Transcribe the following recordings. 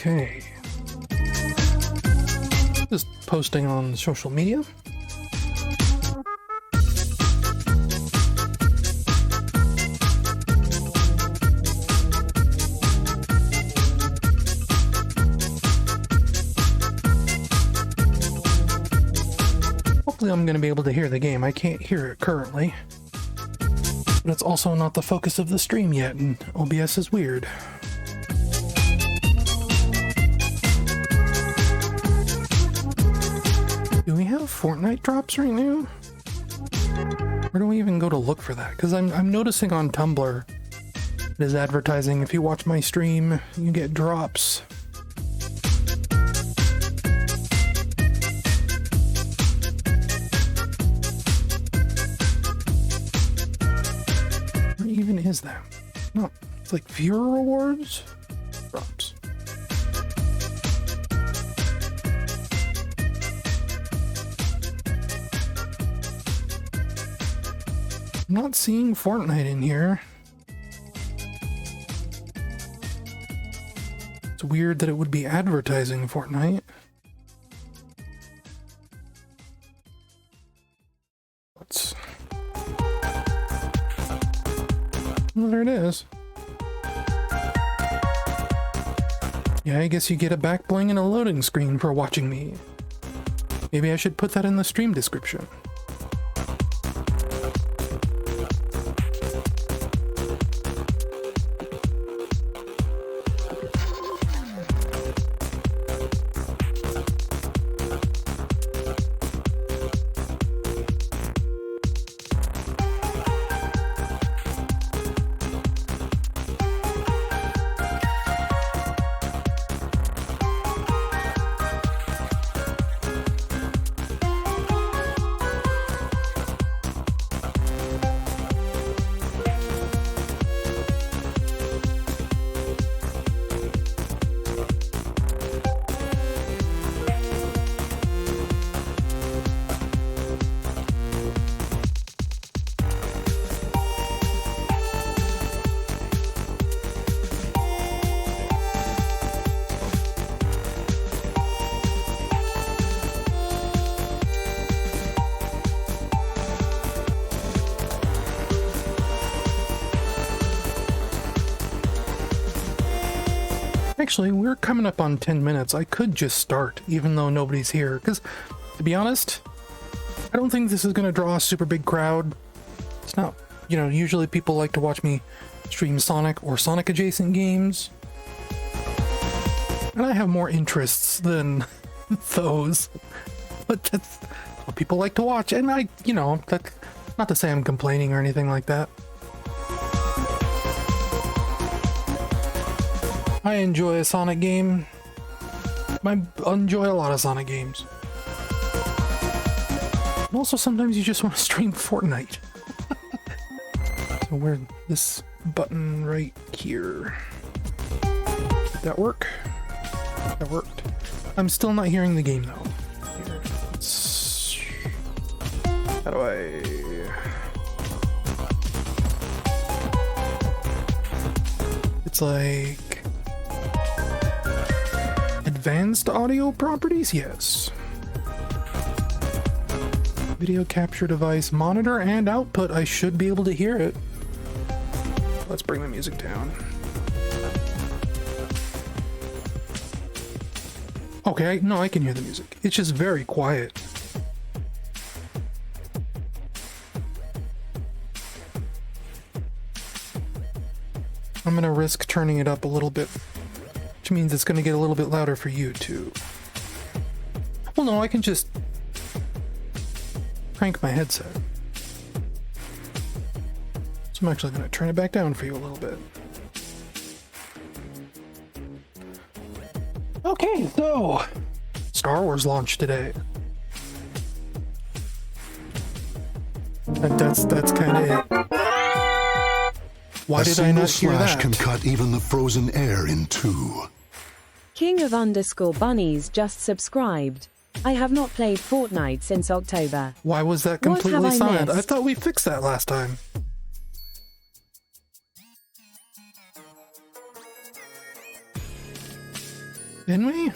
Okay. Just posting on social media. Hopefully I'm going to be able to hear the game. I can't hear it currently. But it's also not the focus of the stream yet, and OBS is weird. Do we have Fortnite drops right now? Where do we even go to look for that? Because I'm noticing on Tumblr, it is advertising, if you watch my stream, you get drops. Where even is that? No, it's like viewer rewards? Drops. I'm not seeing Fortnite in here. It's weird that it would be advertising Fortnite. Well, there it is. Yeah, I guess you get a back bling and a loading screen for watching me. Maybe I should put that in the stream description. Actually, we're coming up on 10 minutes. I could just start, even though nobody's here. Because, to be honest, I don't think this is going to draw a super big crowd. It's not, you know, usually people like to watch me stream Sonic or Sonic-adjacent games. And I have more interests than those. But that's what people like to watch. And I, you know, that's not to say I'm complaining or anything like that. I enjoy a Sonic game. I enjoy a lot of Sonic games. And also sometimes you just want to stream Fortnite. So where this button right here. Did that work? That worked. I'm still not hearing the game though. Here, how do I... It's like... Advanced audio properties? Yes. Video capture device, monitor and output. I should be able to hear it. Let's bring the music down. Okay, no, I can hear the music. It's just very quiet. I'm gonna risk turning it up a little bit. Which means it's going to get a little bit louder for you too. Well, no, I can just crank my headset. So I'm actually going to turn it back down for you a little bit. Okay, so Star Wars launched today. That's kind of it. Why did I not hear that? A single slash can cut even the frozen air in two. King of _bunnies just subscribed. I have not played Fortnite since October. Why was that completely silent? I missed? thought we fixed that last time. Didn't we?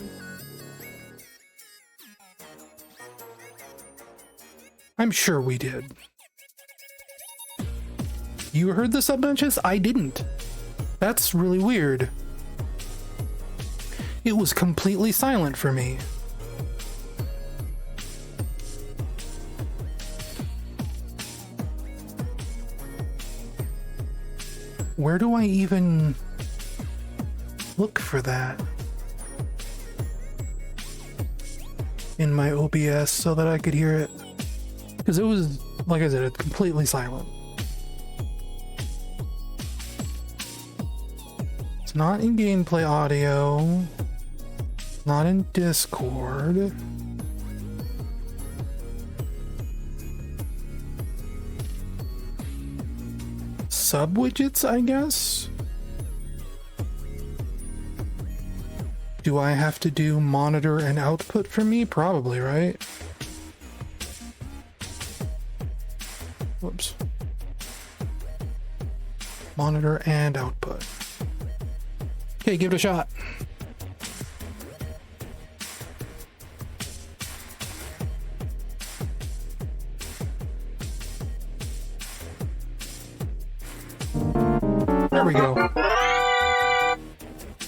I'm sure we did. You heard the sub-bunches? I didn't. That's really weird. It was completely silent for me. Where do I even look for that in my OBS so that I could hear it? Because it was, like I said, it's completely silent. It's not in gameplay audio, not in Discord. Sub widgets, I guess? Do I have to do monitor and output for me? Probably, right? Whoops. Monitor and output. Okay, give it a shot. There we go.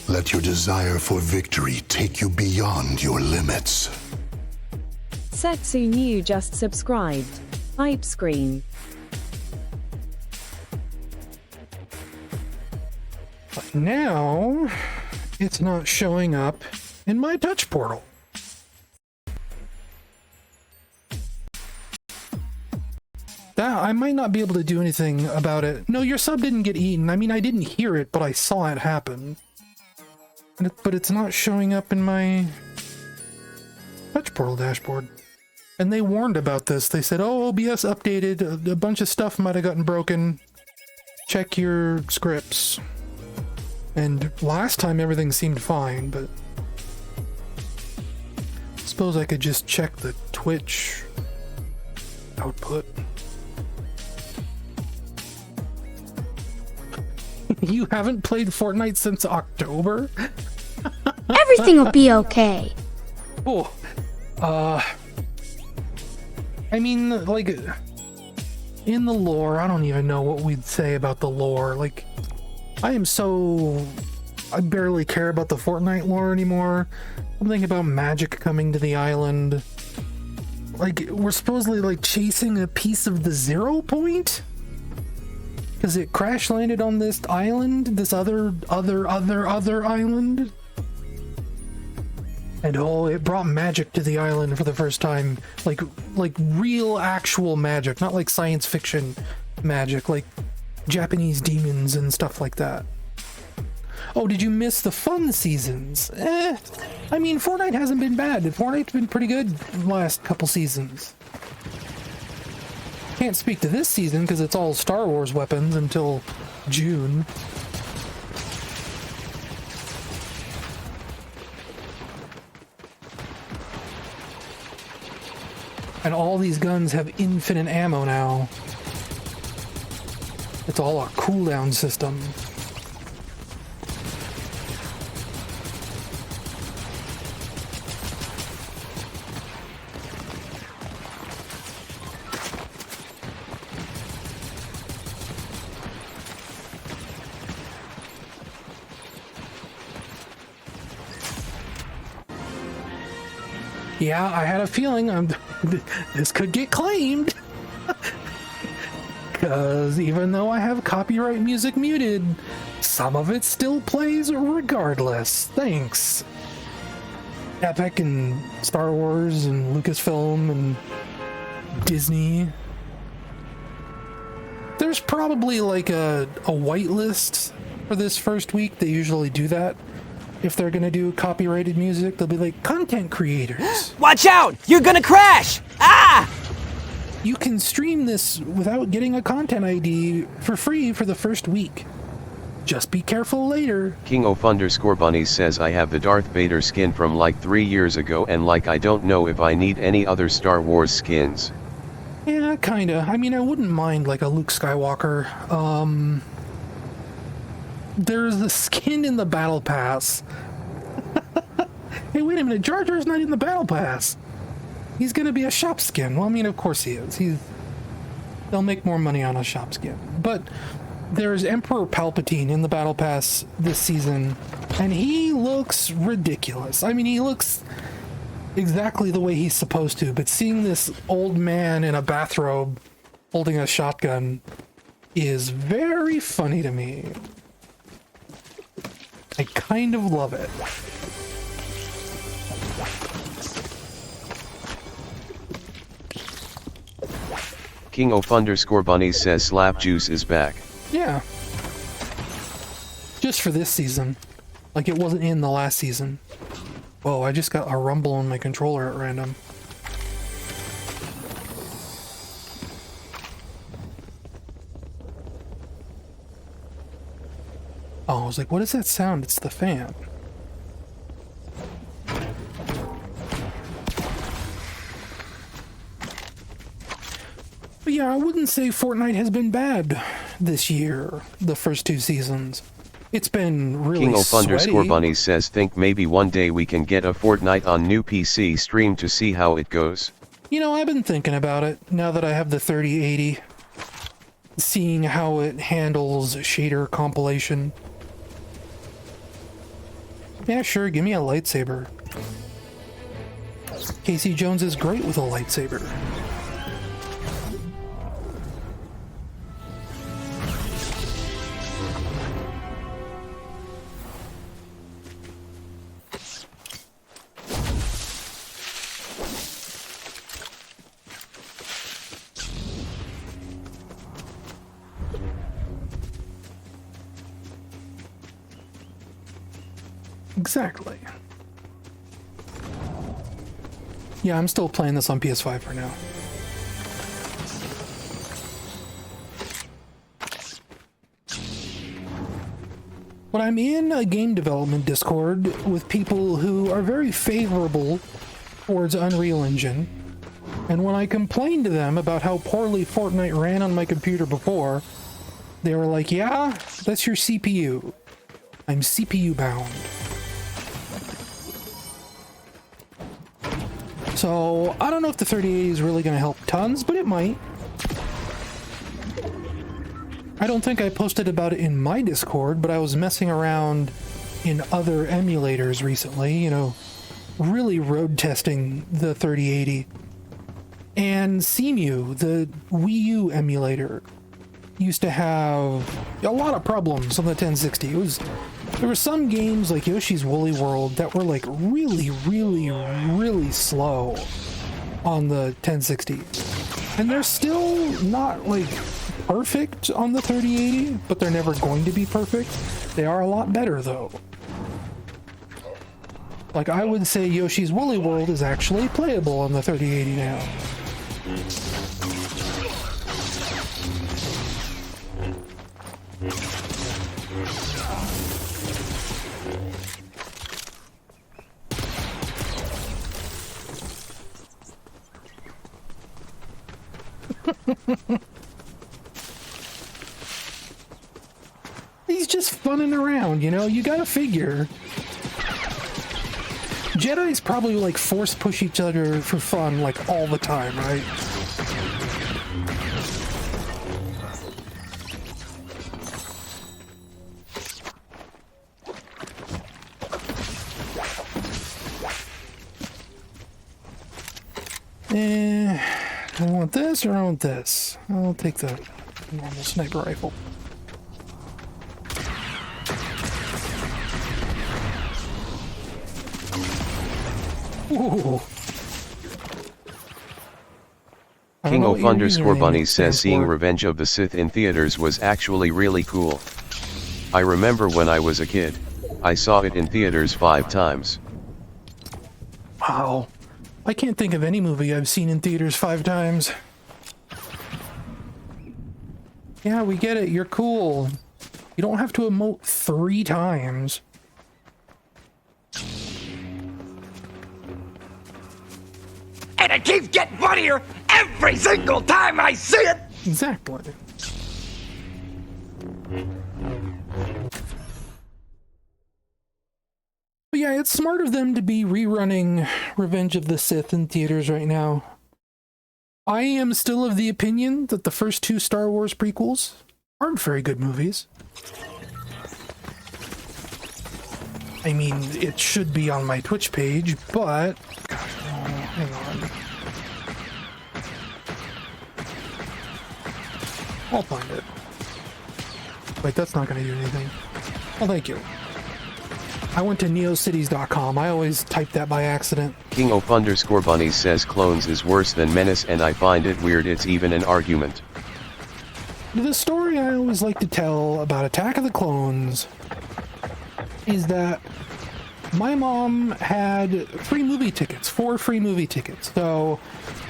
Let your desire for victory take you beyond your limits. Setsu New just subscribed. Hype screen. But now, it's not showing up in my touch portal. That, I might not be able to do anything about it. No, your sub didn't get eaten. I mean, I didn't hear it, but I saw it happen. But it's not showing up in my touch portal dashboard. And they warned about this. They said, oh, OBS updated. A bunch of stuff might have gotten broken. Check your scripts. And last time everything seemed fine, but I suppose I could just check the Twitch output. You haven't played Fortnite since October? Everything will be okay. Oh, I mean, like, in the lore, I don't even know what we'd say about the lore. Like, I barely care about the Fortnite lore anymore. I'm thinking about magic coming to the island. Like, we're supposedly, like, chasing a piece of the 0 point? Because it crash landed on this island, this other island. And oh, it brought magic to the island for the first time. Like real actual magic, not like science fiction magic, like Japanese demons and stuff like that. Oh, did you miss the fun seasons? I mean, Fortnite hasn't been bad. Fortnite's been pretty good the last couple seasons. Can't speak to this season because it's all Star Wars weapons until June. And all these guns have infinite ammo now. It's all a cooldown system. Yeah, I had a feeling this could get claimed. Because even though I have copyright music muted, some of it still plays regardless. Thanks. Epic and Star Wars and Lucasfilm and Disney. There's probably like a whitelist for this first week. They usually do that. If they're gonna do copyrighted music, they'll be like, content creators. Watch out! You're gonna crash! Ah! You can stream this without getting a content ID for free for the first week. Just be careful later. King_Bunny says I have the Darth Vader skin from like 3 years ago and like I don't know if I need any other Star Wars skins. Yeah, kinda. I mean, I wouldn't mind like a Luke Skywalker. There's a skin in the Battle Pass hey, wait a minute, Jar Jar's not in the battle pass. He's gonna be a shop skin. Well, I mean, of course he is. They'll make more money on a shop skin. But there's Emperor Palpatine in the battle pass this season, and he looks ridiculous. I mean, he looks exactly the way he's supposed to, but seeing this old man in a bathrobe holding a shotgun is very funny to me. I kind of love it. King of _Bunny says Slap Juice is back. Yeah. Just for this season. Like it wasn't in the last season. Whoa, I just got a rumble on my controller at random. Oh, I was like, what is that sound? It's the fan. But yeah, I wouldn't say Fortnite has been bad this year, the first 2 seasons. It's been really King of sweaty. Bunny says think maybe one day we can get a Fortnite on new PC stream to see how it goes. You know, I've been thinking about it now that I have the 3080. Seeing how it handles shader compilation. Yeah, sure, give me a lightsaber. Casey Jones is great with a lightsaber. Exactly. Yeah, I'm still playing this on PS5 for now. But I'm in a game development Discord with people who are very favorable towards Unreal Engine. And when I complained to them about how poorly Fortnite ran on my computer before, they were like, yeah, that's your CPU. I'm CPU bound. So, I don't know if the 3080 is really going to help tons, but it might. I don't think I posted about it in my Discord, but I was messing around in other emulators recently, you know, really road testing the 3080. And Cemu, the Wii U emulator, used to have a lot of problems on the 1060. There were some games like Yoshi's Woolly World that were like really slow on the 1060. And they're still not like perfect on the 3080, but they're never going to be perfect. They are a lot better though. Like I would say Yoshi's Woolly World is actually playable on the 3080 now. He's just funning around, you know? You gotta figure. Jedis probably like force push each other for fun like all the time, right? I want this or I want this? I'll take the normal sniper rifle. Ooh. King of _Bunny says seeing Revenge of the Sith in theaters was actually really cool. I remember when I was a kid, I saw it in theaters 5 times. Wow. I can't think of any movie I've seen in theaters 5 times. Yeah, we get it. You're cool. You don't have to emote 3 times. And it keeps getting funnier every single time I see it! Exactly. But But yeah, it's smart of them to be rerunning Revenge of the Sith in theaters right now. I am still of the opinion that the first two Star Wars prequels aren't very good movies. I mean, it should be on my Twitch page, but... Gosh, hang on. I'll find it. Wait, that's not going to do anything. Oh, thank you. I went to neocities.com. I always type that by accident. King_Bunny says Clones is worse than Menace, and I find it weird it's even an argument. The story I always like to tell about Attack of the Clones is that my mom had free movie tickets, 4 free movie tickets. So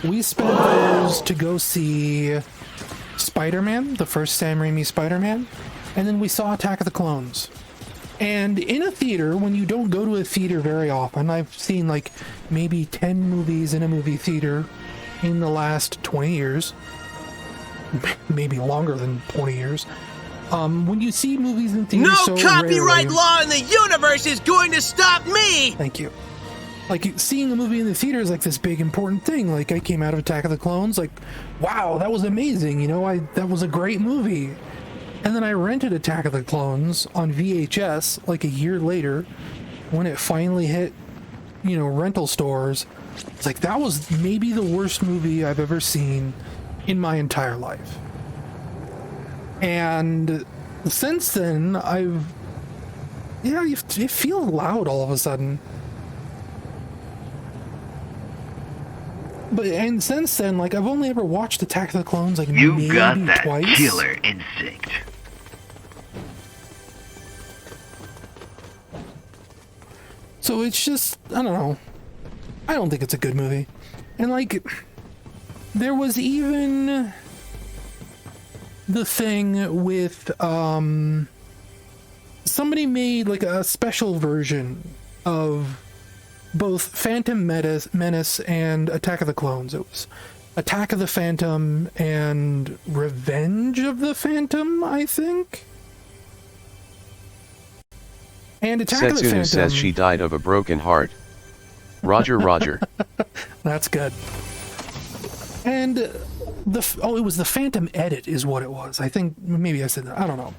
we spent those to go see Spider-Man, the first Sam Raimi Spider-Man, and then we saw Attack of the Clones. And in a theater, when you don't go to a theater very often, I've seen like maybe 10 movies in a movie theater in the last 20 years, maybe longer than 20 years. When you see movies in theaters, no copyright law in the universe is going to stop me. Thank you. Like, seeing a movie in the theater is like this big important thing. Like, I came out of Attack of the Clones, like, wow, that was amazing. You know, that was a great movie. And then I rented Attack of the Clones on VHS like a year later when it finally hit, you know, rental stores. It's like, that was maybe the worst movie I've ever seen in my entire life. And since then, it feels loud all of a sudden. And since then, like, I've only ever watched Attack of the Clones, like, maybe You got that twice. killer instinct. So it's just, I don't know. I don't think it's a good movie. And, like, there was even the thing with, somebody made, like, a special version of both Phantom Menace and Attack of the Clones. It was Attack of the Phantom and Revenge of the Phantom, I think. And Attack of the Phantom... Setsuna says she died of a broken heart. Roger, Roger. That's good. And it was the Phantom Edit is what it was. I think, maybe I said that. I don't know.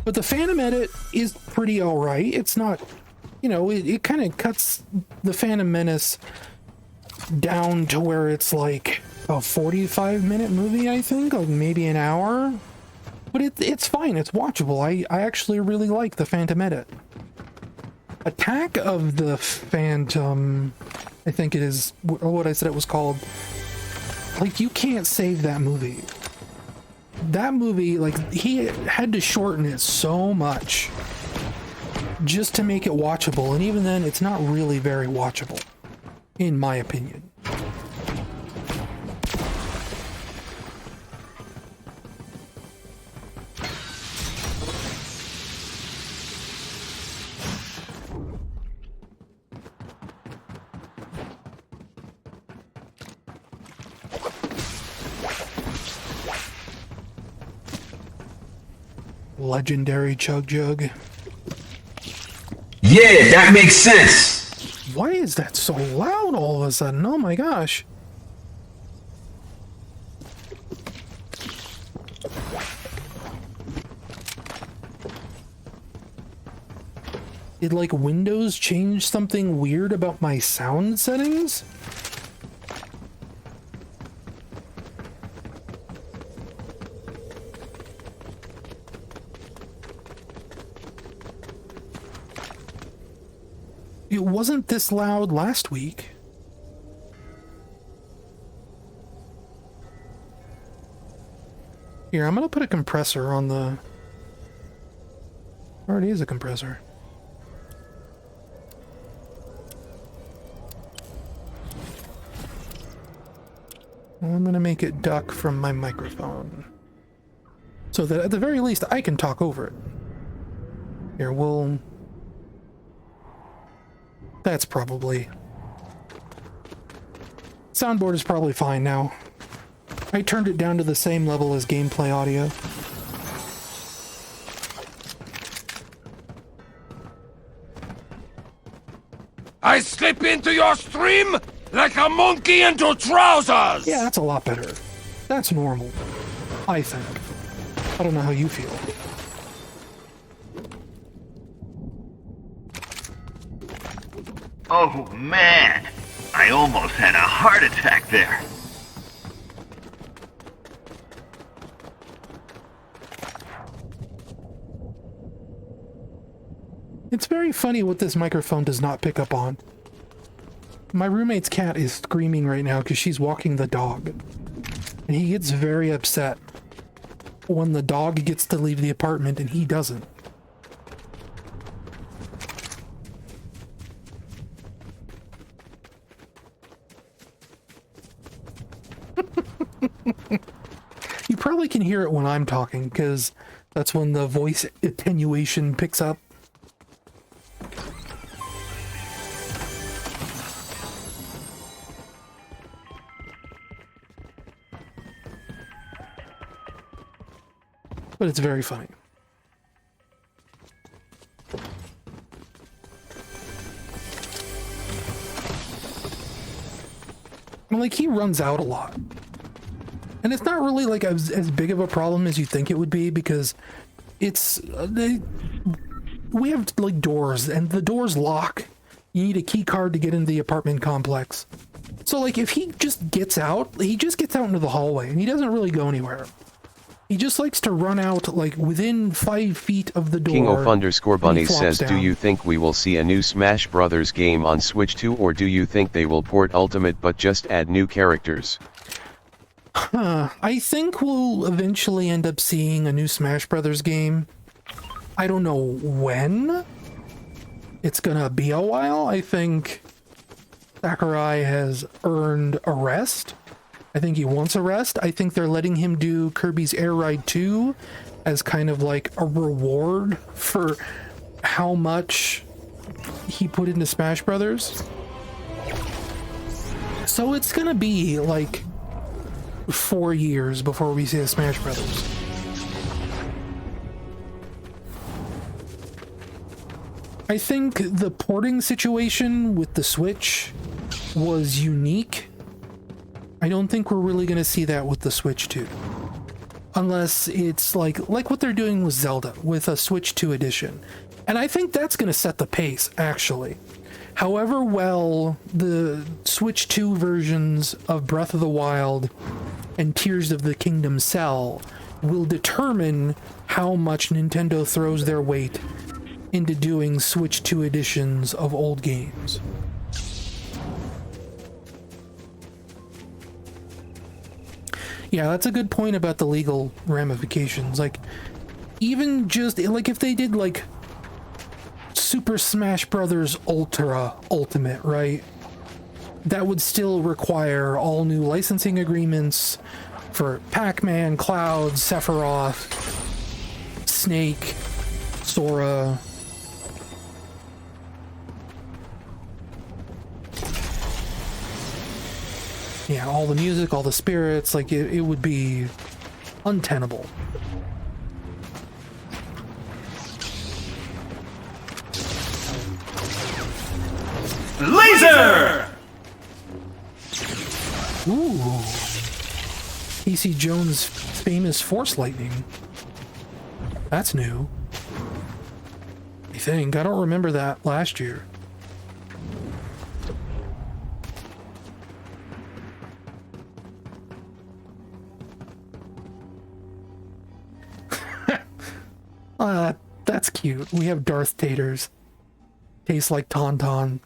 But the Phantom Edit is pretty alright. It's not... You know, it kind of cuts the Phantom Menace down to where it's like a 45-minute movie, I think, like maybe an hour. But it's fine, it's watchable. I actually really like the Phantom Edit. Attack of the Phantom, I think it is what I said it was called. Like, you can't save that movie. That movie, like, he had to shorten it so much just to make it watchable, and even then, it's not really very watchable, in my opinion. Legendary Chug Jug. Yeah, that makes sense. Why is that so loud all of a sudden? Oh my gosh. Did, like, Windows change something weird about my sound settings? It wasn't this loud last week. Here, I'm gonna put a compressor on the... Already is a compressor. I'm gonna make it duck from my microphone, so that at the very least I can talk over it. Here, we'll... That's probably... Soundboard is probably fine now. I turned it down to the same level as gameplay audio. I slip into your stream like a monkey into trousers! Yeah, that's a lot better. That's normal, I think. I don't know how you feel. Oh man, I almost had a heart attack there. It's very funny what this microphone does not pick up on. My roommate's cat is screaming right now because she's walking the dog. And he gets very upset when the dog gets to leave the apartment and he doesn't. You probably can hear it when I'm talking because that's when the voice attenuation picks up. But it's very funny. And like, he runs out a lot. And it's not really like as big of a problem as you think it would be because it's... we have like doors and the doors lock. You need a key card to get into the apartment complex. So like, if he just gets out, he just gets out into the hallway and he doesn't really go anywhere. He just likes to run out, like, within 5 feet of the door. King_Bunny says, do you think we will see a new Smash Brothers game on Switch 2, or do you think they will port Ultimate but just add new characters? I think we'll eventually end up seeing a new Smash Brothers game. I don't know when. It's gonna be a while. I think Sakurai has earned a rest. I think he wants a rest. I think they're letting him do Kirby's Air Ride 2 as kind of like a reward for how much he put into Smash Brothers. So it's gonna be like 4 years before we see a Smash Brothers. I think the porting situation with the Switch was unique. I don't think we're really going to see that with the Switch 2. Unless it's like what they're doing with Zelda, with a Switch 2 edition. And I think that's going to set the pace, actually. However well the Switch 2 versions of Breath of the Wild and Tears of the Kingdom sell will determine how much Nintendo throws their weight into doing Switch 2 editions of old games. Yeah, that's a good point about the legal ramifications. Like, even just, like, if they did, like, Super Smash Brothers Ultimate, right? That would still require all new licensing agreements for Pac-Man, Cloud, Sephiroth, Snake, Sora. Yeah, all the music, all the spirits, like, it would be untenable. Laser! Ooh. Casey Jones' famous Force Lightning. That's new. I think. I don't remember that last year. That's cute. We have Darth Taters. Tastes like Tauntaun.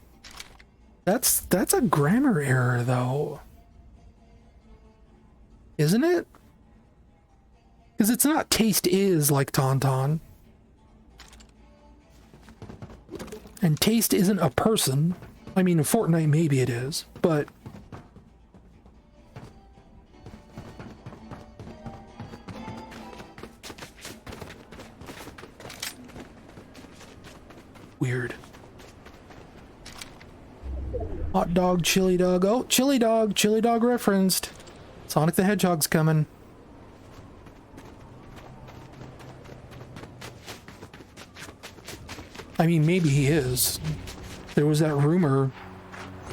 That's a grammar error, though. Isn't it? Because it's not taste is like Tauntaun. And taste isn't a person. I mean, in Fortnite maybe it is, but... Weird. Hot dog, chili dog. Oh, chili dog referenced. Sonic the Hedgehog's coming. I mean, maybe he is. there was that rumor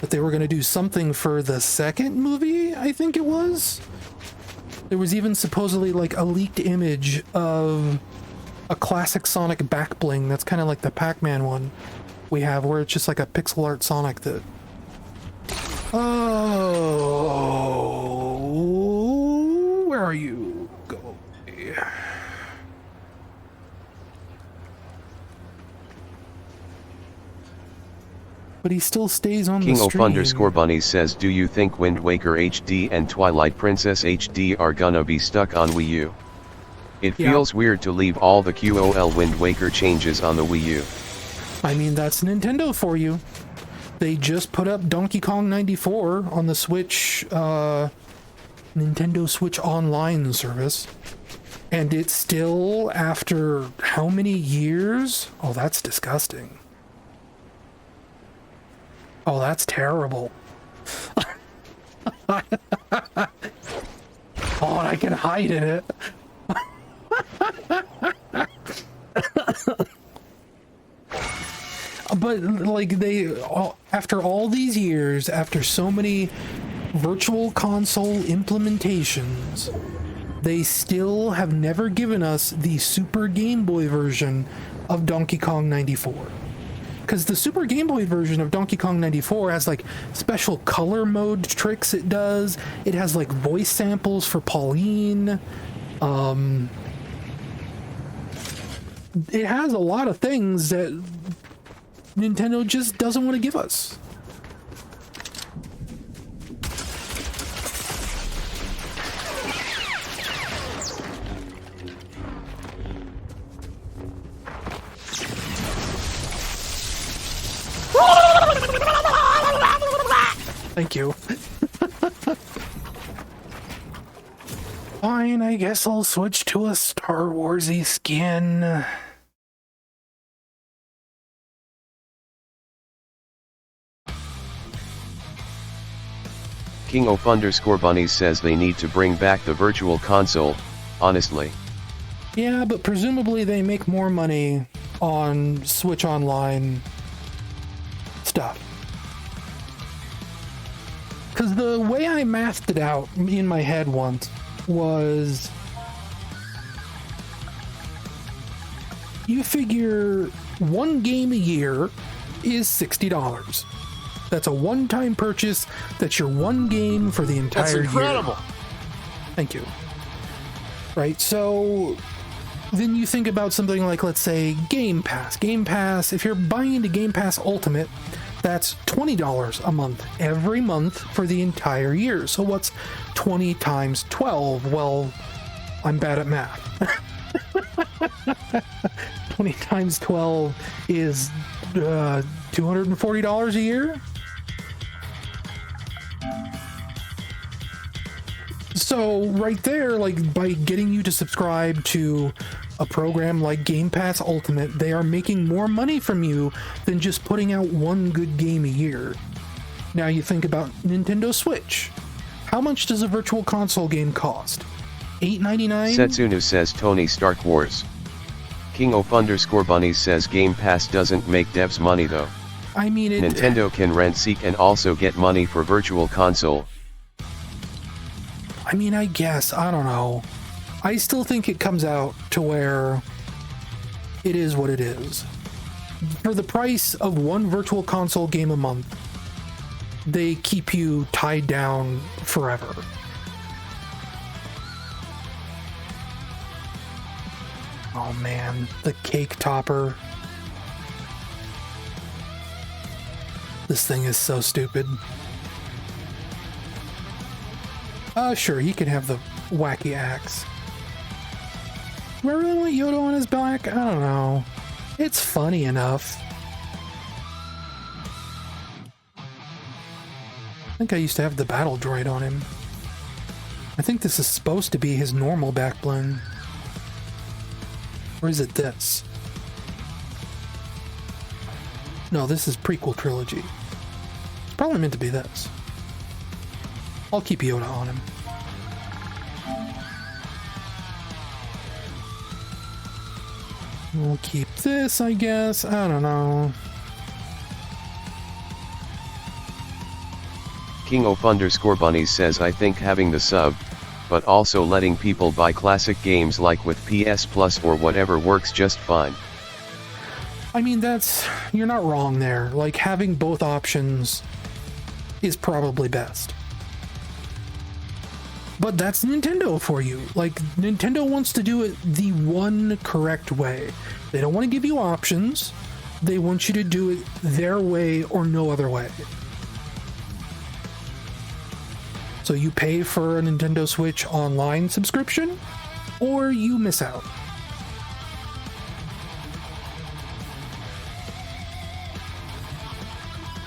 that they were going to do something for the second movie, I think it was. There was even supposedly like a leaked image of a classic Sonic back bling that's kind of like the Pac-Man one we have, where it's just like a pixel art Sonic that... Oh, where are you? Go away. But he still stays on the stream. King_Bunny says, do you think Wind Waker HD and Twilight Princess HD are gonna be stuck on Wii U? It feels weird to leave all the QOL Wind Waker changes on the Wii U. I mean, that's Nintendo for you. They just put up Donkey Kong 94 on the Switch, Nintendo Switch Online service. And it's still, after how many years? Oh, that's disgusting. Oh, that's terrible. Oh, and I can hide in it. But, like, after all these years, after so many virtual console implementations, they still have never given us the Super Game Boy version of Donkey Kong 94. Because the Super Game Boy version of Donkey Kong 94 has, like, special color mode tricks it does. It has, like, voice samples for Pauline. It has a lot of things that Nintendo just doesn't want to give us. Thank you. Fine, I guess I'll switch to a Star Warsy skin. King_Bunny says they need to bring back the virtual console, honestly. Yeah, but presumably they make more money on Switch Online stuff. Because the way I mathed it out in my head once was, you figure one game a year is $60. That's a one-time purchase. That's your one game for the entire year. That's incredible. Thank you. Right, so then you think about something like, let's say, Game Pass. Game Pass, if you're buying into Game Pass Ultimate, that's $20 a month, every month for the entire year. So what's 20 times 12? Well, I'm bad at math. 20 times 12 is $240 a year? So right there, like, by getting you to subscribe to a program like Game Pass Ultimate, they are making more money from you than just putting out one good game a year. Now you think about Nintendo Switch. How much does a virtual console game cost? $8.99? Setsunu says Tony Stark Wars. King_Bunny says Game Pass doesn't make devs money though. I mean, Nintendo can rent Seek and also get money for virtual console. I mean, I guess, I don't know. I still think it comes out to where it is what it is. For the price of one virtual console game a month, they keep you tied down forever. Oh man, the cake topper. This thing is so stupid. Sure, he can have the wacky axe. Do I really want Yoda on his back? I don't know. It's funny enough. I think I used to have the battle droid on him. I think this is supposed to be his normal back bling. Or is it this? No, this is prequel trilogy. It's probably meant to be this. I'll keep Yoda on him. We'll keep this, I guess. I don't know. King of underscore bunnies says I think having the sub, but also letting people buy classic games like with PS Plus or whatever works just fine. I mean, you're not wrong there. Like, having both options is probably best. But that's Nintendo for you. Like, Nintendo wants to do it the one correct way. They don't want to give you options. They want you to do it their way or no other way. So you pay for a Nintendo Switch Online subscription, or you miss out.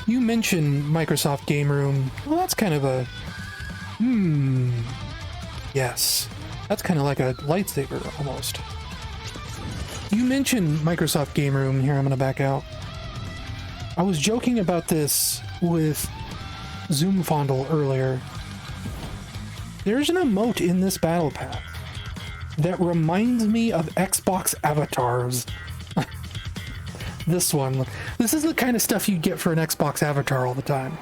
You mentioned Microsoft Game Room. Well, that's kind of a... Yes. That's kind of like a lightsaber, almost. You mentioned Microsoft Game Room. Here, I'm going to back out. I was joking about this with Zoom Fondle earlier. There's an emote in this battle pass that reminds me of Xbox avatars. This one. This is the kind of stuff you get for an Xbox avatar all the time.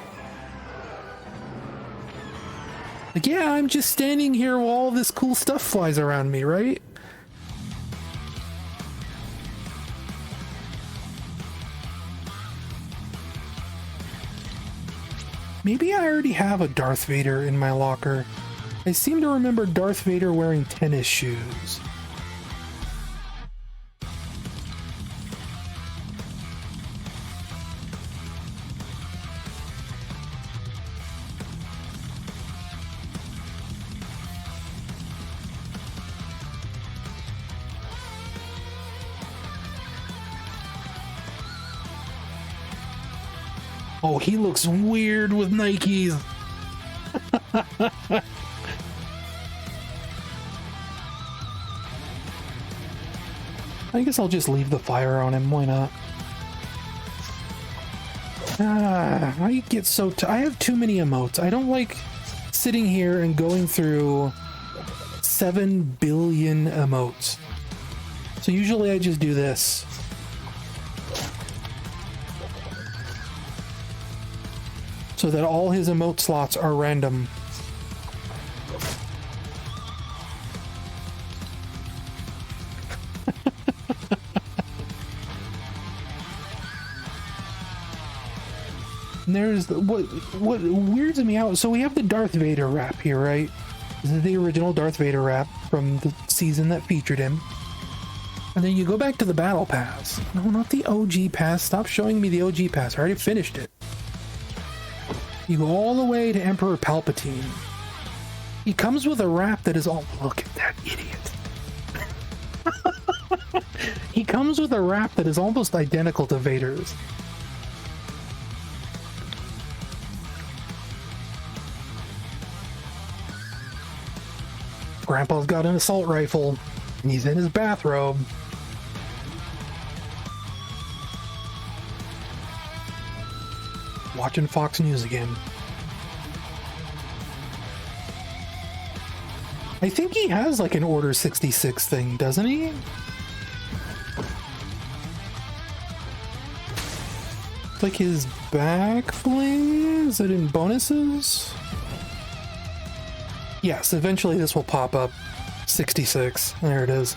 Like, yeah, I'm just standing here while all this cool stuff flies around me, right? Maybe I already have a Darth Vader in my locker. I seem to remember Darth Vader wearing tennis shoes. Oh, he looks weird with Nikes. I guess I'll just leave the fire on him. Why not? I get so... I have too many emotes. I don't like sitting here and going through 7 billion emotes. So usually I just do this. So that all his emote slots are random. And there's what weirds me out. So we have the Darth Vader rap here, right? This is the original Darth Vader rap from the season that featured him. And then you go back to the battle pass. No, not the OG pass. Stop showing me the OG pass. I already finished it. You go all the way to Emperor Palpatine. He comes with a rap that is all... Look at that idiot. He comes with a rap that is almost identical to Vader's. Grandpa's got an assault rifle, and he's in his bathrobe. Watching Fox News again. I think he has like an Order 66 thing, doesn't he? Like his back fling? Is it in bonuses? Yes, eventually this will pop up. 66. There it is.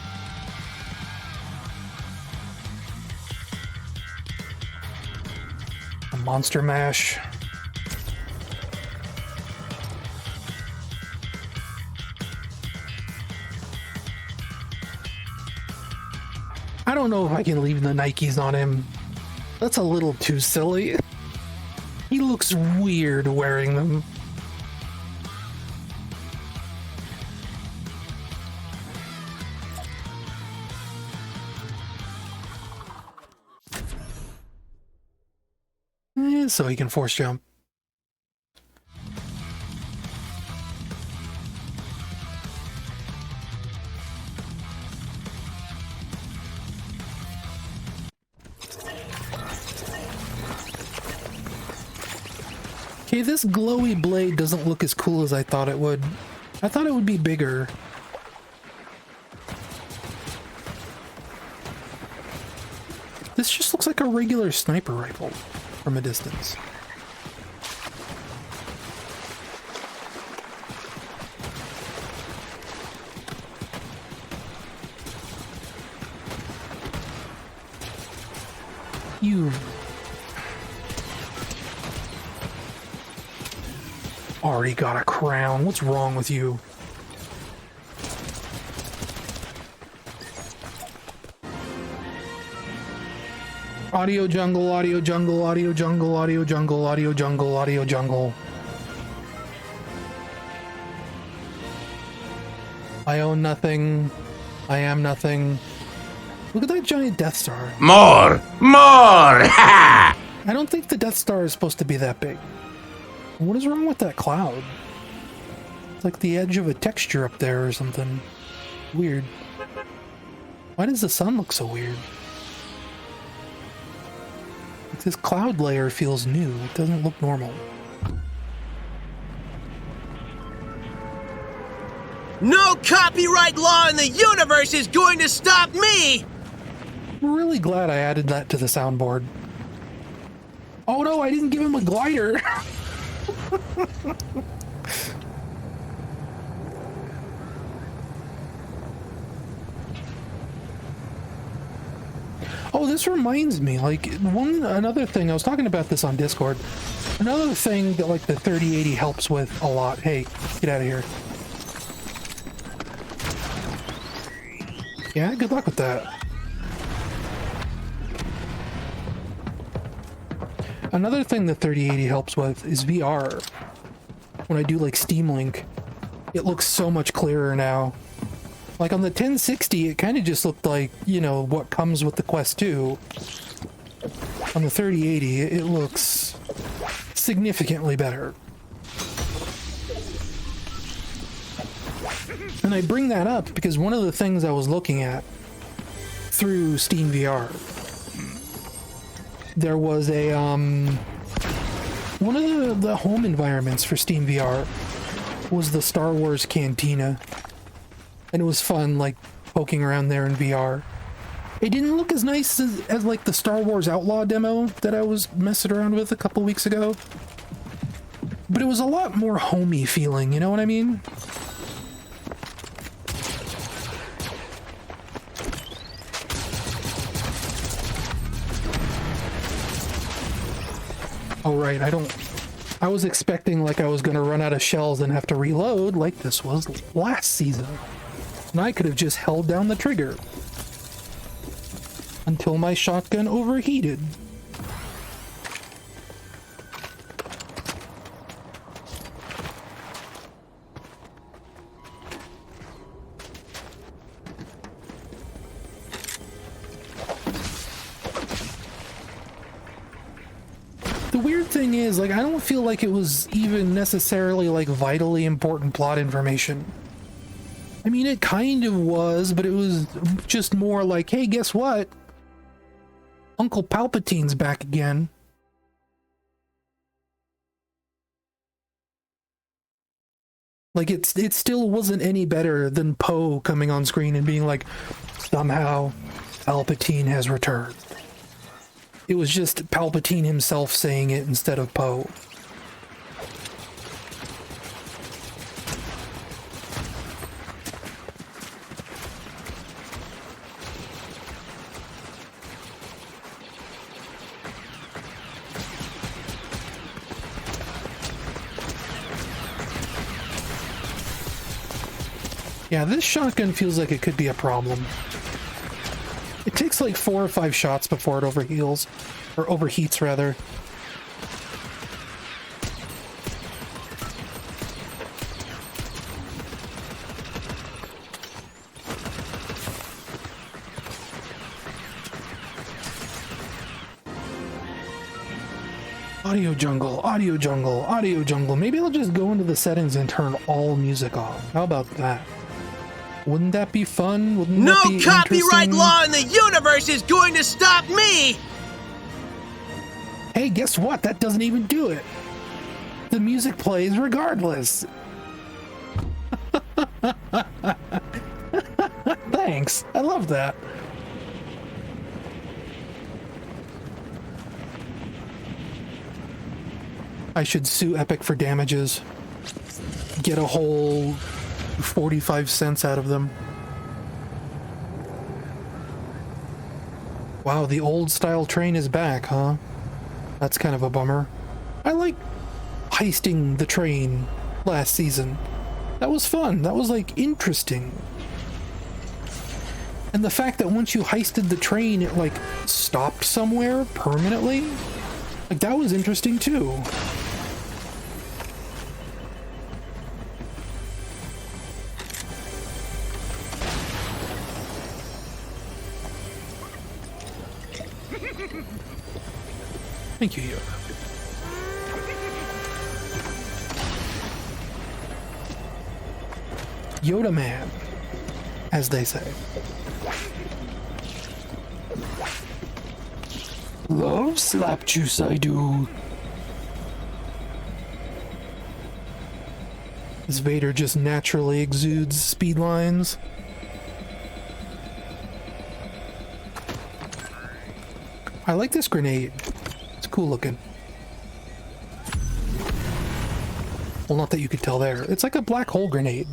A Monster Mash. I don't know if I can leave the Nikes on him. That's a little too silly. He looks weird wearing them. So he can force jump. Okay, this glowy blade doesn't look as cool as I thought it would. I thought it would be bigger. This just looks like a regular sniper rifle from a distance. You already got a crown. What's wrong with you? Audio jungle, audio jungle, audio jungle, audio jungle, audio jungle, audio jungle. I own nothing. I am nothing. Look at that giant Death Star. More! I don't think the Death Star is supposed to be that big. What is wrong with that cloud? It's like the edge of a texture up there or something. Weird. Why does the sun look so weird? This cloud layer feels new. It doesn't look normal. No copyright law in the universe is going to stop me! I'm really glad I added that to the soundboard. Oh no, I didn't give him a glider! Oh, this reminds me, like, another thing, I was talking about this on Discord. Another thing that, like, the 3080 helps with a lot. Hey, get out of here. Yeah, good luck with that. Another thing the 3080 helps with is VR. When I do, like, Steam Link, it looks so much clearer now. Like on the 1060, it kind of just looked like, you know, what comes with the Quest 2. On the 3080, it looks significantly better. And I bring that up because one of the things I was looking at through Steam VR, there was a, one of the home environments for Steam VR was the Star Wars Cantina. And it was fun, like, poking around there in VR. It didn't look as nice as like, the Star Wars Outlaw demo that I was messing around with a couple weeks ago. But it was a lot more homey feeling, you know what I mean? Oh, right, I was expecting, like, I was gonna run out of shells and have to reload like this was last season. And I could have just held down the trigger until my shotgun overheated. The weird thing is, like, I don't feel like it was even necessarily, like, vitally important plot information. I mean, it kind of was, but it was just more like, hey, guess what? Uncle Palpatine's back again. Like, it still wasn't any better than Poe coming on screen and being like, somehow Palpatine has returned. It was just Palpatine himself saying it instead of Poe. Yeah, this shotgun feels like it could be a problem. It takes like 4 or 5 shots before it overheals, or overheats rather. Audio jungle, audio jungle, audio jungle. Maybe I'll just go into the settings and turn all music off. How about that? Wouldn't that be fun? Wouldn't that be copyright interesting? law in the universe is going to stop me! Hey, guess what? That doesn't even do it. The music plays regardless. Thanks. I love that. I should sue Epic for damages. Get a whole 45 cents out of them. Wow, the old style train is back, huh? That's kind of a bummer. I like heisting the train last season. That was fun. That was like interesting. And the fact that once you heisted the train, it like stopped somewhere permanently, like that was interesting too. Thank you, Yoda. Yoda Man, as they say. Love slap juice, I do. This Vader just naturally exudes speed lines. I like this grenade. It's cool looking. Well, not that you could tell there. It's like a black hole grenade.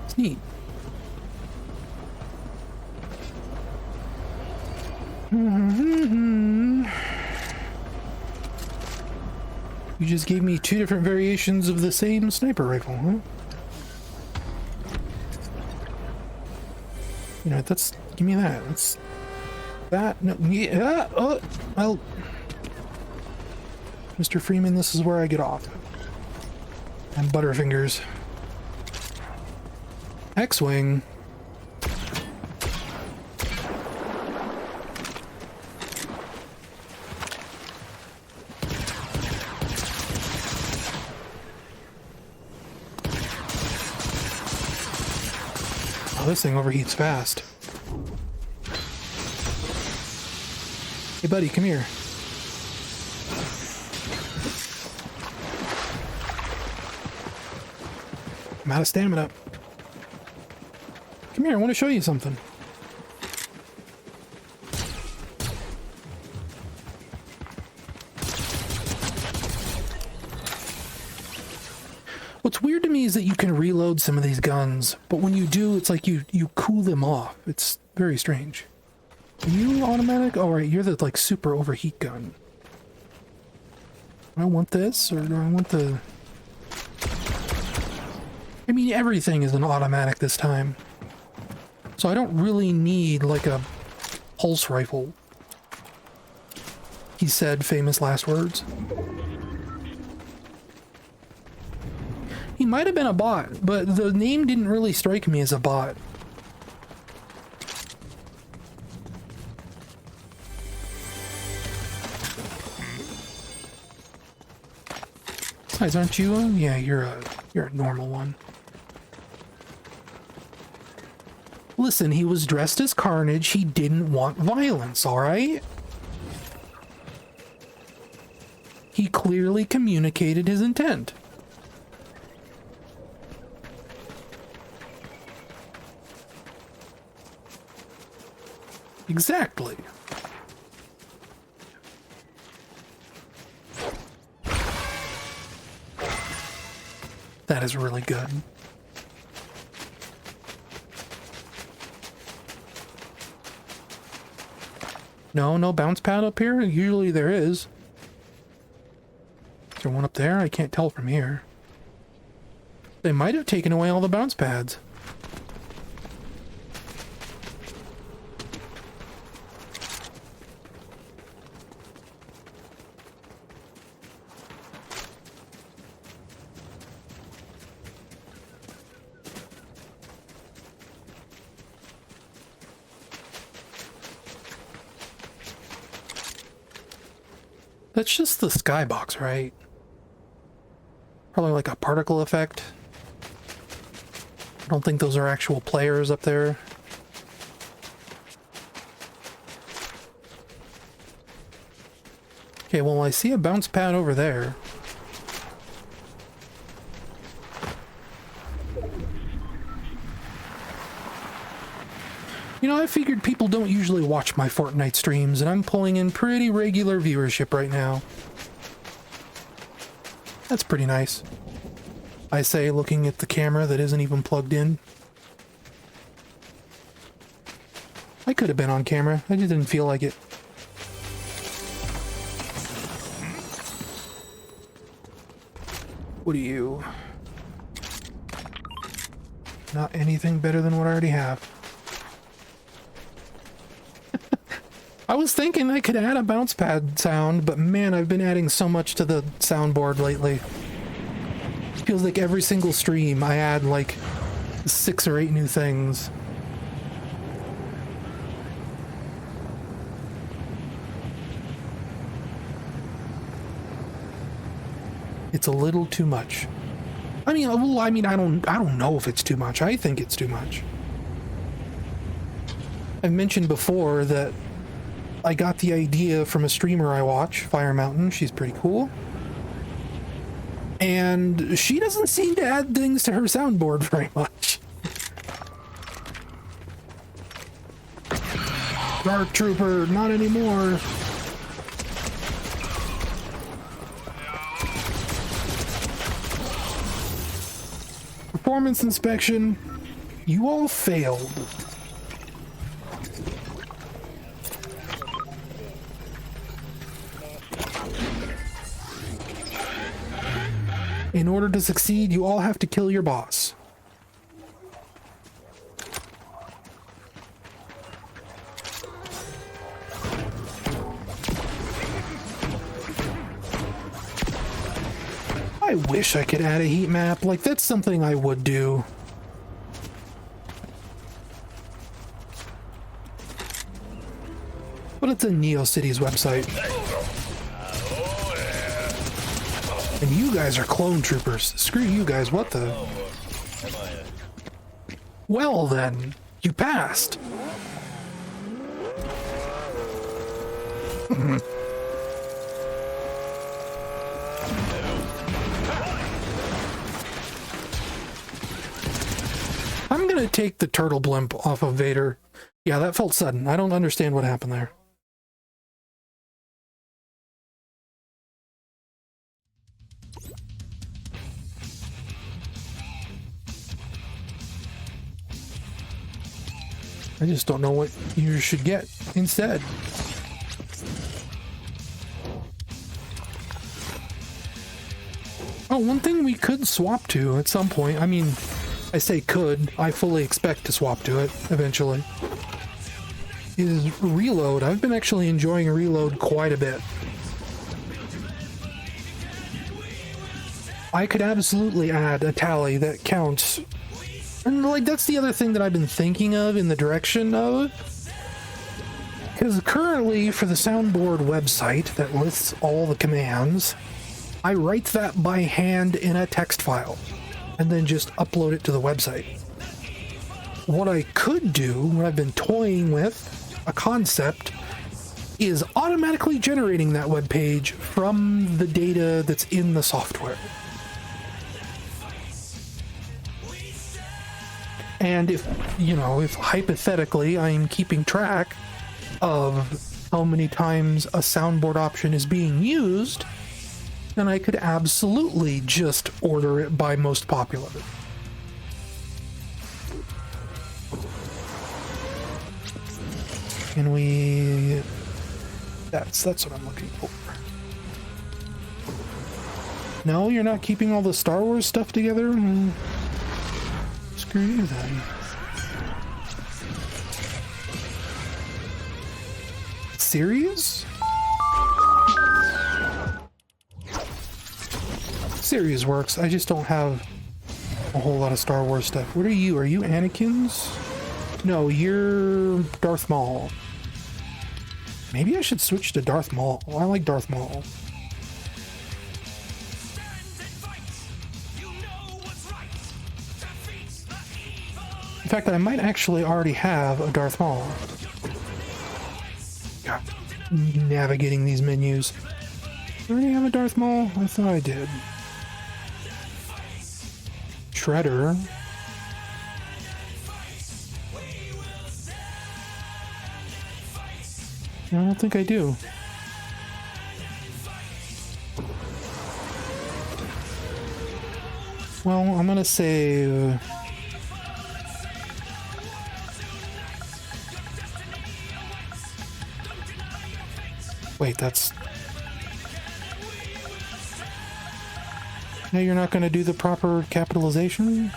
It's neat. You just gave me two different variations of the same sniper rifle, huh? You know, that's... Give me that. That's... That... No, yeah, well... Mr. Freeman, this is where I get off. And Butterfingers. X-Wing. Oh, this thing overheats fast. Hey, buddy, come here. I'm out of stamina. Come here, I want to show you something. What's weird to me is that you can reload some of these guns, but when you do, it's like you cool them off. It's very strange. Are you automatic? Oh, right, you're the, like, super overheat gun. Do I want this, or do I want the... I mean, everything is an automatic this time. So I don't really need, like, a pulse rifle. He said famous last words. He might have been a bot, but the name didn't really strike me as a bot. Guys, aren't you? Yeah, you're a normal one. Listen, he was dressed as Carnage. He didn't want violence, all right? He clearly communicated his intent. Exactly. That is really good. No bounce pad up here? Usually there is. Is there one up there? I can't tell from here. They might have taken away all the bounce pads. That's just the skybox, right? Probably like a particle effect. I don't think those are actual players up there. Okay, well, I see a bounce pad over there. You know, I figured people don't usually watch my Fortnite streams, and I'm pulling in pretty regular viewership right now. That's pretty nice. I say, looking at the camera that isn't even plugged in. I could have been on camera. I just didn't feel like it. What are you? Not anything better than what I already have. I was thinking I could add a bounce pad sound, but man, I've been adding so much to the soundboard lately. Feels like every single stream I add like 6 or 8 new things. It's a little too much. I mean, well, I don't know if it's too much. I think it's too much. I've mentioned before that I got the idea from a streamer I watch, Fire Mountain. She's pretty cool. And she doesn't seem to add things to her soundboard very much. Dark Trooper, not anymore. Performance inspection, you all failed. In order to succeed, you all have to kill your boss. I wish I could add a heat map. Like, that's something I would do. But it's a NeoCities website. And you guys are clone troopers. Screw you guys, what the? Well then, you passed. I'm gonna take the turtle blimp off of Vader. Yeah, that felt sudden. I don't understand what happened there. I just don't know what you should get instead. Oh, one thing we could swap to at some point. I mean, I say could. I fully expect to swap to it eventually. Is reload. I've been actually enjoying reload quite a bit. I could absolutely add a tally that counts. And like, that's the other thing that I've been thinking of in the direction of. Because currently for the soundboard website that lists all the commands, I write that by hand in a text file and then just upload it to the website. What I could do, what I've been toying with, a concept, is automatically generating that web page from the data that's in the software. And if, you know, if hypothetically I'm keeping track of how many times a soundboard option is being used, then I could absolutely just order it by most popular. Can we... That's what I'm looking for. No, you're not keeping all the Star Wars stuff together? Screw you then. Series? Series works. I just don't have a whole lot of Star Wars stuff. What are you? Are you Anakin's? No, you're Darth Maul. Maybe I should switch to Darth Maul. I like Darth Maul. In fact, I might actually already have a Darth Maul. God, navigating these menus. Do I already have a Darth Maul? I thought I did. Shredder. I don't think I do. Well, I'm gonna save. Wait, that's. Now you're not gonna do the proper capitalization?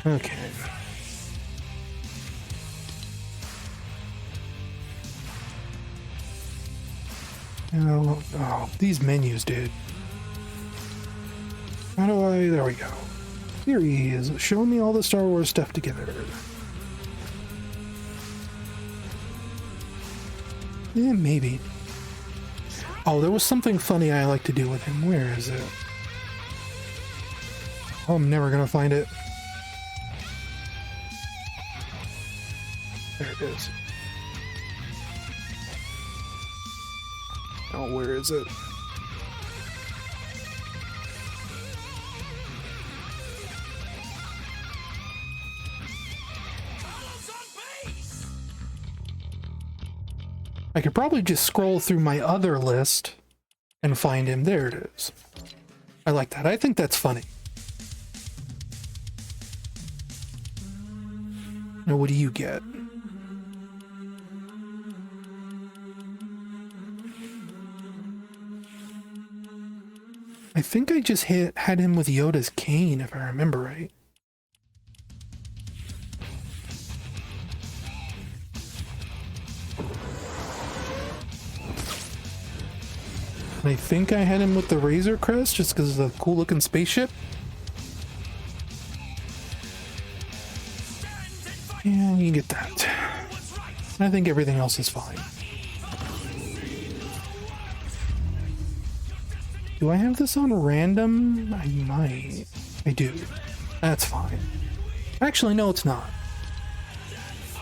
Okay. Oh, these menus, dude. How do I... There we go. Here he is. Show me all the Star Wars stuff together. Yeah, maybe. Oh, there was something funny I like to do with him. Where is it? Oh, I'm never gonna find it. There it is. Oh, where is it? I could probably just scroll through my other list and find him. There it is. I like that. I think that's funny. Now, what do you get? I think I just had him with Yoda's cane, if I remember right. And I think I had him with the Razor Crest, just because of the cool-looking spaceship. Yeah, you get that. I think everything else is fine. Do I have this on random? I might. I do. That's fine. Actually, no, it's not.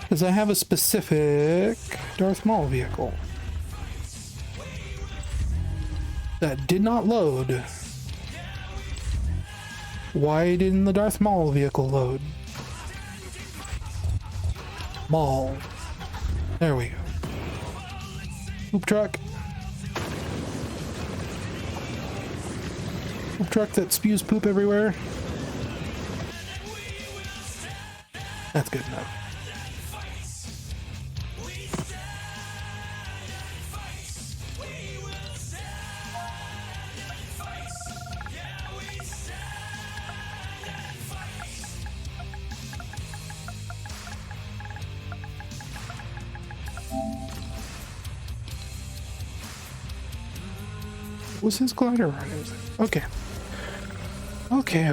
Because I have a specific Darth Maul vehicle that did not load. Why didn't the Darth Maul vehicle load? Maul. There we go. Poop truck. Poop truck that spews poop everywhere. That's good enough. Was his glider running? Okay. Okay.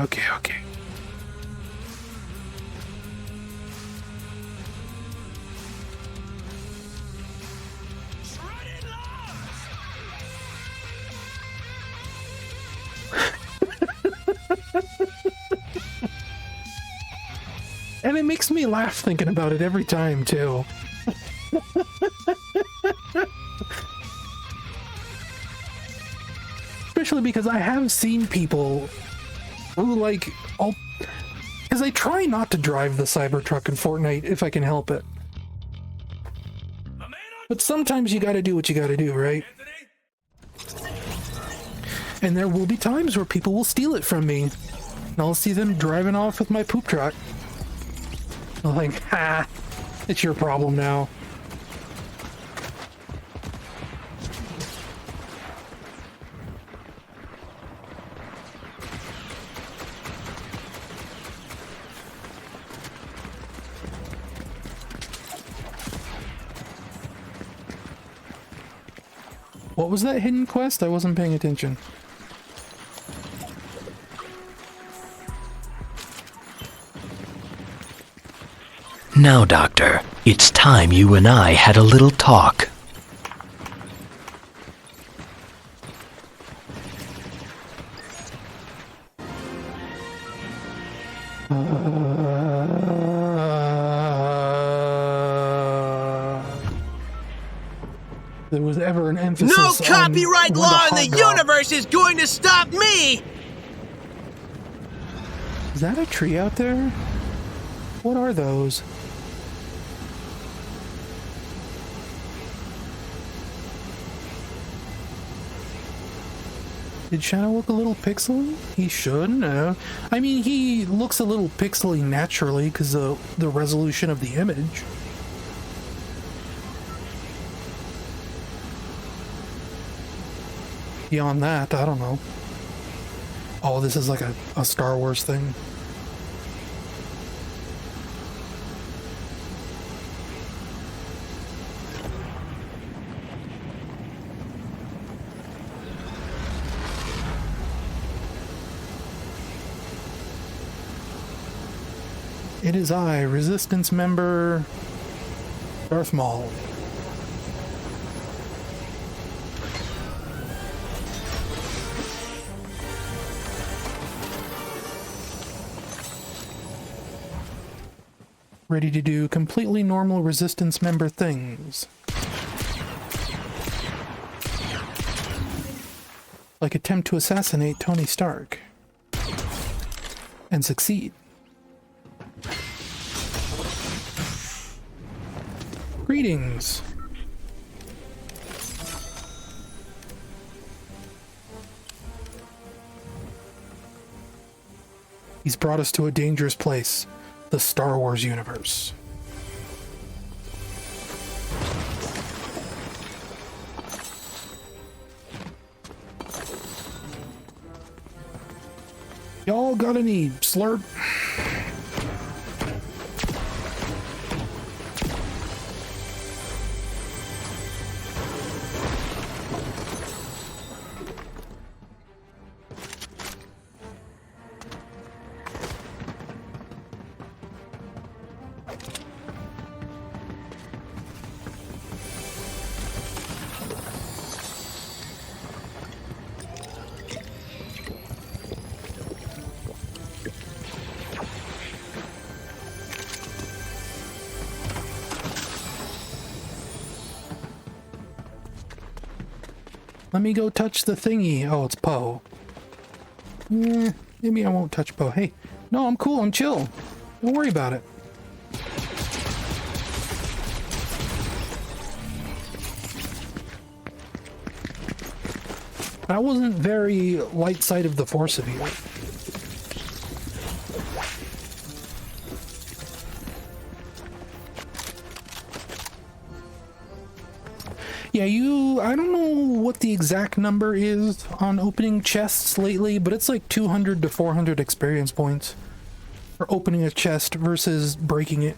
And it makes me laugh thinking about it every time, too. Especially because I have seen people who, like, because I try not to drive the Cybertruck in Fortnite if I can help it. But sometimes you gotta do what you gotta do, right? And there will be times where people will steal it from me. And I'll see them driving off with my poop truck. I'm like, ha, it's your problem now. What was that hidden quest? I wasn't paying attention. Now, Doctor, it's time you and I had a little talk. There was ever an emphasis No on copyright when law in hot the dog. universe is going to stop me! Is that a tree out there? What are those? Did Shadow look a little pixely? He should. No. I mean, he looks a little pixely naturally because of the resolution of the image. Beyond that, I don't know. Oh, this is like a Star Wars thing. It is I, Resistance member Darth Maul. Ready to do completely normal Resistance member things. Like attempt to assassinate Tony Stark. And succeed. Greetings. He's brought us to a dangerous place, the Star Wars universe. Y'all got any slurp? Let me go touch the thingy. Oh, it's Poe. Maybe I won't touch Poe. Hey, no, I'm cool. I'm chill. Don't worry about it. I wasn't very light side of the Force of you. Yeah, I don't know what the exact number is on opening chests lately, but it's like 200 to 400 experience points for opening a chest versus breaking it.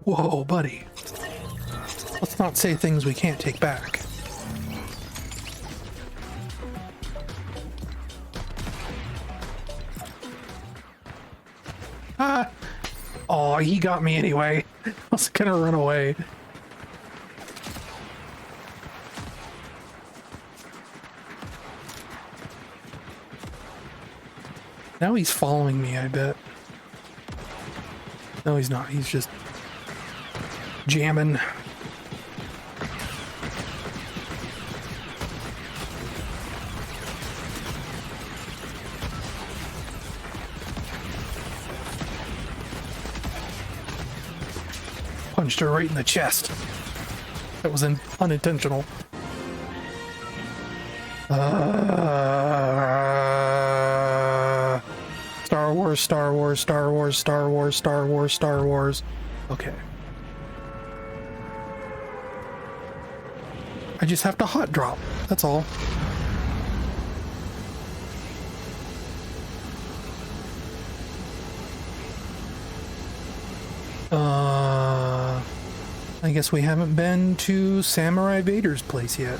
Whoa, buddy. Let's not say things we can't take back. Ah! Oh, he got me anyway. I was gonna run away. Now he's following me, I bet. No, he's not. He's just jamming. Punched her right in the chest. That was unintentional. Star Wars, Star Wars, Star Wars, Star Wars, Star Wars, Star Wars. Okay. I just have to hot drop. That's all. I guess we haven't been to Samurai Vader's place yet.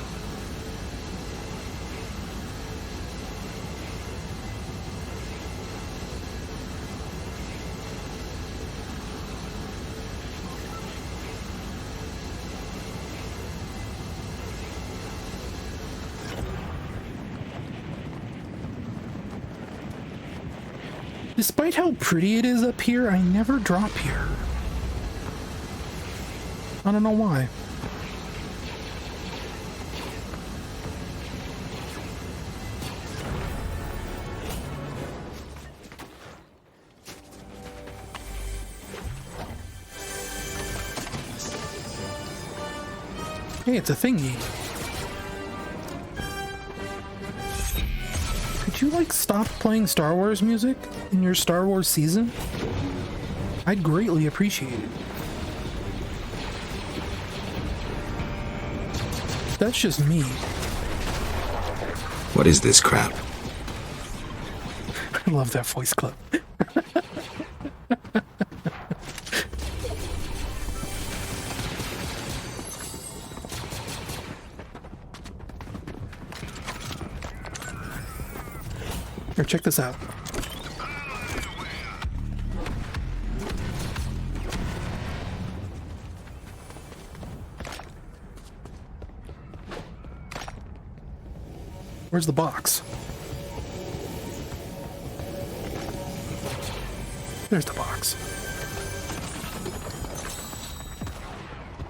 Despite how pretty it is up here, I never drop here. I don't know why. Hey, it's a thingy. Could you, like, stop playing Star Wars music in your Star Wars season? I'd greatly appreciate it. That's just me. What is this crap? I love that voice clip. Here, check this out. Where's the box? There's the box.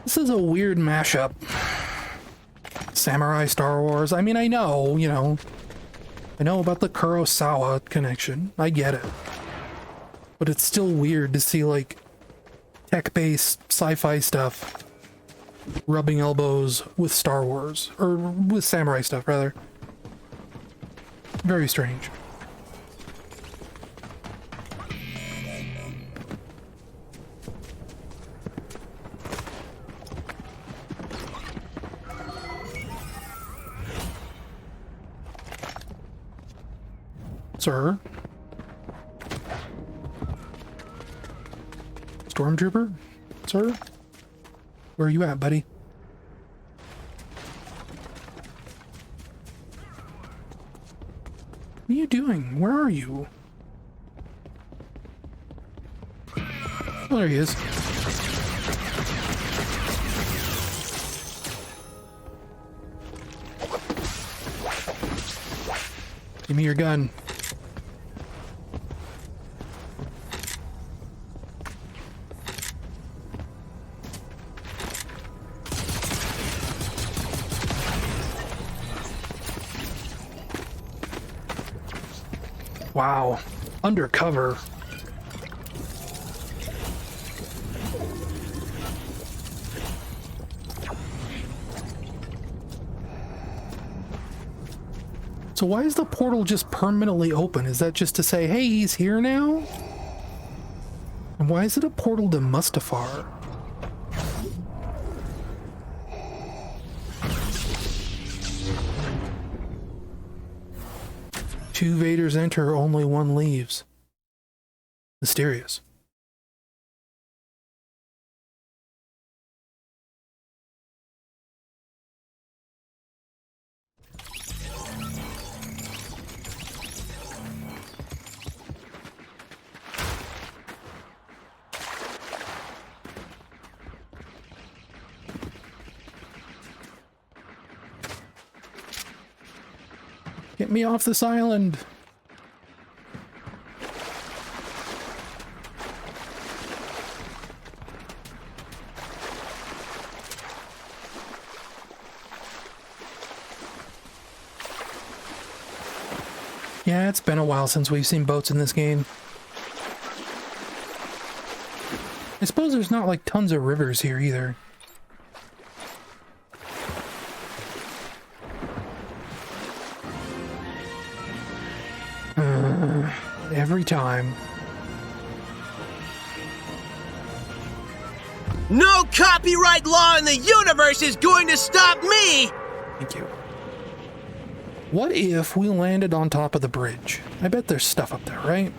This is a weird mashup. Samurai Star Wars. I mean, I know, you know. I know about the Kurosawa connection. I get it. But it's still weird to see, like, tech-based sci-fi stuff rubbing elbows with Star Wars. Or with samurai stuff, rather. Very strange. Sir? Stormtrooper? Sir? Where are you at, buddy? What are you doing? Where are you? Oh, there he is. Give me your gun. Wow, undercover. So why is the portal just permanently open? Is that just to say, hey, he's here now? And why is it a portal to Mustafar? Two Vaders enter, only one leaves. Mysterious. Get me off this island. Yeah, it's been a while since we've seen boats in this game. I suppose there's not like tons of rivers here either. Every time. No copyright law in the universe is going to stop me! Thank you. What if we landed on top of the bridge? I bet there's stuff up there, right?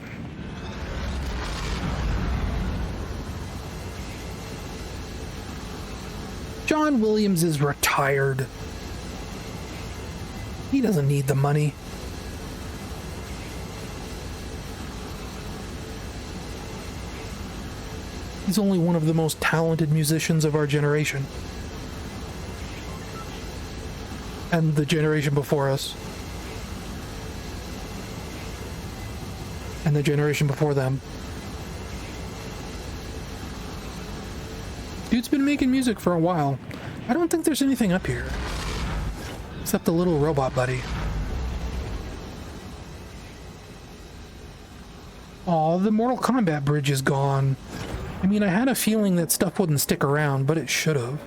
John Williams is retired. He doesn't need the money. He's only one of the most talented musicians of our generation. And the generation before us. And the generation before them. Dude's been making music for a while. I don't think there's anything up here. Except the little robot buddy. Aw, the Mortal Kombat bridge is gone. I mean, I had a feeling that stuff wouldn't stick around, but it should have.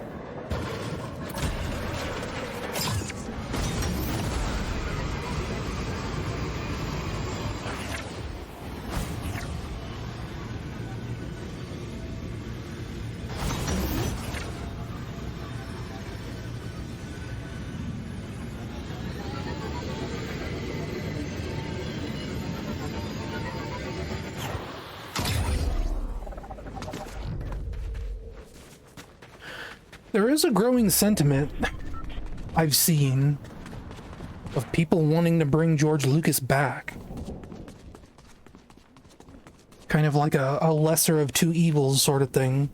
There is a growing sentiment I've seen of people wanting to bring George Lucas back. Kind of like a lesser of two evils sort of thing.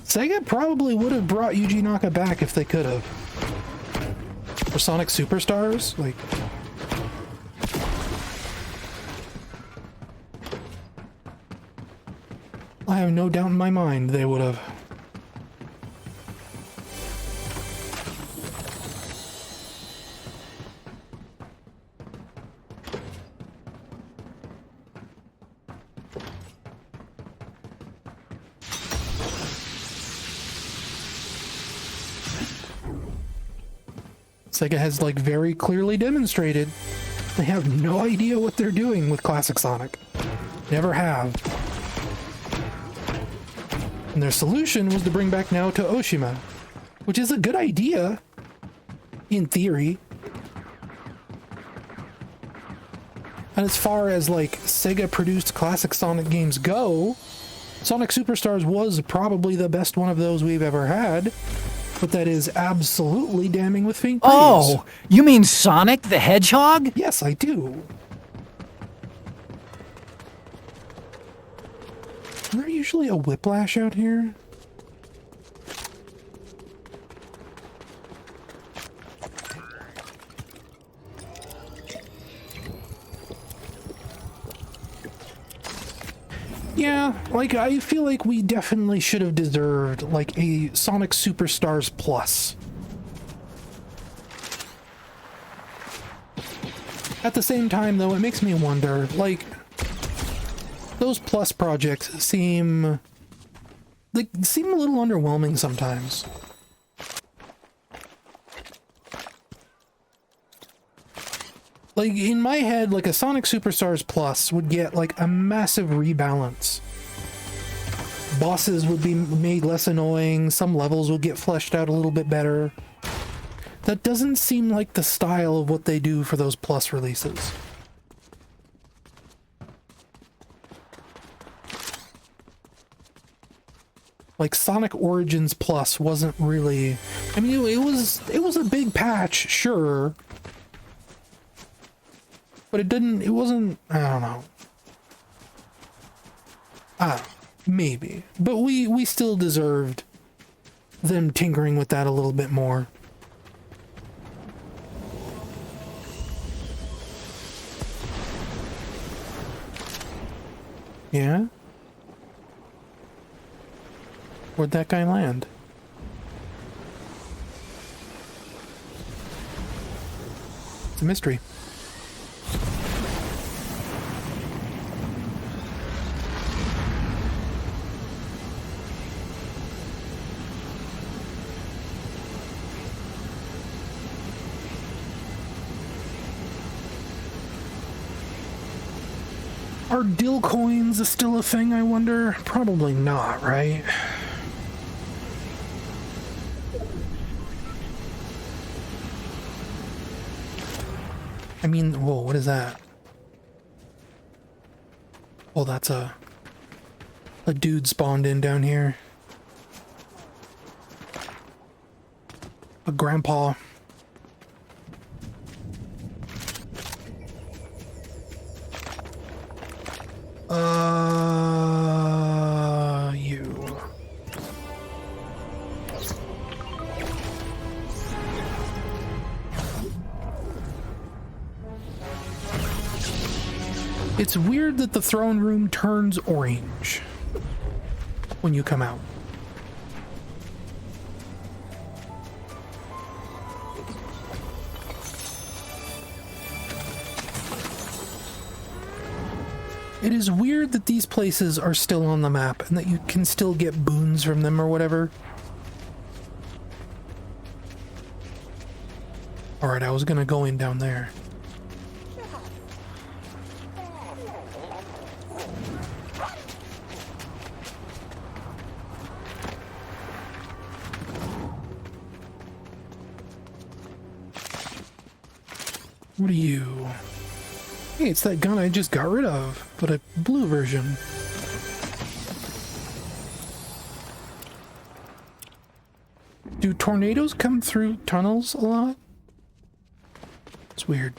Sega probably would have brought Yuji Naka back if they could have. For Sonic Superstars? Like... I have no doubt in my mind they would have. Sega has, like, very clearly demonstrated they have no idea what they're doing with classic Sonic. Never have. And their solution was to bring back Naoto Oshima, which is a good idea, in theory. And as far as, like, Sega-produced classic Sonic games go, Sonic Superstars was probably the best one of those we've ever had. But that is absolutely damning with faint praise. Oh, you mean Sonic the Hedgehog? Yes, I do. Is there usually a whiplash out here? Yeah, like, I feel like we definitely should have deserved, like, a Sonic Superstars Plus. At the same time, though, it makes me wonder, like, those Plus projects seem a little underwhelming sometimes. Like, in my head, like, a Sonic Superstars Plus would get, like, a massive rebalance. Bosses would be made less annoying, some levels would get fleshed out a little bit better. That doesn't seem like the style of what they do for those Plus releases. Like, Sonic Origins Plus wasn't really... I mean, it was a big patch, sure. But it wasn't, I don't know. Maybe. But we still deserved them tinkering with that a little bit more. Yeah? Where'd that guy land? It's a mystery. Are dill coins still a thing, I wonder? Probably not, right? I mean, whoa, what is that? Oh, that's a dude spawned in down here. A grandpa. You. It's weird that the throne room turns orange when you come out. It is weird that these places are still on the map and that you can still get boons from them or whatever. Alright, I was gonna go in down there. What are you? Hey, it's that gun I just got rid of, but a blue version. Do tornadoes come through tunnels a lot? It's weird.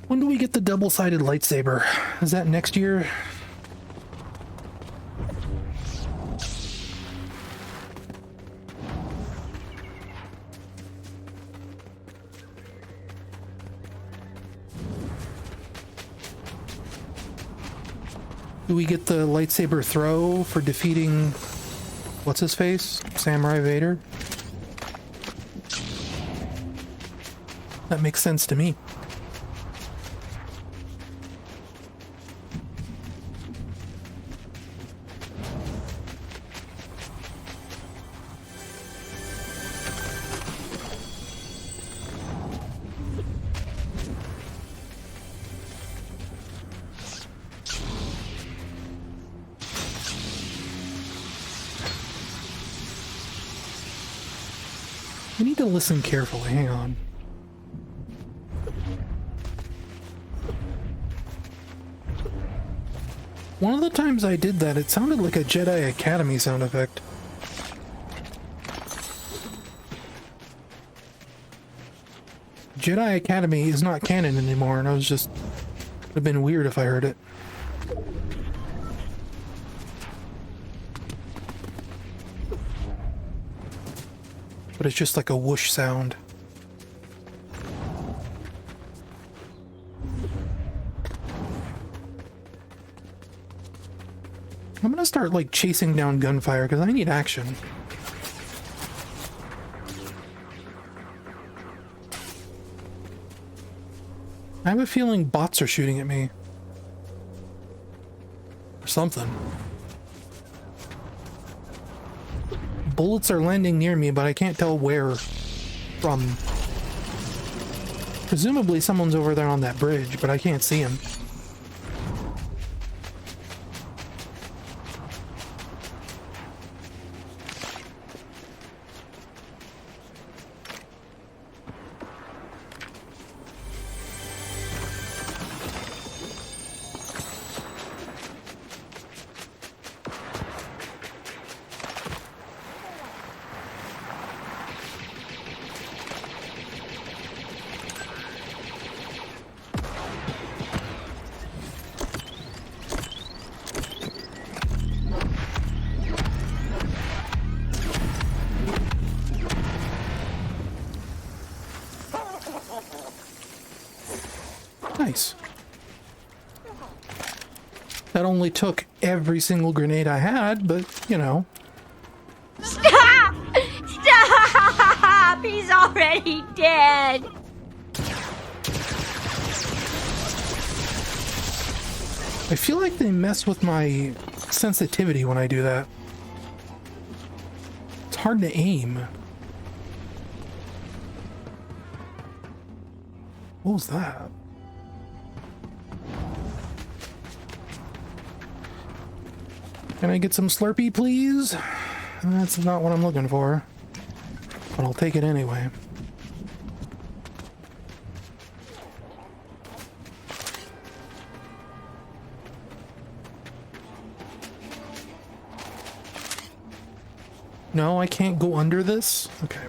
When do we get the double-sided lightsaber? Is that next year? Do we get the lightsaber throw for defeating what's-his-face? Samurai Vader? That makes sense to me. I need to listen carefully, hang on. One of the times I did that, it sounded like a Jedi Academy sound effect. Jedi Academy is not canon anymore, and I was just... It would have been weird if I heard it. But it's just like a whoosh sound. I'm gonna start like chasing down gunfire because I need action. I have a feeling bots are shooting at me. Or something. Bullets are landing near me, but I can't tell where from. Presumably someone's over there on that bridge, but I can't see him. Nice. That only took every single grenade I had, but, you know. Stop! Stop! He's already dead! I feel like they mess with my sensitivity when I do that. It's hard to aim. What was that? Can I get some Slurpee, please? That's not what I'm looking for. But I'll take it anyway. No, I can't go under this? Okay.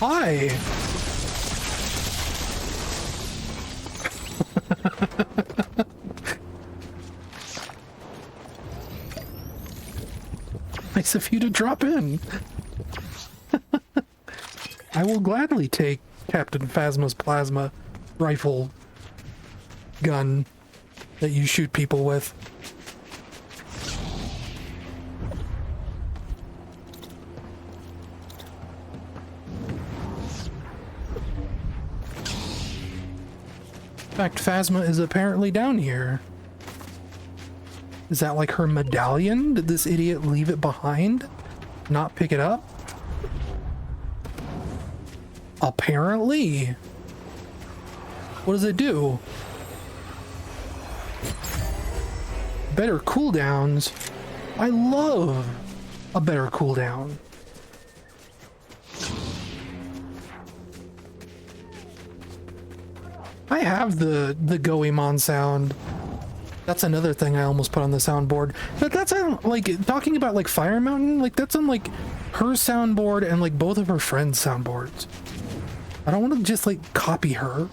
Hi! Nice of you to drop in. I will gladly take Captain Phasma's plasma rifle gun that you shoot people with. fact, Phasma is apparently down here. Is that like her medallion? Did this idiot leave it behind? Not pick it up? Apparently. What does it do? Better cooldowns. I love a better cooldown. I have the Goemon sound. That's another thing I almost put on the soundboard. But that's on, like, talking about like Fire Mountain, like that's on like her soundboard and like both of her friends' soundboards. I don't want to just like copy her.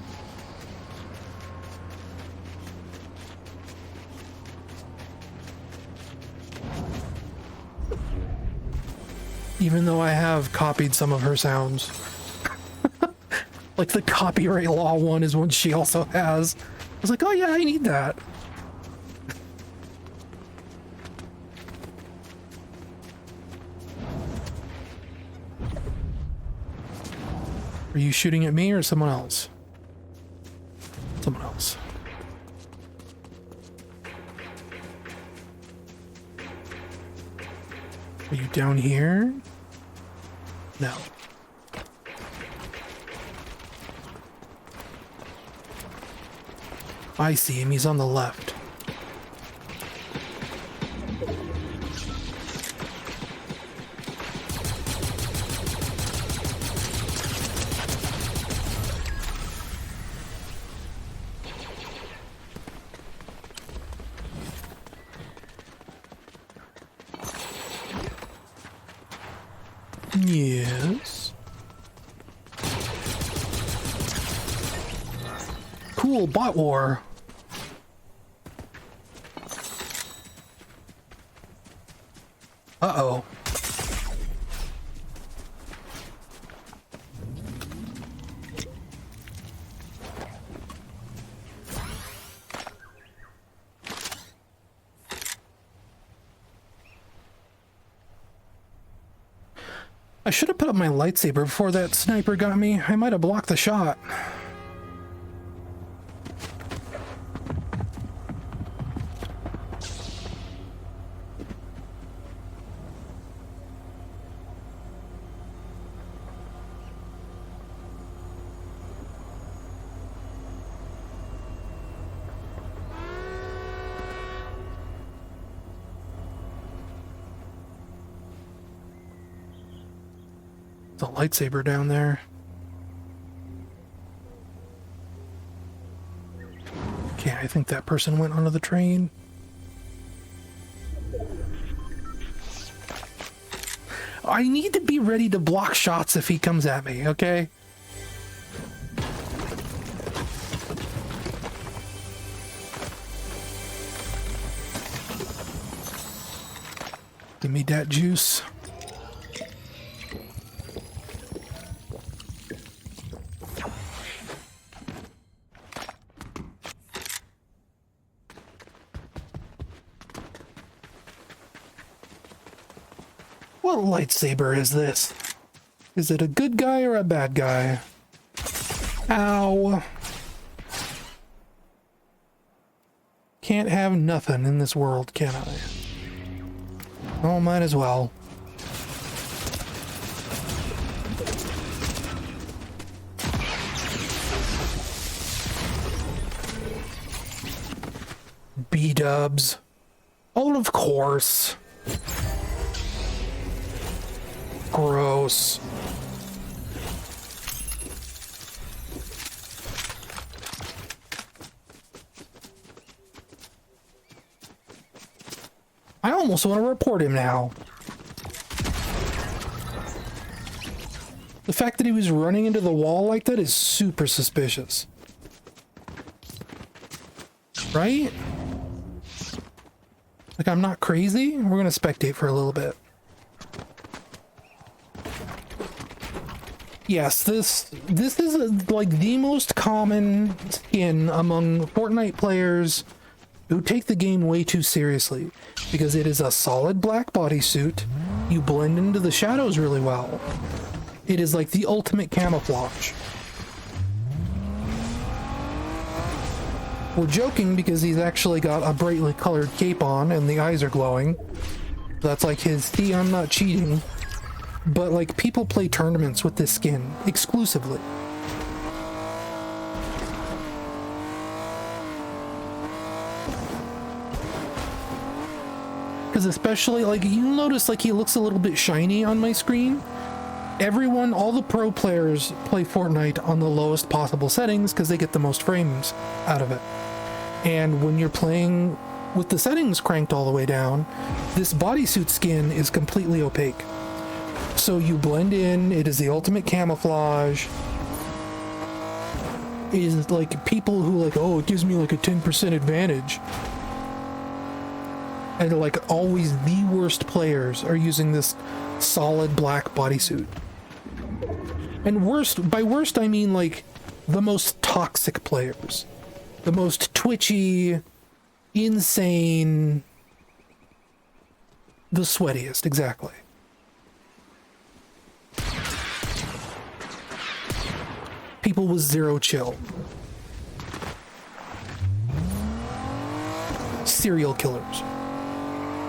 Even though I have copied some of her sounds. Like the copyright law one is one she also has. I was like, oh yeah, I need that. Are you shooting at me or someone else? Someone else. Are you down here? No. I see him. He's on the left. Yes. Cool bot war. Uh-oh. I should have put up my lightsaber before that sniper got me. I might have blocked the shot. The lightsaber down there. Okay, I think that person went onto the train. I need to be ready to block shots if he comes at me, okay? Give me that juice. What lightsaber is this? Is it a good guy or a bad guy? Ow. Can't have nothing in this world, can I? Oh, might as well. B-dubs. Oh, of course. Gross. I almost want to report him now. The fact that he was running into the wall like that is super suspicious. Right? Like, I'm not crazy? We're gonna spectate for a little bit. Yes, this is like the most common skin among Fortnite players who take the game way too seriously, because it is a solid black bodysuit. You blend into the shadows really well. It is like the ultimate camouflage. We're joking because he's actually got a brightly colored cape on and the eyes are glowing. That's like his I'm not cheating. But like people play tournaments with this skin exclusively. Because especially like you'll notice like he looks a little bit shiny on my screen. Everyone, all the pro players play Fortnite on the lowest possible settings because they get the most frames out of it. And when you're playing with the settings cranked all the way down, this bodysuit skin is completely opaque. So you blend in, it is the ultimate camouflage. It is like people who like, oh, it gives me like a 10% advantage. And like always the worst players are using this solid black bodysuit. And worst, by worst I mean like the most toxic players. The most twitchy, insane, the sweatiest, exactly. People with zero chill. Serial killers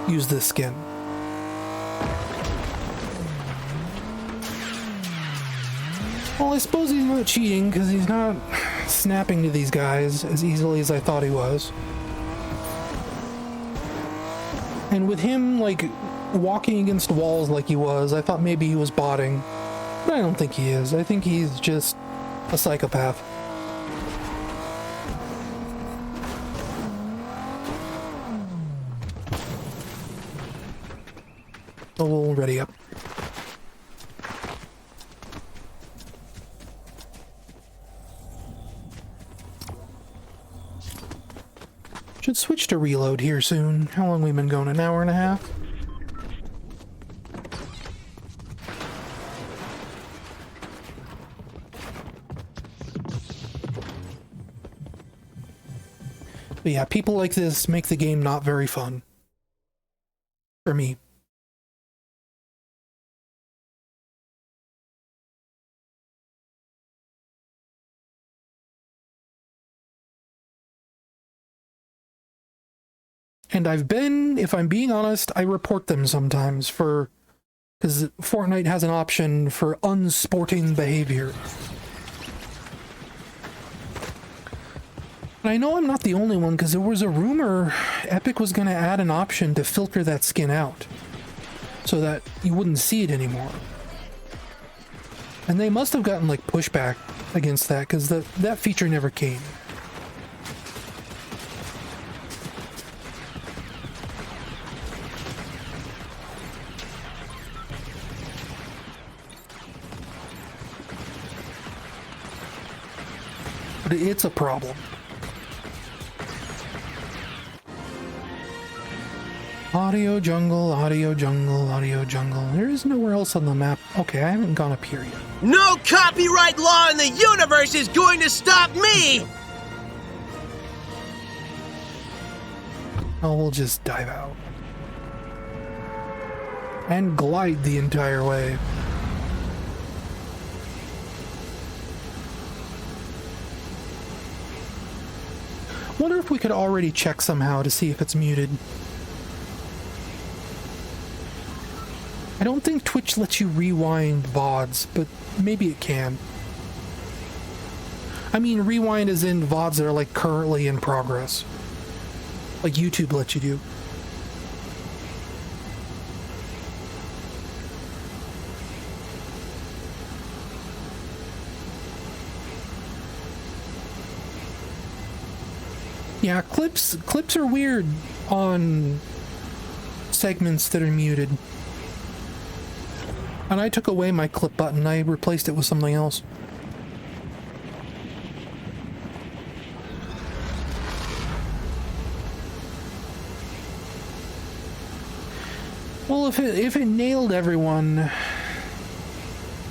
use this skin. Well, I suppose he's not cheating because he's not snapping to these guys as easily as I thought he was. And with him, like, walking against walls like he was, I thought maybe he was botting. But I don't think he is. I think he's just a psychopath. So we'll ready up. Should switch to reload here soon. How long we been going? An hour and a half? But yeah, people like this make the game not very fun. For me. And I've been, if I'm being honest, I report them sometimes for, because Fortnite has an option for unsporting behavior. And I know I'm not the only one, because there was a rumor Epic was going to add an option to filter that skin out, so that you wouldn't see it anymore. And they must have gotten like pushback against that, because that feature never came. But it's a problem. Audio jungle, audio jungle, audio jungle. There is nowhere else on the map. Okay, I haven't gone up here yet. No copyright law in the universe is going to stop me! Oh, we'll just dive out. And glide the entire way. Wonder if we could already check somehow to see if it's muted. I don't think Twitch lets you rewind VODs, but maybe it can. I mean, rewind is in VODs that are like currently in progress. Like YouTube lets you do. Yeah, clips are weird on segments that are muted. And I took away my clip button. I replaced it with something else. Well, if it nailed everyone,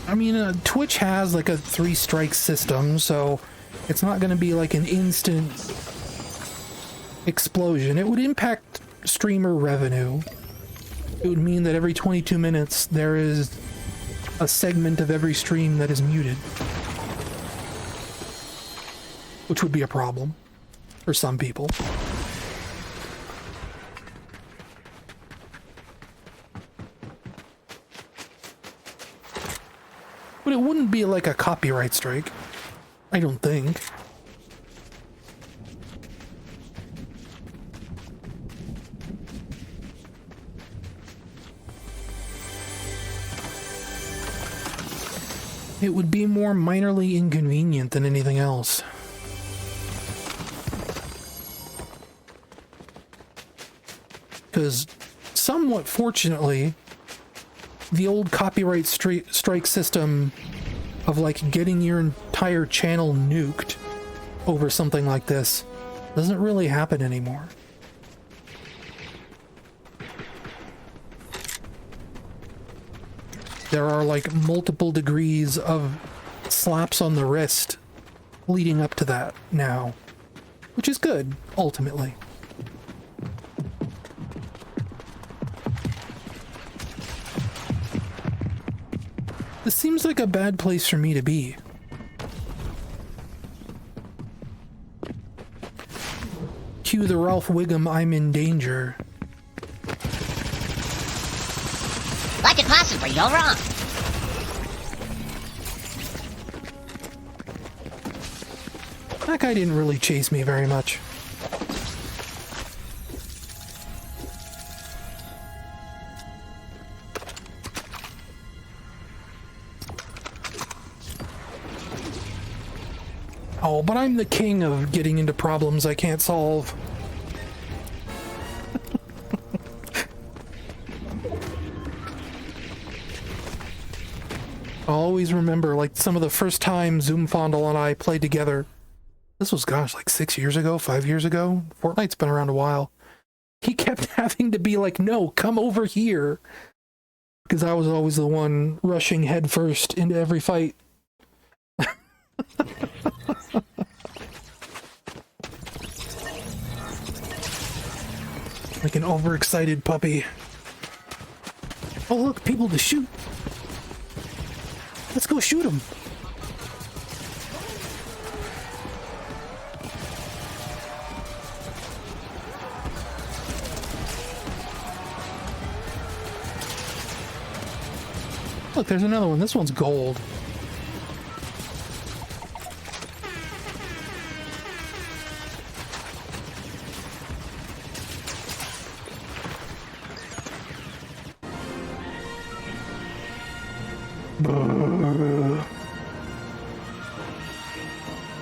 I mean, Twitch has like a 3-strike system, so it's not going to be like an instant explosion. It would impact streamer revenue. It would mean that every 22 minutes there is a segment of every stream that is muted, which would be a problem. for some people. But it wouldn't be like a copyright strike, I don't think. It would be more minorly inconvenient than anything else. Because, somewhat fortunately, the old copyright strike system of like getting your entire channel nuked over something like this doesn't really happen anymore. There are like multiple degrees of slaps on the wrist leading up to that now, which is good, ultimately. This seems like a bad place for me to be. Cue the Ralph Wiggum "I'm in danger." What could possibly go wrong? That guy didn't really chase me very much. Oh, but I'm the king of getting into problems I can't solve. I'll always remember, like, some of the first time Zoomfondle and I played together. This was, gosh, like 6 years ago, 5 years ago? Fortnite's been around a while. He kept having to be like, no, come over here. Because I was always the one rushing headfirst into every fight. Like an overexcited puppy. Oh, look, people to shoot. Let's go shoot them. Look, there's another one. This one's gold.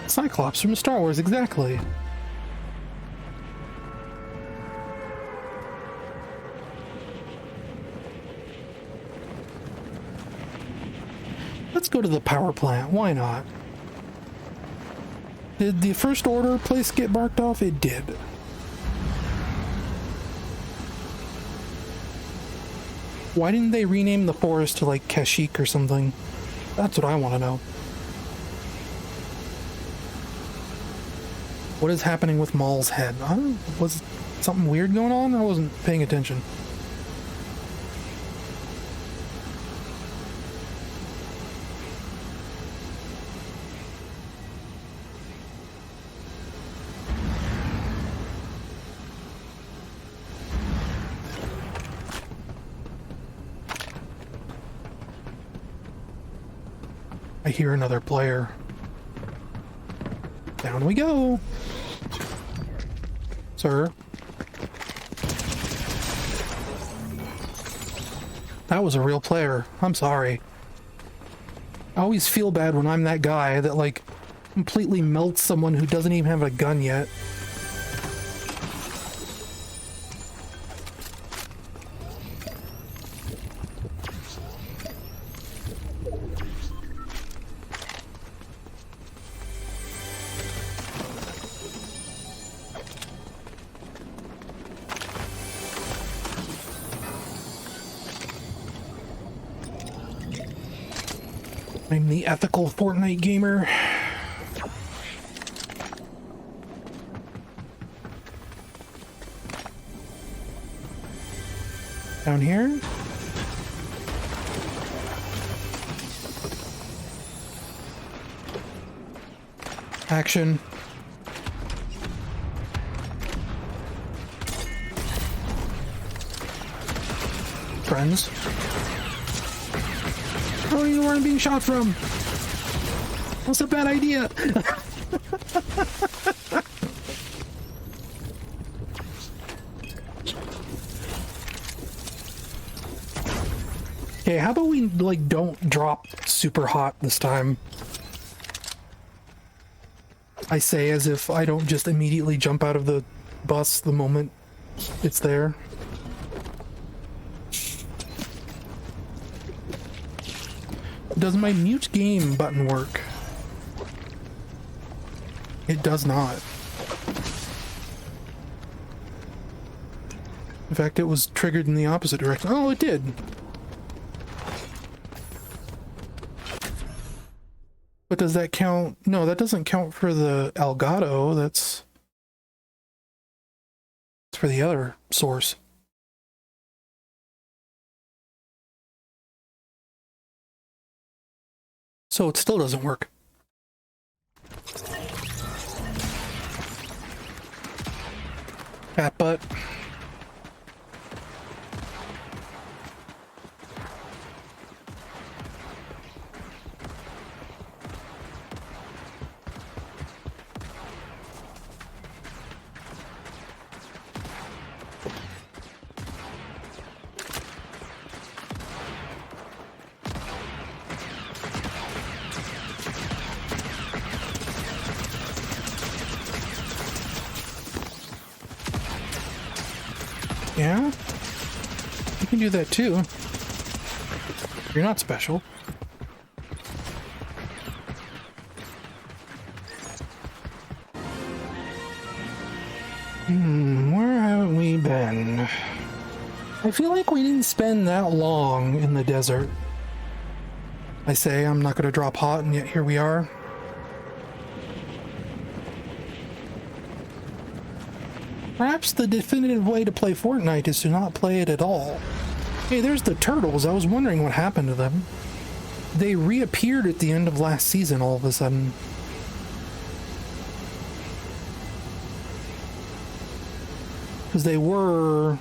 Cyclops from Star Wars, exactly. Let's go to the power plant. Why not? Did the First Order place get marked off? It did. Why didn't they rename the forest to, like, Kashyyyk or something? That's what I want to know. What is happening with Maul's head? Was something weird going on? I wasn't paying attention. I hear another player. Down we go. Sir. That was a real player. I'm sorry. I always feel bad when I'm that guy that, like, completely melts someone who doesn't even have a gun yet. I'm the ethical Fortnite gamer. Down here? Action. friends. I don't even know where I'm being shot from. That's a bad idea. Okay, how about we, like, don't drop super hot this time? I say as if I don't just immediately jump out of the bus the moment it's there. Does my mute game button work? It does not. In fact, it was triggered in the opposite direction. Oh, it did. But does that count? No, that doesn't count for the Elgato. That's for the other source. So it still doesn't work. Fat butt. Yeah? You can do that too. You're not special. Where haven't we been? I feel like we didn't spend that long in the desert. I say I'm not going to drop hot, and yet here we are. Perhaps the definitive way to play Fortnite is to not play it at all. Hey, there's the turtles. I was wondering what happened to them. They reappeared at the end of last season all of a sudden. Because they were...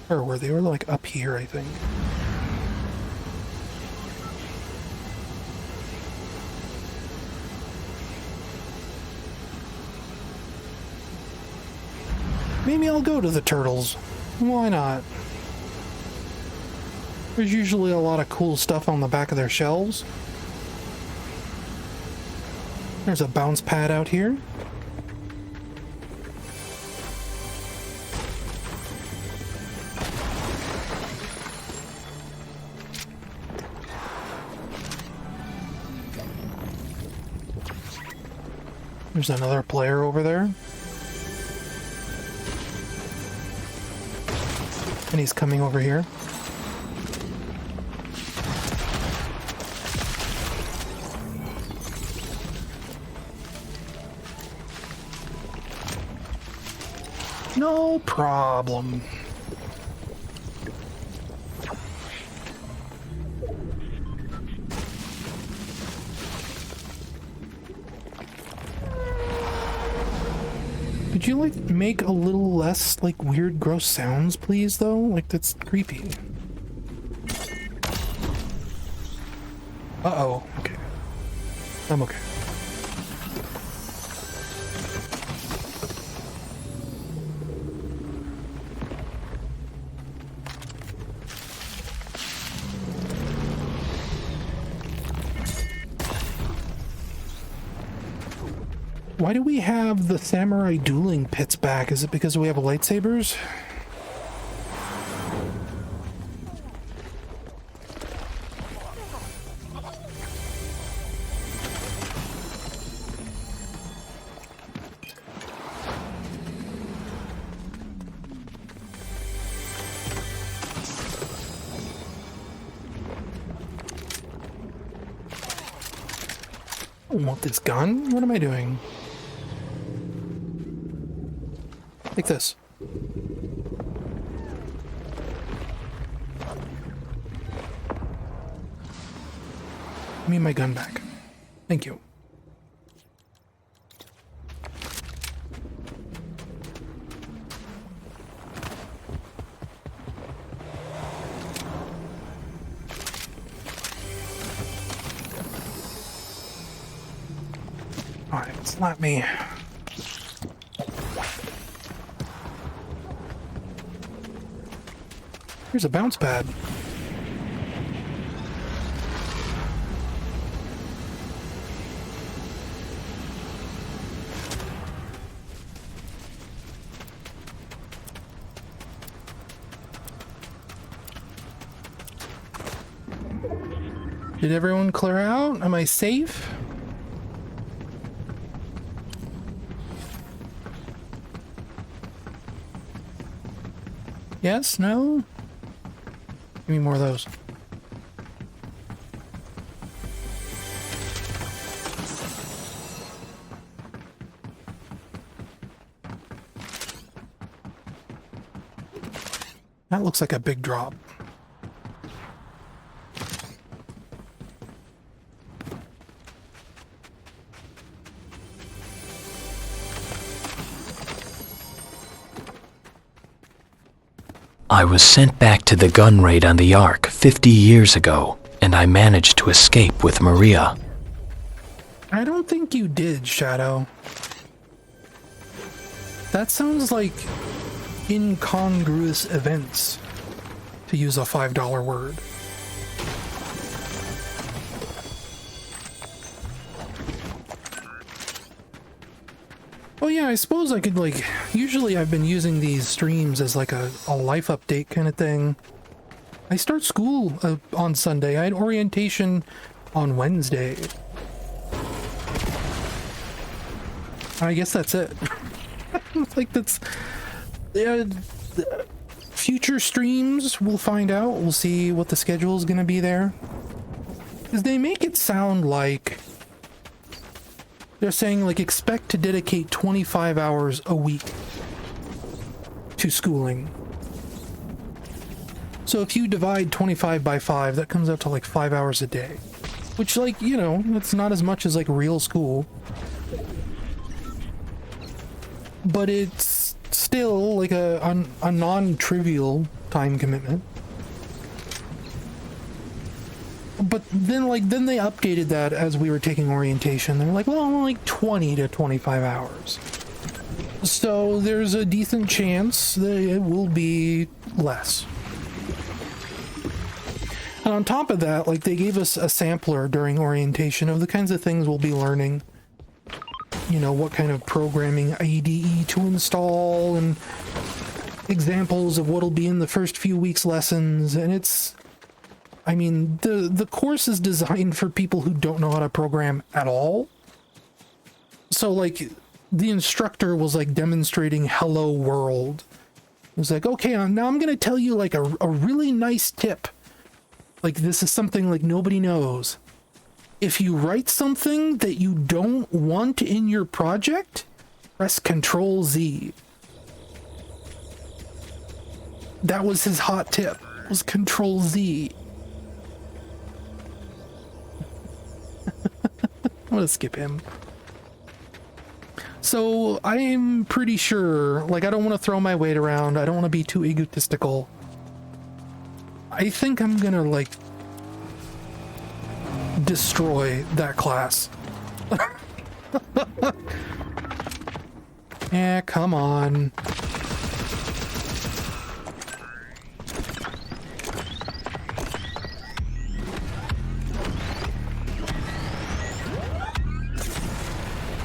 Where were they? They were like up here, I think. Maybe I'll go to the turtles. Why not? There's usually a lot of cool stuff on the back of their shelves. There's a bounce pad out here. There's another player over there. And he's coming over here. No problem. Could you, like, make a little less, like, weird, gross sounds, please, though? Like, that's creepy. Uh-oh. Okay. I'm okay. Why do we have the samurai dueling pits back? Is it because we have lightsabers? I don't want this gun. What am I doing? Like this. Give me my gun back. Thank you. Slap me. Here's a bounce pad. Did everyone clear out? Am I safe? Yes? No? Give me more of those. That looks like a big drop. I was sent back to the gun raid on the Ark 50 years ago, and I managed to escape with Maria. I don't think you did, Shadow. That sounds like incongruous events, to use a $5 word. Oh yeah, I suppose I could, like, usually I've been using these streams as like a life update kind of thing. I start school on Sunday. I had orientation on Wednesday. I guess that's it. Like, that's... future streams, we'll find out. We'll see what the schedule is going to be there. Because they make it sound like... they're saying, like, expect to dedicate 25 hours a week to schooling. So if you divide 25 by 5, that comes out to, like, 5 hours a day. Which, like, you know, it's not as much as, like, real school. But it's still, like, a non-trivial time commitment. But then, like, then they updated that as we were taking orientation. They're like, well, only like 20 to 25 hours. So there's a decent chance that it will be less. And on top of that, like, they gave us a sampler during orientation of the kinds of things we'll be learning. You know, what kind of programming IDE to install, and examples of what'll be in the first few weeks' lessons, and it's... I mean, the course is designed for people who don't know how to program at all. So, like, the instructor was, like, demonstrating Hello World. It was like, okay, now I'm going to tell you, like, a really nice tip. Like, this is something, like, nobody knows. If you write something that you don't want in your project, press Control-Z. That was his hot tip, was Control-Z. I'm gonna skip him. So I'm pretty sure, like, I don't want to throw my weight around. I don't want to be too egotistical. I think I'm gonna, like, destroy that class. Yeah, come on.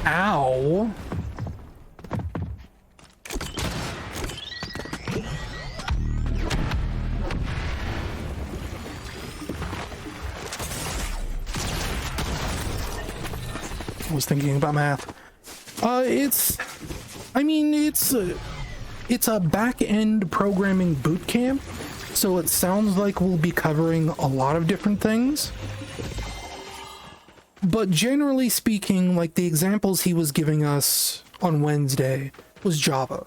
Ow. I was thinking about math. It's a back-end programming boot camp, so it sounds like we'll be covering a lot of different things. But generally speaking, like, the examples he was giving us on Wednesday was Java.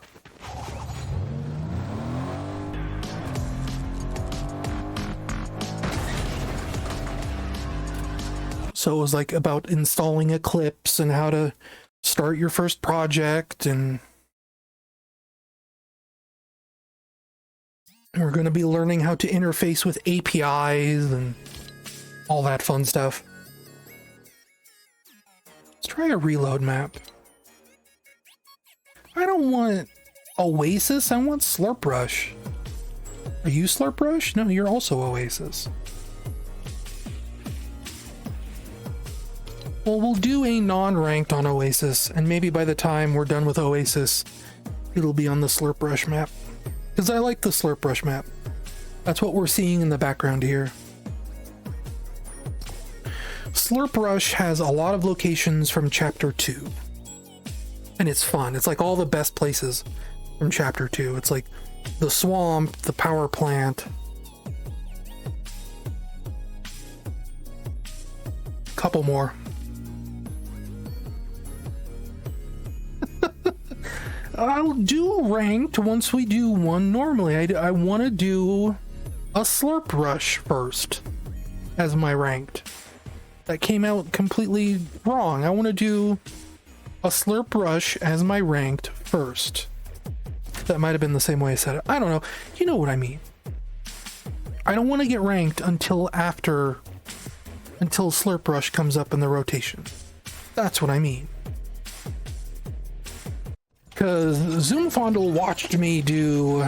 So it was like about installing Eclipse and how to start your first project, and we're going to be learning how to interface with APIs and all that fun stuff. Let's try a reload map. I don't want Oasis, I want Slurp Rush. Are you Slurp Rush? No, you're also Oasis. Well, we'll do a non-ranked on Oasis, and maybe by the time we're done with Oasis, it'll be on the Slurp Rush map. Because I like the Slurp Rush map. That's what we're seeing in the background here. Slurp Rush has a lot of locations from Chapter 2. And it's fun. It's like all the best places from Chapter 2. It's like the swamp, the power plant. Couple more. I'll do ranked once we do one normally. I want to do a Slurp Rush first as my ranked. That came out completely wrong. I want to do a Slurp Rush as my ranked first. That might have been the same way I said it. I don't know. You know what I mean. I don't want to get ranked until Slurp Rush comes up in the rotation. That's what I mean. Because Zoomfondle watched me do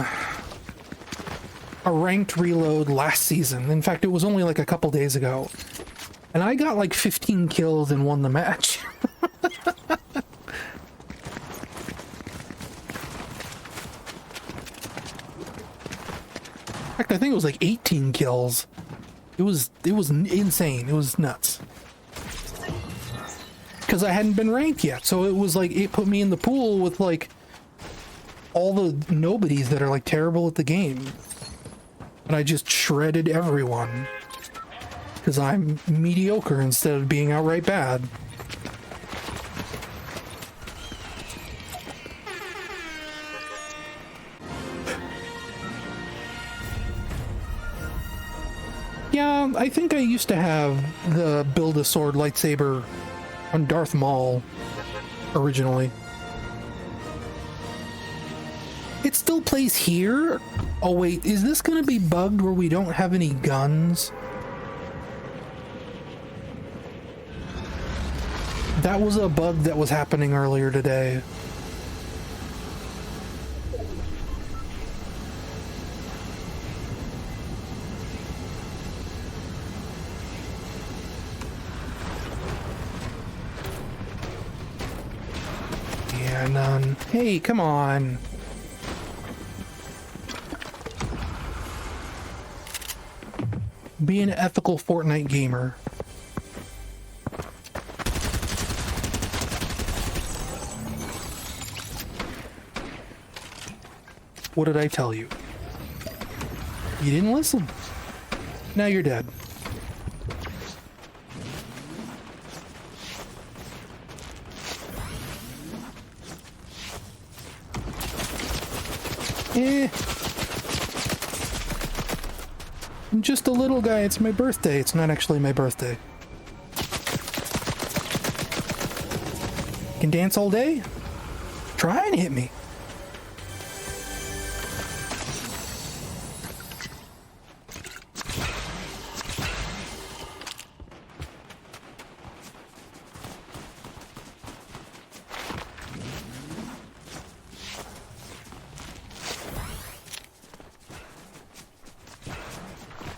a ranked reload last season. In fact, it was only like a couple days ago. And I got like 15 kills and won the match. In fact, I think it was like 18 kills. It was insane. It was nuts. Because I hadn't been ranked yet, so it was like it put me in the pool with like all the nobodies that are like terrible at the game, and I just shredded everyone because I'm mediocre instead of being outright bad. Yeah, I think I used to have the Build-A-Sword lightsaber on Darth Maul originally. It still plays here? Oh wait, is this gonna be bugged where we don't have any guns? That was a bug that was happening earlier today. None. Hey, come on. Be an ethical Fortnite gamer. What did I tell you? You didn't listen. Now you're dead. I'm just a little guy. It's my birthday. It's not actually my birthday. Can dance all day? Try and hit me.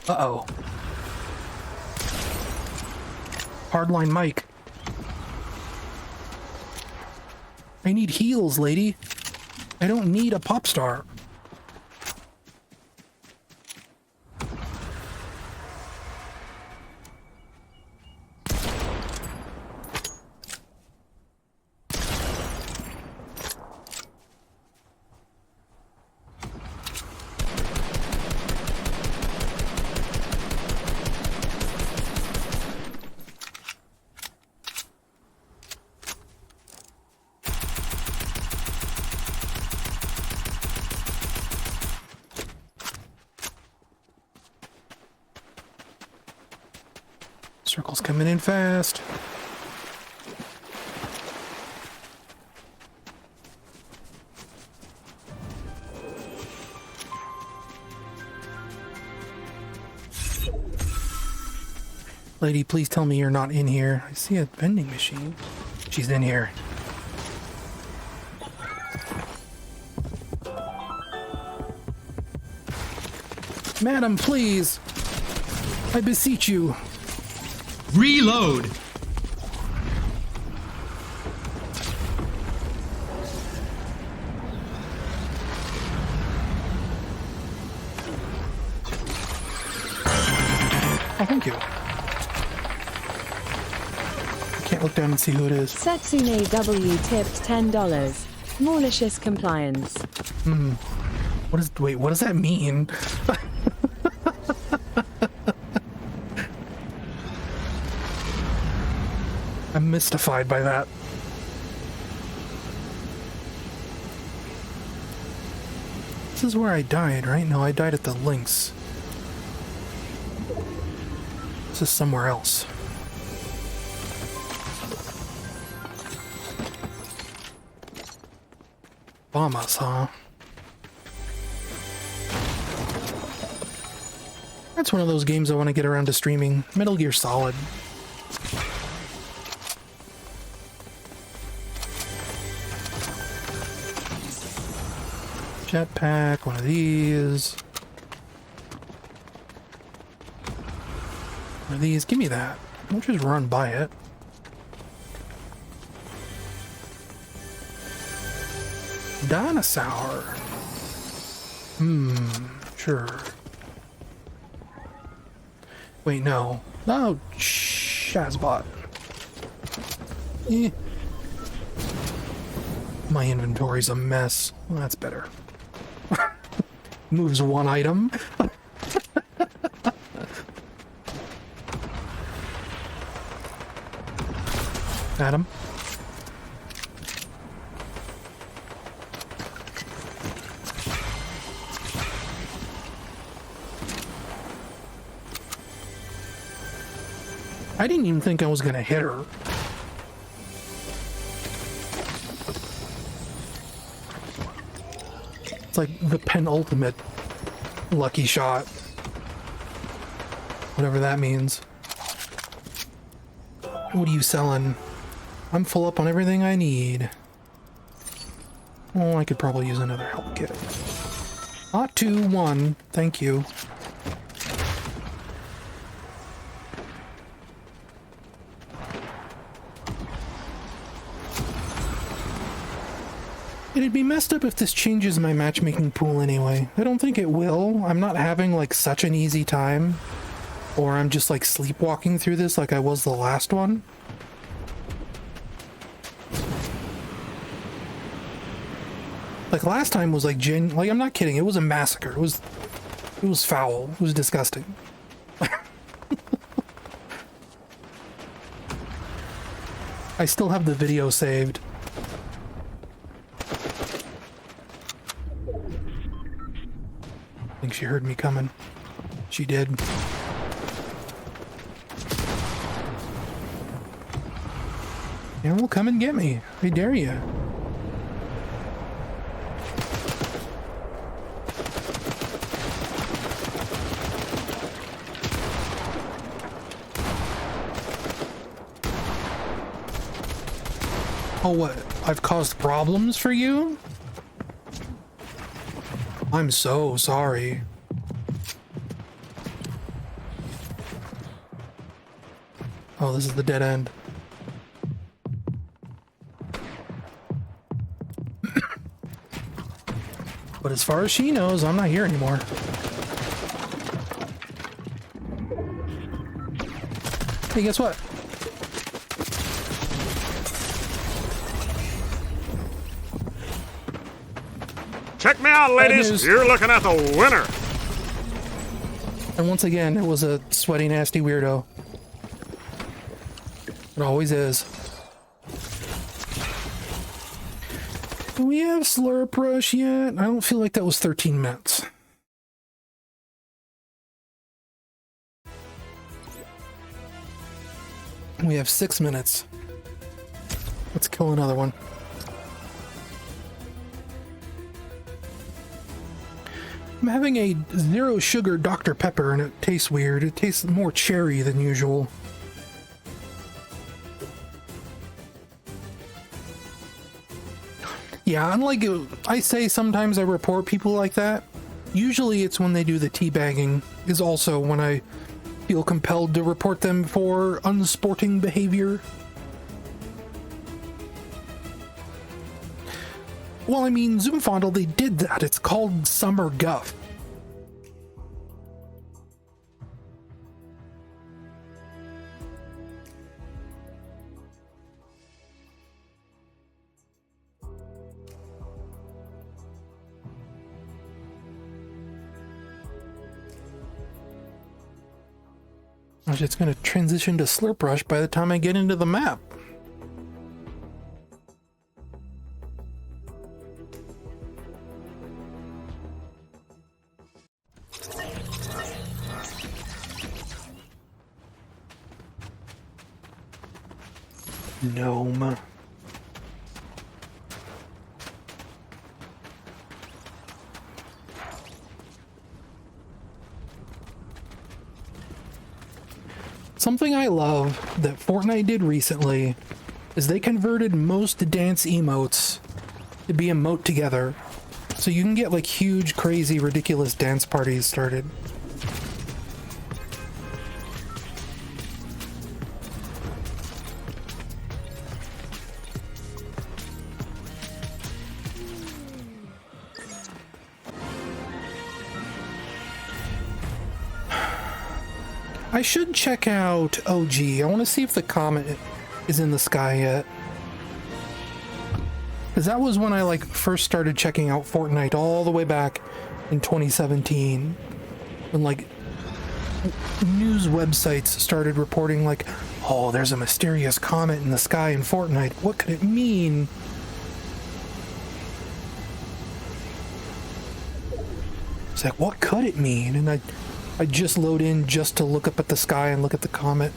Uh-oh. Hardline Mike. I need heals, lady. I don't need a pop star. Circle's coming in fast. Lady, please tell me you're not in here. I see a vending machine. Jeez. she's in here. Madam, please. I beseech you. Reload. Oh, thank you. I can't look down and see who it is. Setsune W tipped $10. Malicious compliance. Wait, what does that mean? I'm mystified by that. This is where I died, right? No, I died at the Lynx. This is somewhere else. Bombas, huh? That's one of those games I want to get around to streaming. Metal Gear Solid. Jetpack, one of these. One of these. Give me that. Don't just run by it. Dinosaur. Sure. Wait, no. Oh, Shazbot. Eh. My inventory's a mess. Well, that's better. Moves one item. Adam? I didn't even think I was gonna hit her. It's like the penultimate lucky shot. Whatever that means. What are you selling? I'm full up on everything I need. Oh, I could probably use another help kit. Not 2, 1. Thank you. It'd be messed up if this changes my matchmaking pool anyway. I don't think it will. I'm not having like such an easy time. Or I'm just like sleepwalking through this like I was the last one. Like last time was like I'm not kidding, it was a massacre. It was foul. It was disgusting. I still have the video saved. I think she heard me coming. She did. Yeah, well, come and get me. I dare you. Oh, what? I've caused problems for you? I'm so sorry. Oh, this is the dead end. But as far as she knows, I'm not here anymore. Hey, guess what? Check me out, ladies. You're looking at the winner. And once again, it was a sweaty, nasty weirdo. It always is. Do we have Slurp Rush yet? I don't feel like that was 13 minutes. We have 6 minutes. Let's kill another one. I'm having a 0 sugar Dr. Pepper and it tastes weird. It tastes more cherry than usual. Yeah, unlike I say sometimes I report people like that. Usually it's when they do the teabagging is also when I feel compelled to report them for unsporting behavior. Well, I mean, Zoomfondle, they did that. It's called summer guff. It's going to transition to Slurp Rush by the time I get into the map. Gnome. Something I love that Fortnite did recently is they converted most dance emotes to be emote together. So you can get like huge, crazy, ridiculous dance parties started. I should check out OG. I want to see if the comet is in the sky yet. Because that was when I like first started checking out Fortnite all the way back in 2017. When like news websites started reporting like, oh, there's a mysterious comet in the sky in Fortnite. What could it mean? It's like, what could it mean? And I just load in just to look up at the sky and look at the comet.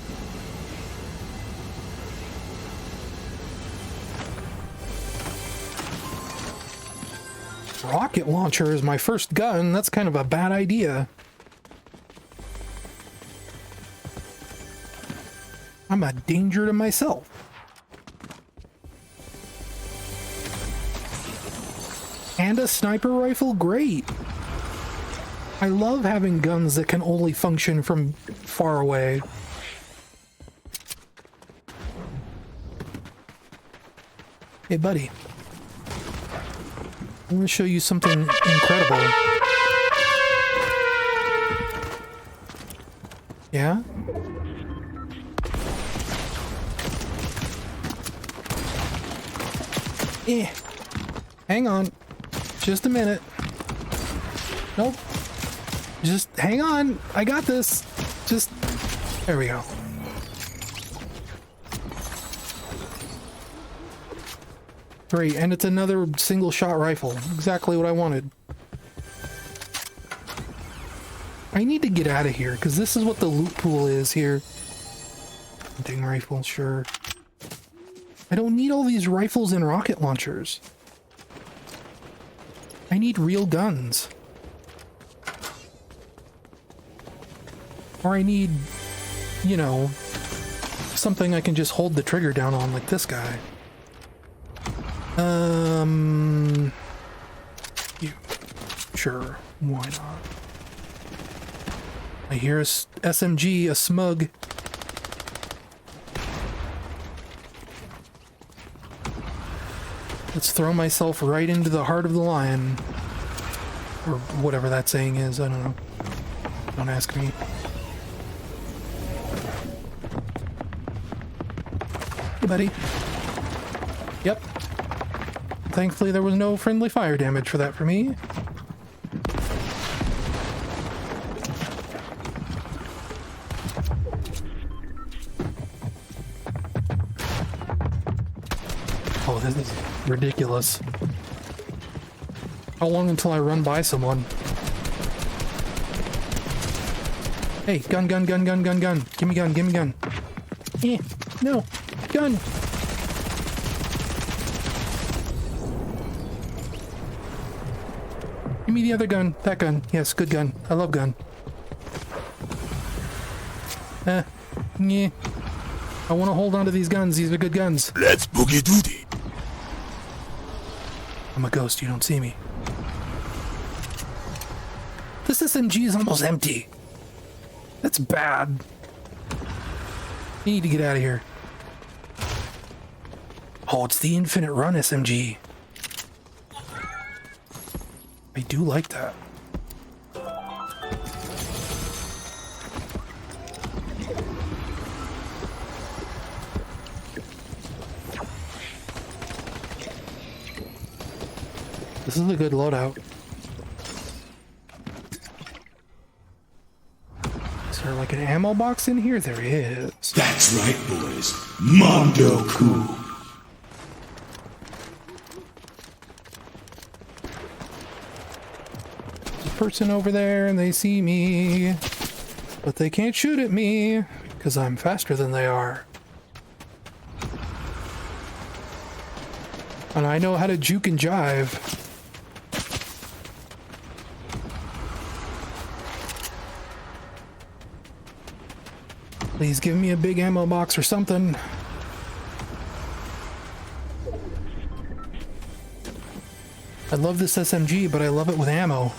Rocket launcher is my first gun. That's kind of a bad idea. I'm a danger to myself. And a sniper rifle, great. I love having guns that can only function from far away. Hey, buddy. I'm gonna show you something incredible. Yeah? Hang on. Just a minute. Nope. Just hang on. I got this. Just... There we go. Great, and it's another single-shot rifle. Exactly what I wanted. I need to get out of here, because this is what the loot pool is here. Hunting rifle, sure. I don't need all these rifles and rocket launchers. I need real guns. Or I need, you know, something I can just hold the trigger down on, like this guy. Sure, why not? I hear a SMG, a smug. Let's throw myself right into the heart of the lion. Or whatever that saying is, I don't know. Don't ask me. Hey, buddy. Yep. Thankfully, there was no friendly fire damage for that for me. Oh, this is ridiculous. How long until I run by someone? Hey, gun, gun, gun, gun, gun, gun. Give me gun, give me gun. No, gun. Give me the other gun. That gun. Yes, good gun. I love gun. Yeah. I want to hold on to these guns. These are good guns. Let's boogie doody. I'm a ghost, you don't see me. This SMG is almost empty. That's bad. You need to get out of here. Oh, it's the infinite run SMG. I do like that. This is a good loadout. Is there like an ammo box in here? There is. That's right, boys. Mondo Coup. Person over there and they see me, but they can't shoot at me because I'm faster than they are. And I know how to juke and jive. Please give me a big ammo box or something. I love this SMG, but I love it with ammo.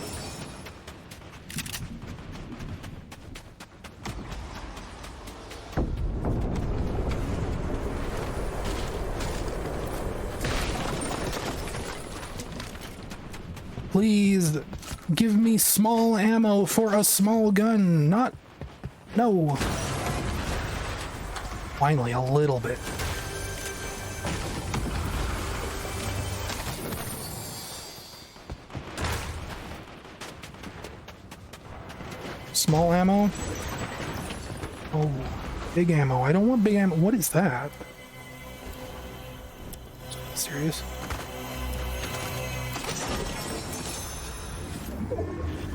Please give me small ammo for a small gun, not... No. Finally, a little bit. Small ammo? Oh, big ammo. I don't want big ammo. What is that? Serious?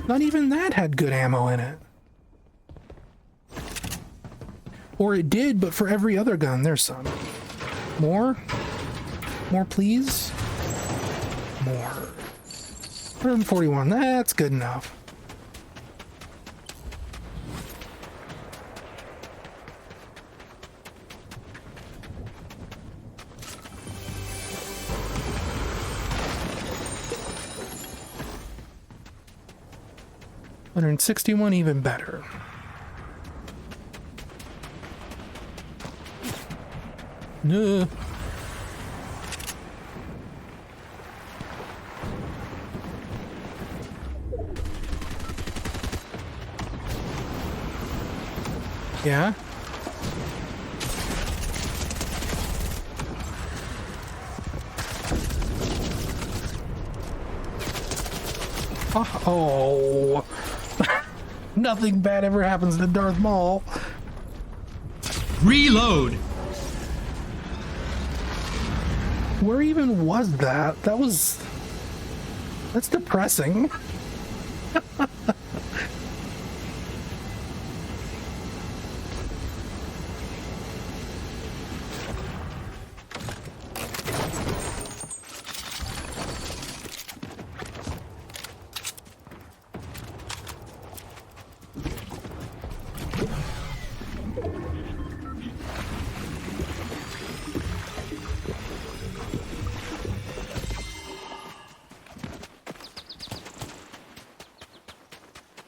Not even that had good ammo in it. Or it did, but for every other gun, there's some. More? More, please? More. 141, that's good enough. $161, even better. No. Yeah. Oh. Nothing bad ever happens to Darth Maul. Reload. Where even was that? That's depressing.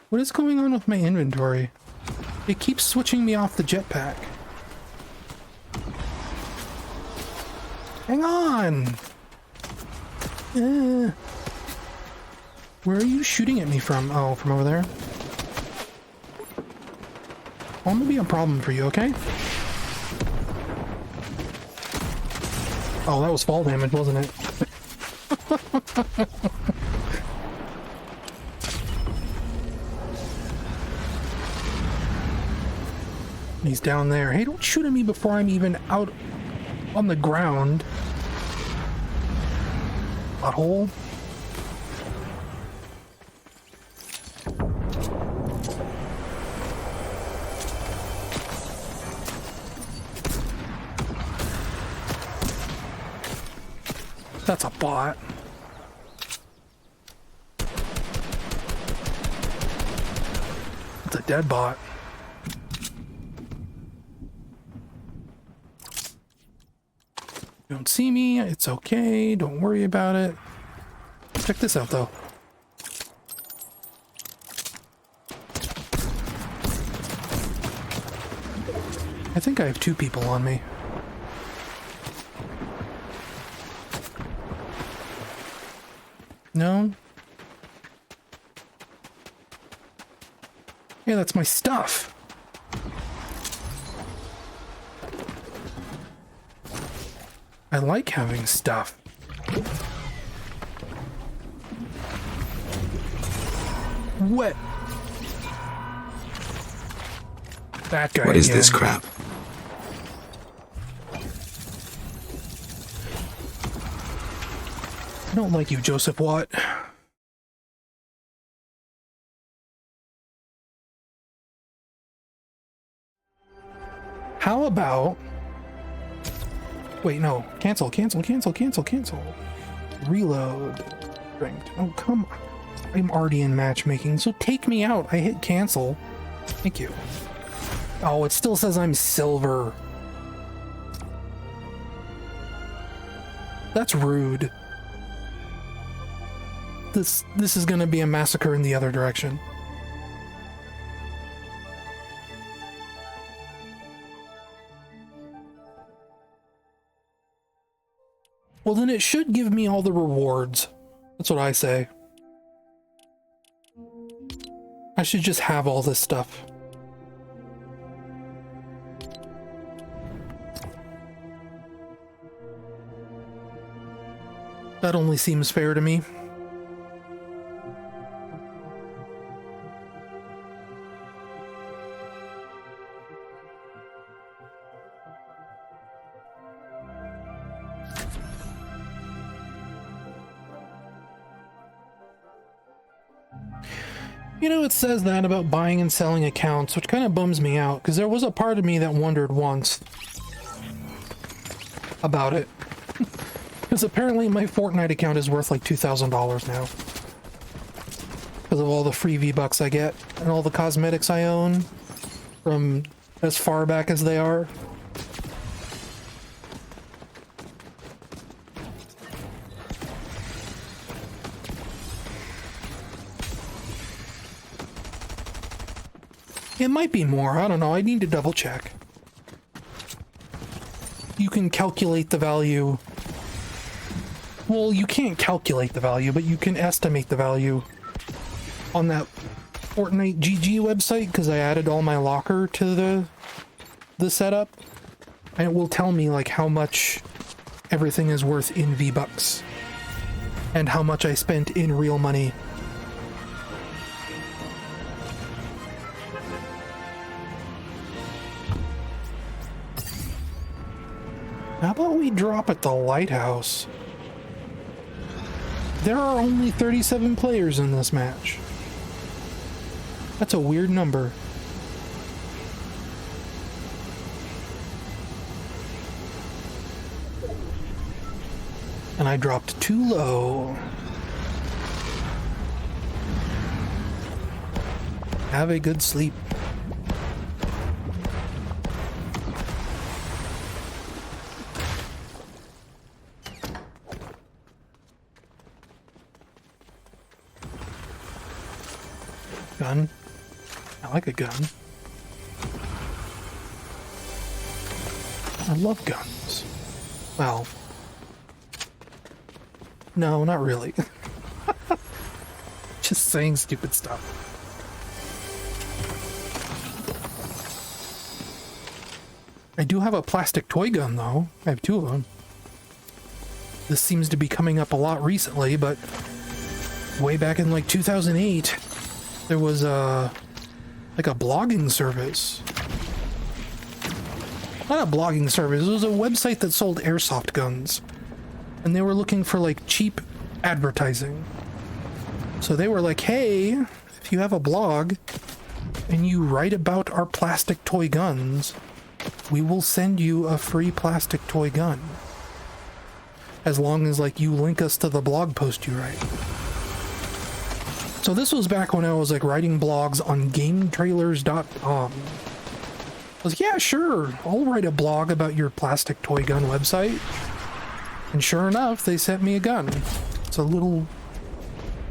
What is going on with my inventory? It keeps switching me off the jetpack. Hang on! Where are you shooting at me from? Oh, from over there? Well, I'm gonna be a problem for you, okay? Oh, that was fall damage, wasn't it? He's down there. Hey, don't shoot at me before I'm even out on the ground. Butthole. That's a bot. It's a dead bot. Don't see me, it's okay, don't worry about it. Check this out, though. I think I have 2 people on me. No? Yeah, that's my stuff. I like having stuff. What? That guy. What is this again. crap? I don't like you, Joseph Watt. How about... Wait, no. Cancel, cancel, cancel, cancel, cancel. Reload. Ranked. Oh, come on. I'm already in matchmaking, so take me out. I hit cancel. Thank you. Oh, it still says I'm silver. That's rude. This is gonna be a massacre in the other direction. Well, then it should give me all the rewards. That's what I say. I should just have all this stuff. That only seems fair to me. You know, it says that about buying and selling accounts, which kind of bums me out, because there was a part of me that wondered once about it. Because apparently my Fortnite account is worth like $2,000 now. Because of all the free V-Bucks I get, and all the cosmetics I own, from as far back as they are. It might be more, I don't know, I need to double check. You can calculate the value. Well, you can't calculate the value, but you can estimate the value on that Fortnite GG website, because I added all my locker to the setup. And it will tell me like how much everything is worth in V-Bucks. And how much I spent in real money. How about we drop at the lighthouse? There are only 37 players in this match. That's a weird number. And I dropped too low. Have a good sleep. Gun. I like a gun. I love guns. Well, no, not really. Just saying stupid stuff. I do have a plastic toy gun, though. I have 2 of them. This seems to be coming up a lot recently, but way back in like 2008, there was like a blogging service. Not a blogging service, it was a website that sold airsoft guns. And they were looking for like cheap advertising. So they were like, hey, if you have a blog and you write about our plastic toy guns, we will send you a free plastic toy gun. As long as like you link us to the blog post you write. So this was back when I was like writing blogs on GameTrailers.com. I was like, yeah, sure, I'll write a blog about your plastic toy gun website. And sure enough, they sent me a gun. It's a little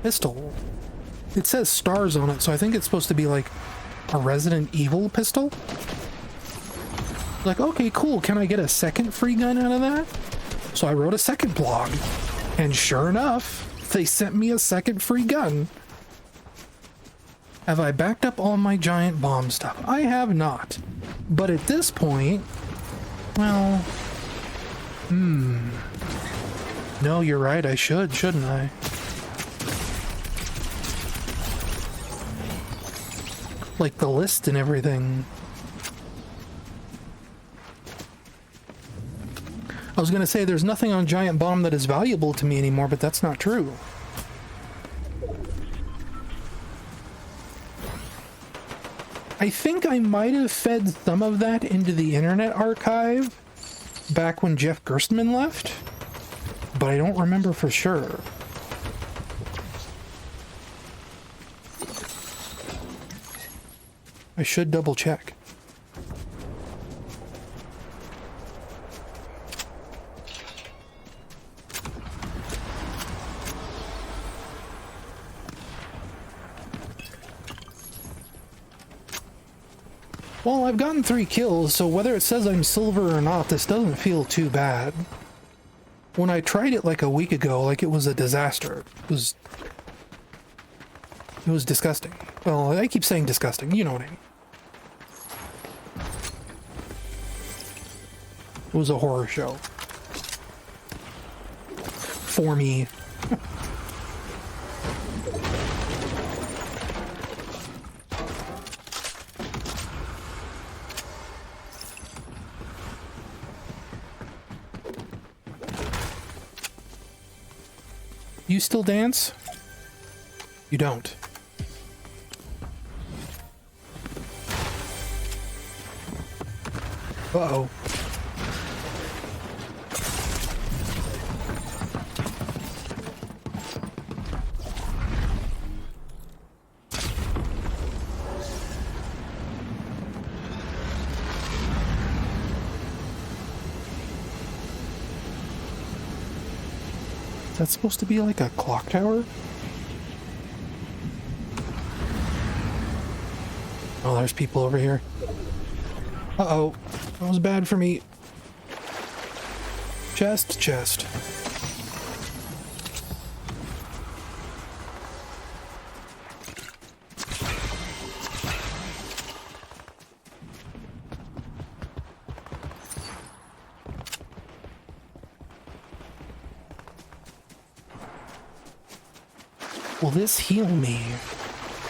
pistol. It says stars on it, so I think it's supposed to be like a Resident Evil pistol. Like, okay, cool, can I get a second free gun out of that? So I wrote a second blog, and sure enough, they sent me a second free gun. Have I backed up all my giant bomb stuff? I have not. But at this point, well, no, you're right, I should, shouldn't I? Like the list and everything. I was gonna say there's nothing on Giant Bomb that is valuable to me anymore, but that's not true. I think I might have fed some of that into the Internet Archive back when Jeff Gerstmann left, but I don't remember for sure. I should double check. Well, I've gotten 3 kills, so whether it says I'm silver or not, this doesn't feel too bad. When I tried it like a week ago, like it was a disaster. It was disgusting. Well, I keep saying disgusting, you know what I mean. It was a horror show. For me. You still dance? You don't. Uh-oh. Is that supposed to be like a clock tower? Oh, there's people over here. Uh-oh. That was bad for me. Chest, chest. Will this heal me?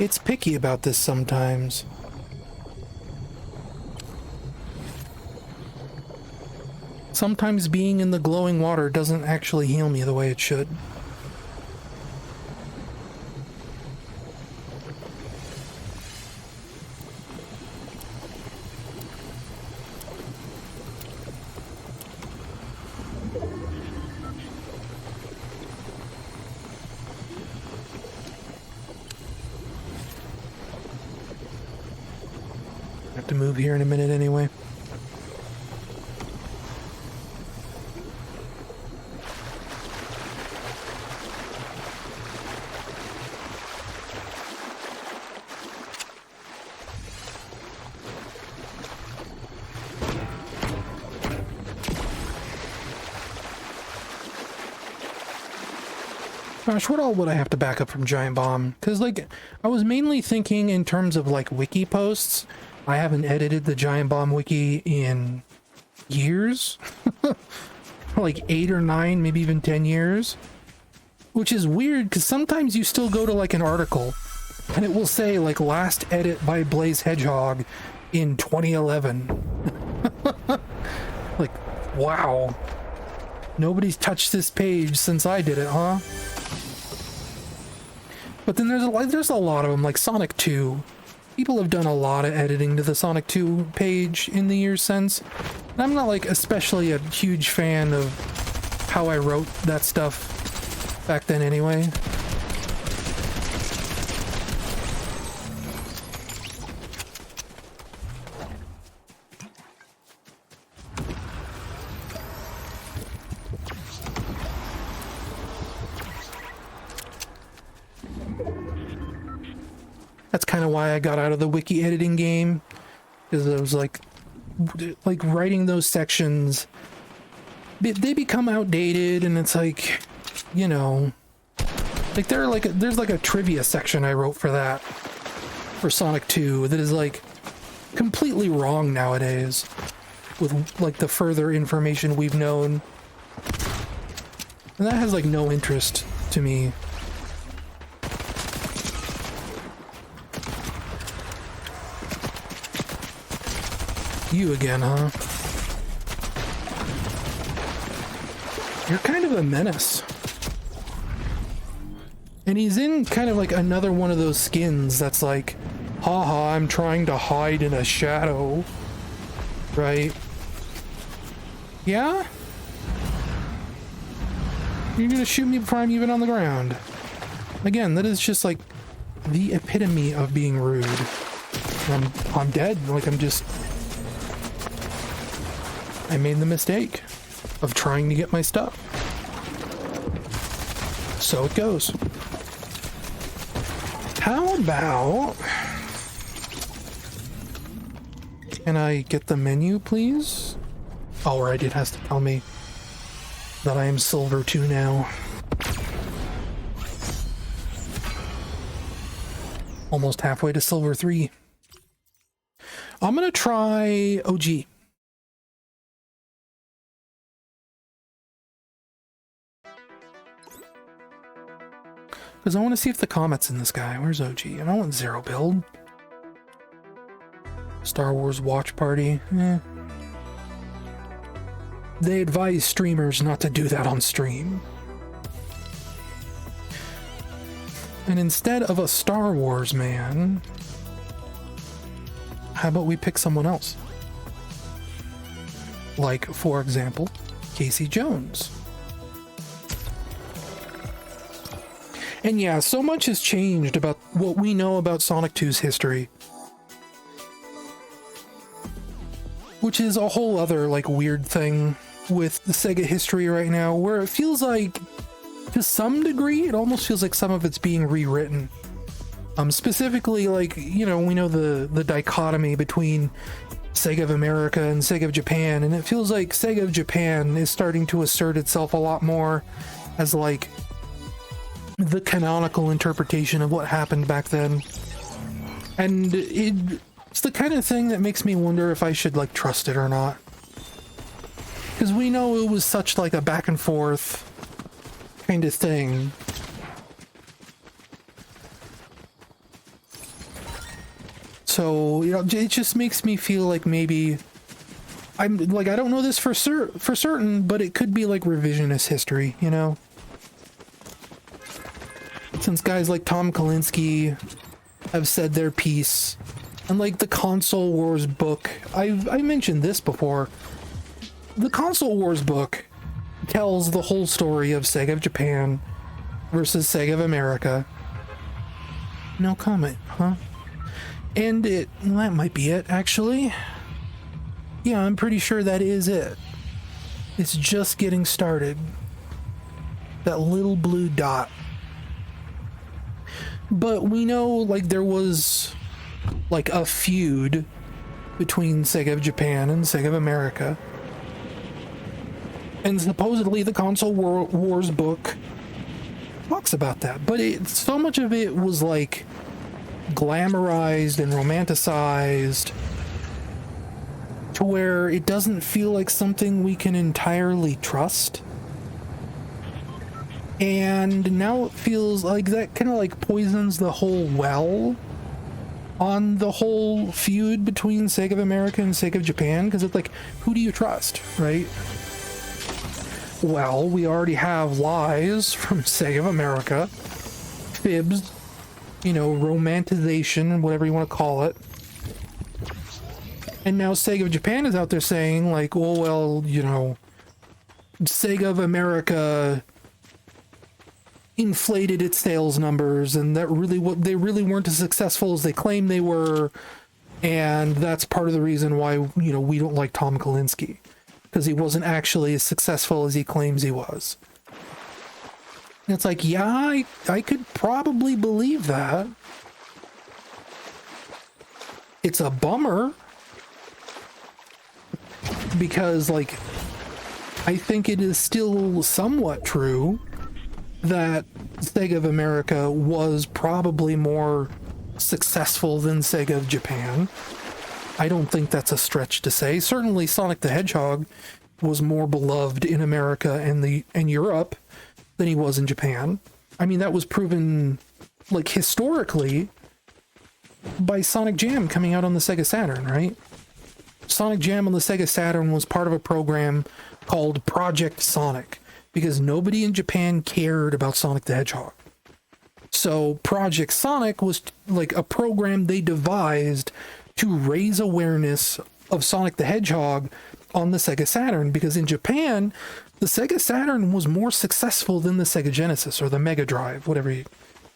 It's picky about this sometimes. Sometimes being in the glowing water doesn't actually heal me the way it should. I have to move here in a minute anyway. Gosh, what all would I have to back up from Giant Bomb? Because, like, I was mainly thinking in terms of, like, wiki posts. I haven't edited the Giant Bomb wiki in years. Like 8 or 9, maybe even 10 years. Which is weird, because sometimes you still go to, like, an article, and it will say, like, last edit by Blaze Hedgehog in 2011. Like, wow. Nobody's touched this page since I did it, huh? But then there's a lot of them, like Sonic 2. People have done a lot of editing to the Sonic 2 page in the years since. And I'm not, like, especially a huge fan of how I wrote that stuff back then anyway. That's kind of why I got out of the wiki editing game, because I was like writing those sections, they become outdated, and it's like, you know, like there's like a trivia section I wrote for that, for Sonic 2, that is like completely wrong nowadays with like the further information we've known, and that has like no interest to me. You again, huh? You're kind of a menace. And he's in kind of like another one of those skins that's like, haha, I'm trying to hide in a shadow. Right? Yeah? You're gonna shoot me before I'm even on the ground. Again, that is just like the epitome of being rude. I'm dead. Like, I made the mistake of trying to get my stuff. So it goes. How about... Can I get the menu, please? Oh, right, it has to tell me that I am Silver 2 now. Almost halfway to Silver 3. I'm gonna try OG. Because I want to see if the comet's in this guy. Where's OG? I don't want Zero Build. Star Wars Watch Party. They advise streamers not to do that on stream. And instead of a Star Wars man, how about we pick someone else? Like, for example, Casey Jones. And yeah, so much has changed about what we know about Sonic 2's history. Which is a whole other, like, weird thing with the Sega history right now, where it feels like, to some degree, it almost feels like some of it's being rewritten. Specifically, like, you know, we know the dichotomy between Sega of America and Sega of Japan, and it feels like Sega of Japan is starting to assert itself a lot more as, like, the canonical interpretation of what happened back then. And it's the kind of thing that makes me wonder if I should, like, trust it or not. Because we know it was such, like, a back and forth kind of thing. So, you know, it just makes me feel like maybe I'm like, I don't know this for certain, but it could be like revisionist history, you know? Since guys like Tom Kalinske have said their piece, and like the Console Wars book, I mentioned this before. The Console Wars book tells the whole story of Sega of Japan versus Sega of America. No comment, huh? And that might be it, actually. Yeah, I'm pretty sure that is it. It's just getting started. That little blue dot. But we know, like, there was, like, a feud between Sega of Japan and Sega of America. And supposedly the Console Wars book talks about that. But so much of it was, like, glamorized and romanticized to where it doesn't feel like something we can entirely trust. And now it feels like that kind of like poisons the whole well on the whole feud between Sega of America and Sega of Japan, because it's like, who do you trust, right? Well, we already have lies from Sega of America, fibs, you know, romanticization, whatever you want to call it. And now Sega of Japan is out there saying, like, oh, well, you know, Sega of America inflated its sales numbers, and that they really weren't as successful as they claimed they were, and that's part of the reason why, you know, we don't like Tom Kalinske, because he wasn't actually as successful as he claims he was. And it's like, yeah, I could probably believe that. It's a bummer. Because, like, I think it is still somewhat true that Sega of America was probably more successful than Sega of Japan. I don't think that's a stretch to say. Certainly Sonic the Hedgehog was more beloved in America and Europe than he was in Japan. I mean, that was proven, like, historically by Sonic Jam coming out on the Sega Saturn, right? Sonic Jam on the Sega Saturn was part of a program called Project Sonic, because nobody in Japan cared about Sonic the Hedgehog. So Project Sonic was like a program they devised to raise awareness of Sonic the Hedgehog on the Sega Saturn, because in Japan, the Sega Saturn was more successful than the Sega Genesis or the Mega Drive, whatever you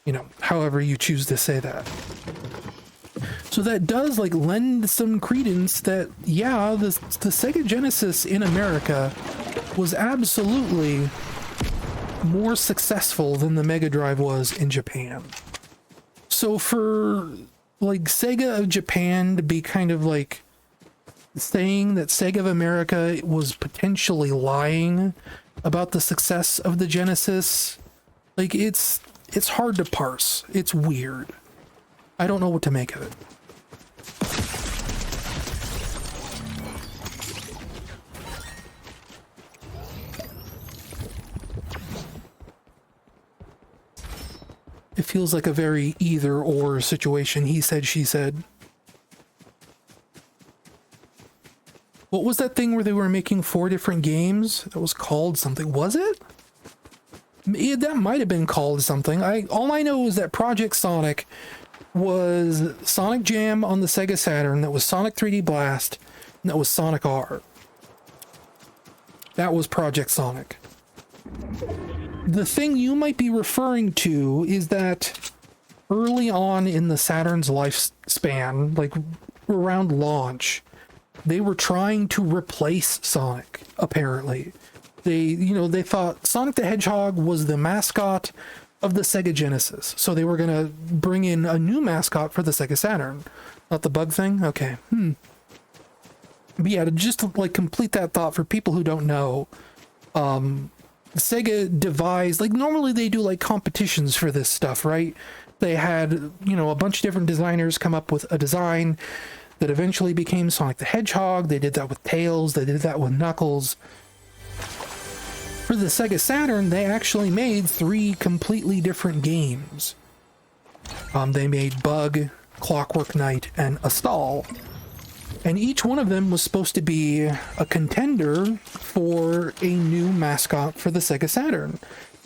know, however you choose to say that. So that does, like, lend some credence that, yeah, the Sega Genesis in America was absolutely more successful than the Mega Drive was in Japan. So for, like, Sega of Japan to be kind of, like, saying that Sega of America was potentially lying about the success of the Genesis, like, it's hard to parse. It's weird. I don't know what to make of it. It feels like a very either-or situation. He said, she said. What was that thing where they were making 4 different games? That was called something. Was it? That might have been called something. All I know is that Project Sonic was Sonic Jam on the Sega Saturn, that was Sonic 3D Blast, and that was Sonic R. That was Project Sonic. The thing you might be referring to is that early on in the Saturn's lifespan, like around launch, they were trying to replace Sonic, apparently. They thought Sonic the Hedgehog was the mascot of the Sega Genesis, so they were going to bring in a new mascot for the Sega Saturn. Not the bug thing? Okay. But yeah, to just, like, complete that thought for people who don't know, Sega devised, like, normally they do, like, competitions for this stuff, right? They had, a bunch of different designers come up with a design that eventually became Sonic the Hedgehog. They did that with Tails. They did that with Knuckles. For the Sega Saturn, they actually made 3 completely different games. They made Bug, Clockwork Knight, and Astal. And each one of them was supposed to be a contender for a new mascot for the Sega Saturn.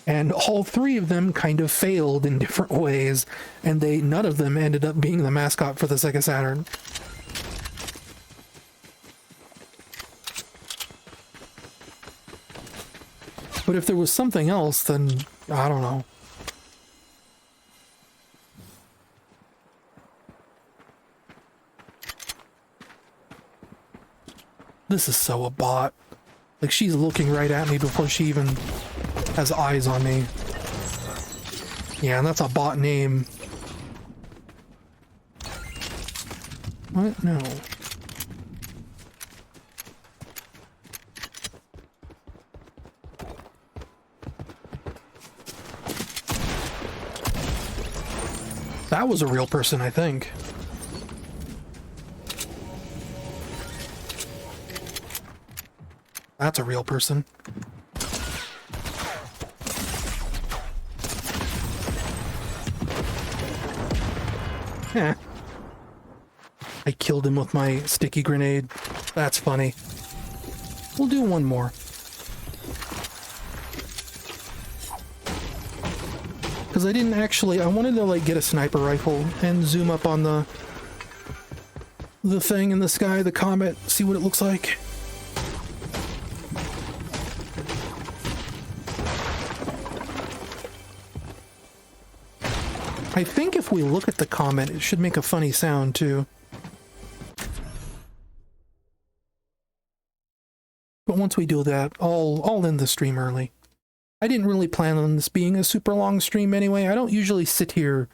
And all 3 of them kind of failed in different ways, and none of them ended up being the mascot for the Sega Saturn. But if there was something else, then I don't know. This is so a bot. Like, she's looking right at me before she even has eyes on me. Yeah, and that's a bot name. What? No. That was a real person, I think. That's a real person. Yeah. I killed him with my sticky grenade. That's funny. We'll do one more. Because I didn't actually... I wanted to, like, get a sniper rifle and zoom up on the thing in the sky, the comet, see what it looks like. I think if we look at the comet, it should make a funny sound, too. But once we do that, I'll end the stream early. I didn't really plan on this being a super long stream anyway. I don't usually sit here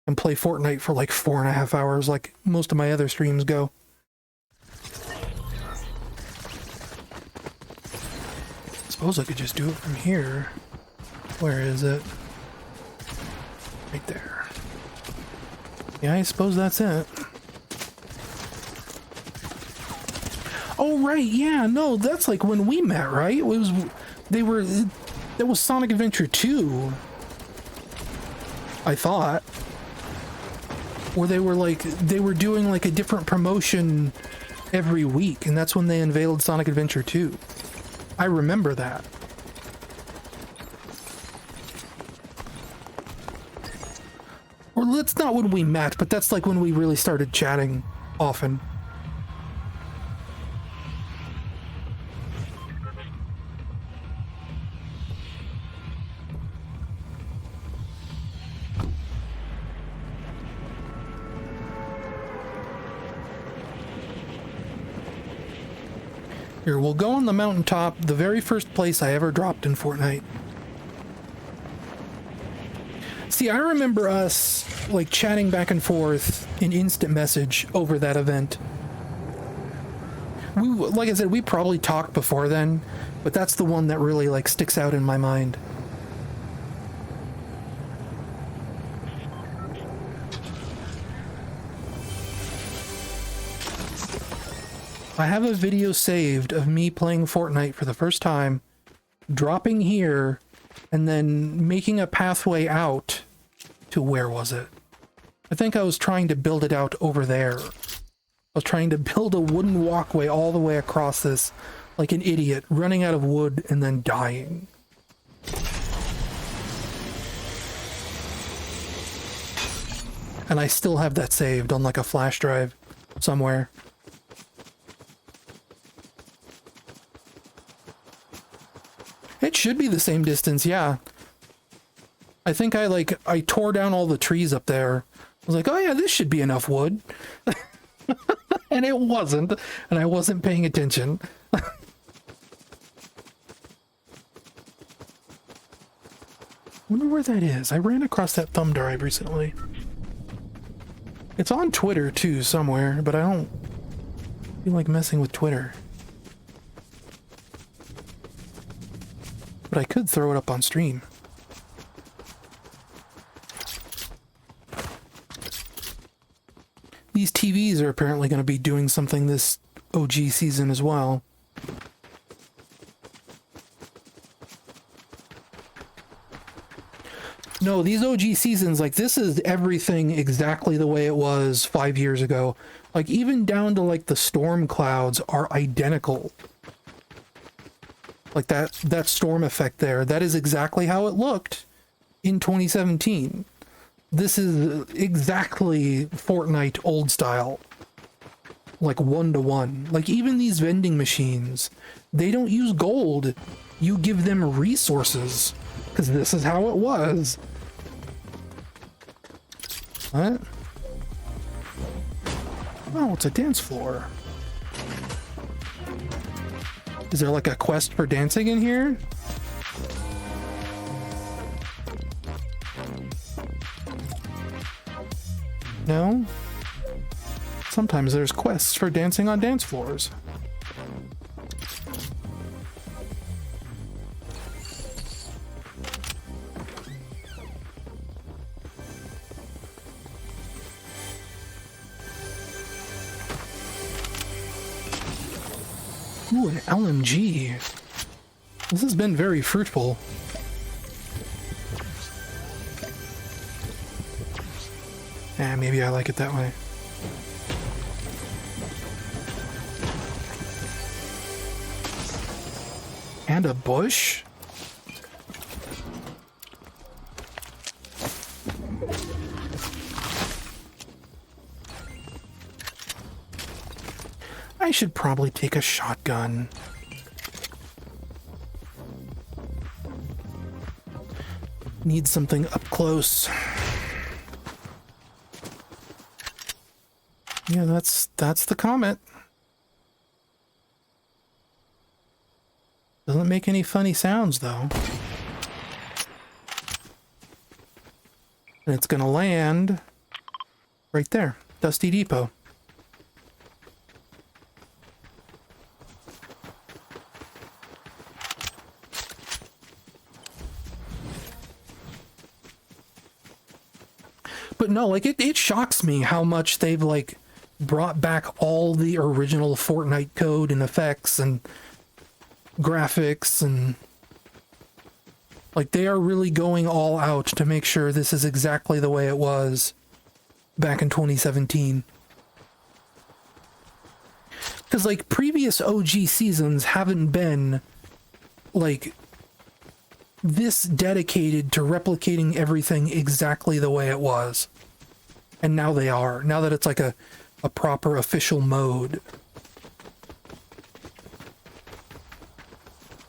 and play Fortnite for like 4.5 hours like most of my other streams go. Suppose I could just do it from here. Where is it? Right there. Yeah, I suppose that's it. Oh, right, yeah, no, that's like when we met, right? It was, that was Sonic Adventure 2. I thought. Where they were doing like a different promotion every week, and that's when they unveiled Sonic Adventure 2. I remember that. Or that's not when we met, but that's like when we really started chatting often. Here, we'll go on the mountaintop, the very first place I ever dropped in Fortnite. See, I remember us, like, chatting back and forth in instant message over that event. Like I said, we probably talked before then, but that's the one that really, like, sticks out in my mind. I have a video saved of me playing Fortnite for the first time, dropping here, and then making a pathway out to where was it? I think I was trying to build it out over there. I was trying to build a wooden walkway all the way across this, like an idiot, running out of wood and then dying. And I still have that saved on like a flash drive somewhere. It should be the same distance, yeah. I think I tore down all the trees up there. I was like, oh yeah, this should be enough wood. And it wasn't, and I wasn't paying attention. Wonder where that is. I ran across that thumb drive recently. It's on Twitter too, somewhere, but I don't feel like messing with Twitter. But I could throw it up on stream. These TVs are apparently going to be doing something this OG season as well. No, these OG seasons, like, this is everything exactly the way it was 5 years ago. Like, even down to, like, the storm clouds are identical. Like that storm effect there, that is exactly how it looked in 2017. This is exactly Fortnite old style. Like 1-to-1. Like even these vending machines, they don't use gold. You give them resources. Because this is how it was. What? Oh, it's a dance floor. Is there like a quest for dancing in here? No? Sometimes there's quests for dancing on dance floors. Ooh, an LMG. This has been very fruitful. Maybe I like it that way. And a bush? I should probably take a shotgun. Need something up close. Yeah, that's the comment. Doesn't make any funny sounds though. And it's gonna land right there, Dusty Depot. But no, like, it shocks me how much they've, like, brought back all the original Fortnite code and effects and graphics, and like, they are really going all out to make sure this is exactly the way it was back in 2017. Because, like, previous OG seasons haven't been, like, this dedicated to replicating everything exactly the way it was. And now they are. Now that it's like a proper official mode.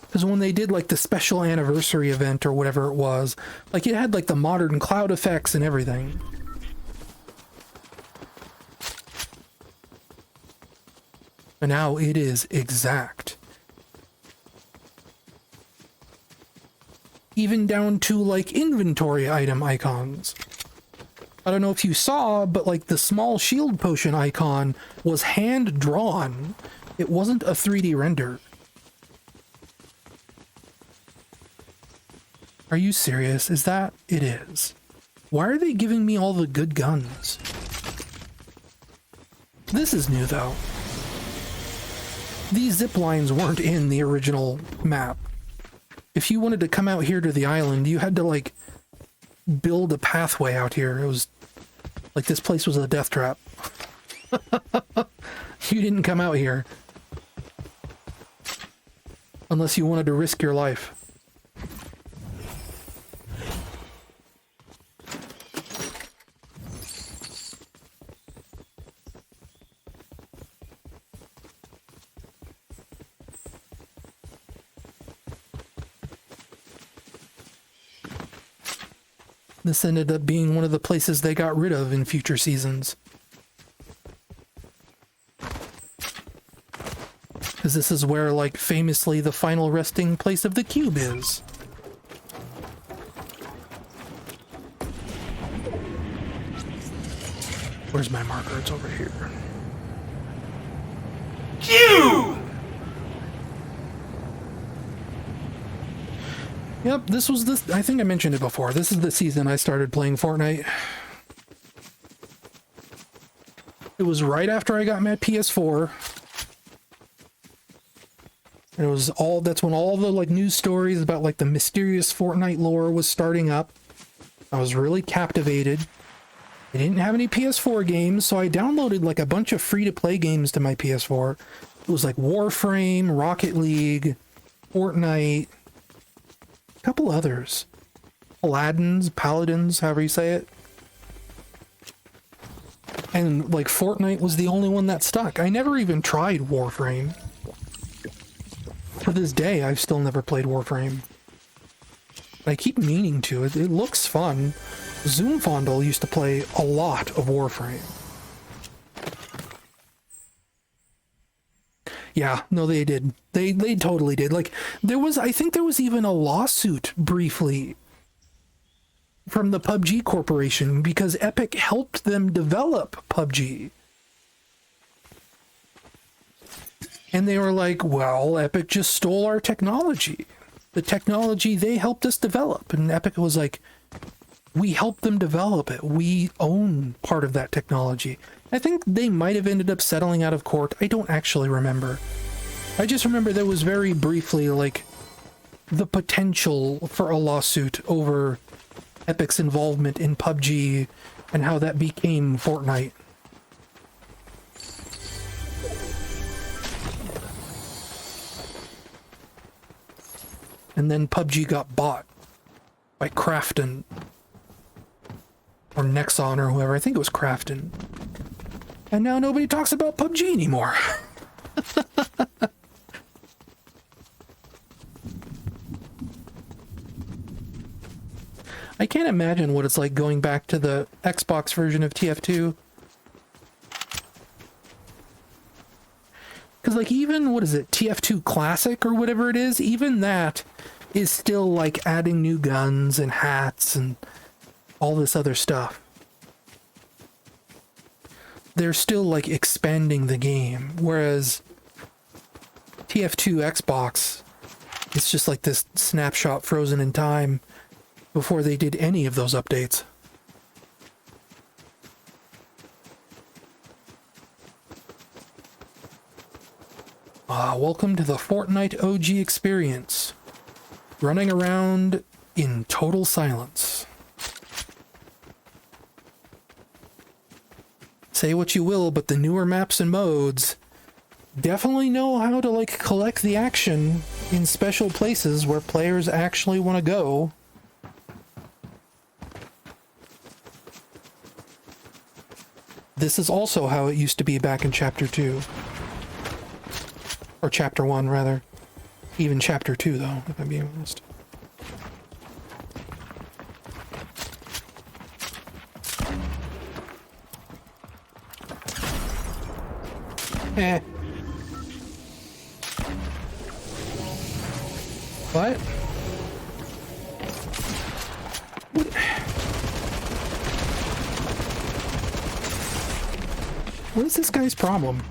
Because when they did like the special anniversary event or whatever it was, like it had like the modern cloud effects and everything. And now it is exact. Even down to like inventory item icons. I don't know if you saw, but like the small shield potion icon was hand drawn. It wasn't a 3D render. Are you serious? Is that? It is. Why are they giving me all the good guns? This is new though. These zip lines weren't in the original map. If you wanted to come out here to the island, you had to like build a pathway out here. It was like this place was a death trap. You didn't come out here unless you wanted to risk your life. This ended up being one of the places they got rid of in future seasons. Because this is where, like, famously the final resting place of the cube is. Where's my marker? It's over here. Cube! Yep, this was this. I think I mentioned it before. This is the season I started playing Fortnite. It was right after I got my PS4. And it was all, that's when all the like news stories about like the mysterious Fortnite lore was starting up. I was really captivated. I didn't have any PS4 games, so I downloaded like a bunch of free-to-play games to my PS4. It was like Warframe, Rocket League, Fortnite, couple others. Paladins, however you say it. And like Fortnite was the only one that stuck. I never even tried Warframe. To this day, I've still never played Warframe. I keep meaning to. It looks fun. Zoomfondle used to play a lot of Warframe. Yeah, no, they did. They totally did. Like, there was, I think there was even a lawsuit briefly from the PUBG Corporation because Epic helped them develop PUBG. And they were like, well, Epic just stole our technology. The technology they helped us develop. And Epic was like, we helped them develop it. We own part of that technology. I think they might have ended up settling out of court. I don't actually remember. I just remember there was very briefly, like, the potential for a lawsuit over Epic's involvement in PUBG and how that became Fortnite. And then PUBG got bought by Krafton. Or Nexon or whoever. I think it was Krafton. And now nobody talks about PUBG anymore. I can't imagine what it's like going back to the Xbox version of TF2. Because, like, even, what is it, TF2 Classic or whatever it is, even that is still, like, adding new guns and hats and all this other stuff. They're still like expanding the game, whereas TF2 Xbox, it's just like this snapshot frozen in time before they did any of those updates. Welcome to the Fortnite OG experience. Running around in total silence. Say what you will, but the newer maps and modes definitely know how to like collect the action in special places where players actually want to go. This is also how it used to be back in Chapter 2. Or Chapter 1, rather. Even Chapter 2, though, if I'm being honest. Eh. What? What is this guy's problem?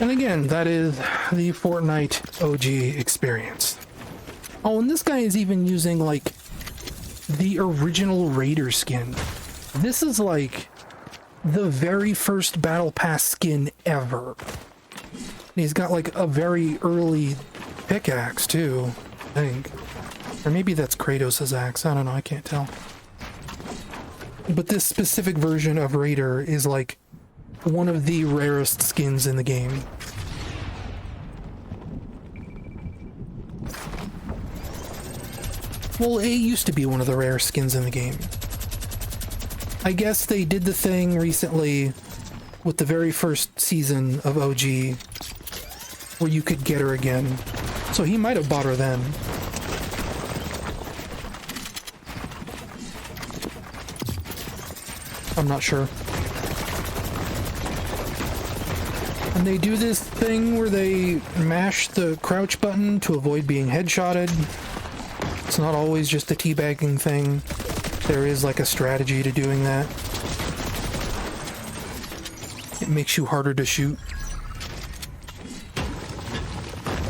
And again, that is the Fortnite OG experience. Oh, and this guy is even using, like, the original Raider skin. This is, like, the very first Battle Pass skin ever. And he's got, like, a very early pickaxe, too, I think. Or maybe that's Kratos' axe. I don't know, I can't tell. But this specific version of Raider is, like, one of the rarest skins in the game. Well, it used to be one of the rare skins in the game. I guess they did the thing recently with the very first season of OG where you could get her again. So he might have bought her then. I'm not sure. And they do this thing where they mash the crouch button to avoid being headshotted. It's not always just a teabagging thing. There is like a strategy to doing that. It makes you harder to shoot.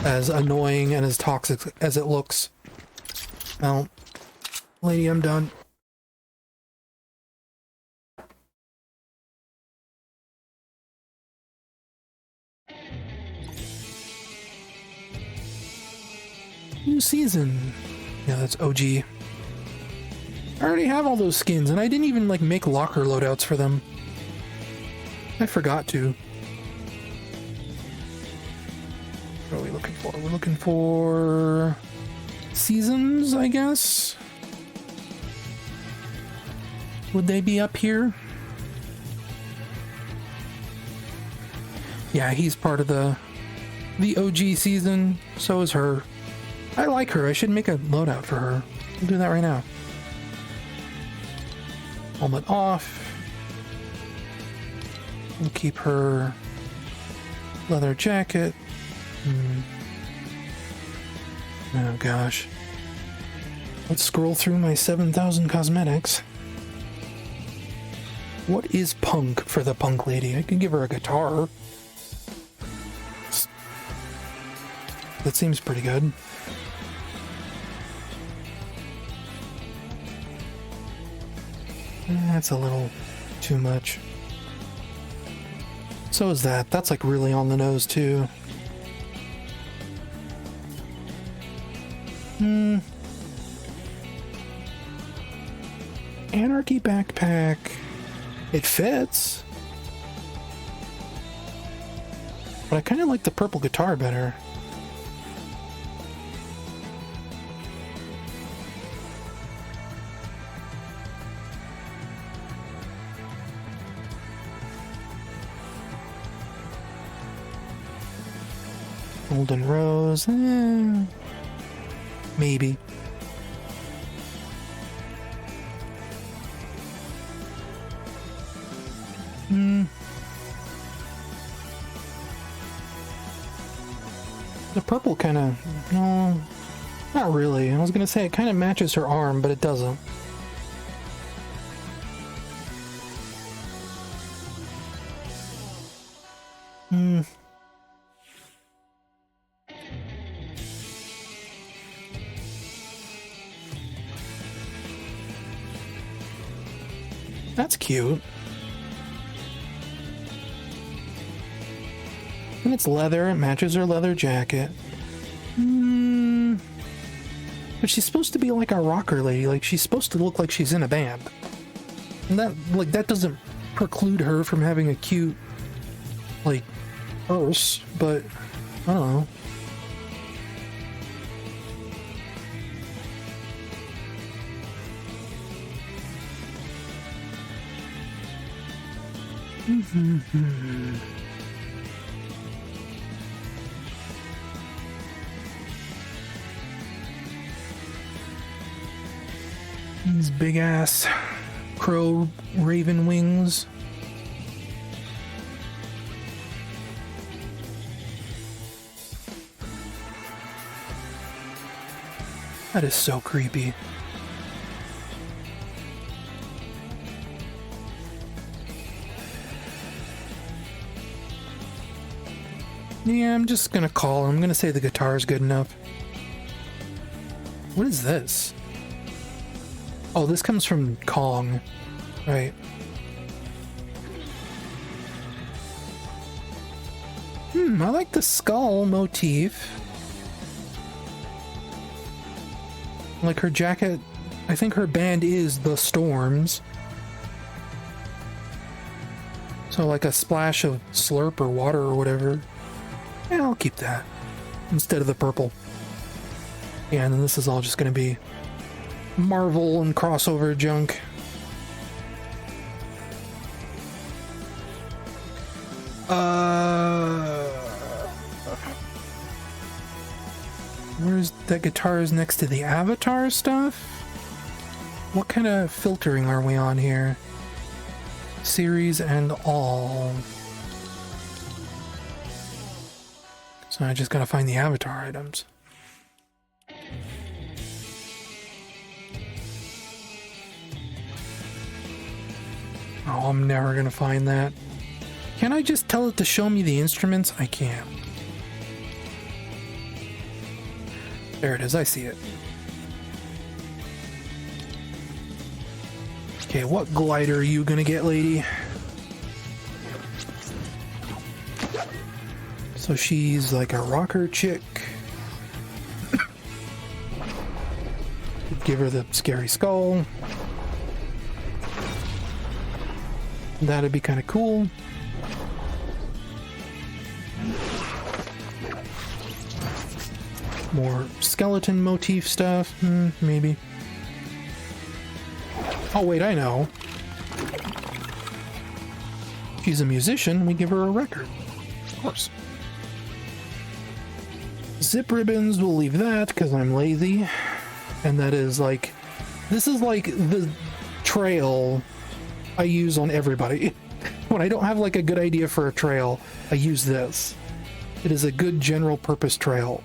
As annoying and as toxic as it looks. Well, lady, I'm done. New season. Yeah, that's OG. I already have all those skins, and I didn't even, like, make locker loadouts for them. I forgot to. What are we looking for? We're looking for seasons, I guess? Would they be up here? Yeah, he's part of the OG season. So is her. I like her. I should make a loadout for her. I'll do that right now. Helmet off. We'll keep her leather jacket. Oh gosh. Let's scroll through my 7,000 cosmetics. What is punk for the punk lady? I can give her a guitar. That seems pretty good. That's a little too much. So is that. That's like really on the nose too. Anarchy backpack. It fits. But I kind of like the purple guitar better. Golden Rose, maybe. The purple kind of... No, not really. I was going to say it kind of matches her arm, but it doesn't. That's cute. And it's leather, it matches her leather jacket. But she's supposed to be like a rocker lady, like she's supposed to look like she's in a band. And that doesn't preclude her from having a cute, like, purse, but I don't know. These big ass crow raven wings. That is so creepy. Yeah, I'm just gonna call. I'm gonna say the guitar is good enough. What is this? Oh, this comes from Kong. Right. I like the skull motif. Like her jacket, I think her band is the Storms. So like a splash of slurp or water or whatever. Yeah, I'll keep that instead of the purple. Yeah, and then this is all just gonna be Marvel and crossover junk. Where's that guitar is next to the Avatar stuff? What kind of filtering are we on here? Series and all. So I just gotta find the Avatar items. Oh, I'm never gonna find that. Can I just tell it to show me the instruments? I can't. There it is, I see it. Okay, what glider are you gonna get, lady? So she's like a rocker chick. Give her the scary skull. That'd be kind of cool. More skeleton motif stuff, maybe. Oh wait, I know. She's a musician, we give her a record. Of course. Zip ribbons, we'll leave that because I'm lazy. And that is like, this is like the trail I use on everybody. When I don't have like a good idea for a trail, I use this. It is a good general purpose trail.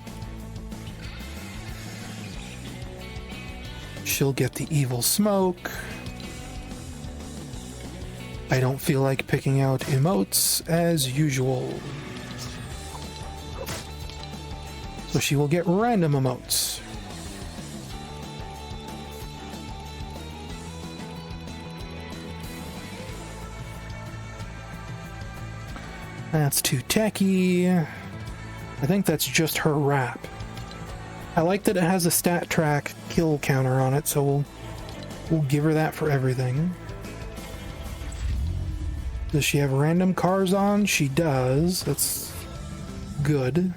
She'll get the evil smoke. I don't feel like picking out emotes as usual. So she will get random emotes. That's too techy. I think that's just her wrap. I like that it has a stat track kill counter on it, so we'll give her that for everything. Does she have random cars on? She does. That's good.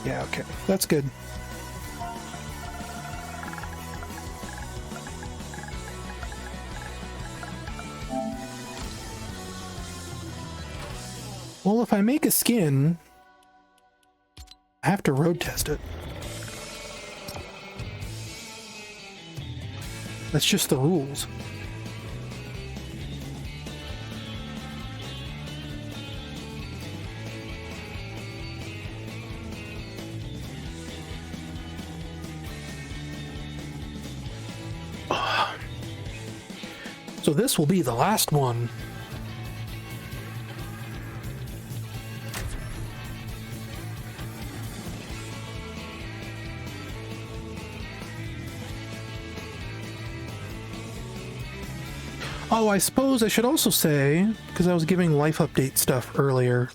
Yeah, okay. That's good. Well, if I make a skin, I have to road test it. That's just the rules. So this will be the last one. Oh, I suppose I should also say, because I was giving life update stuff earlier,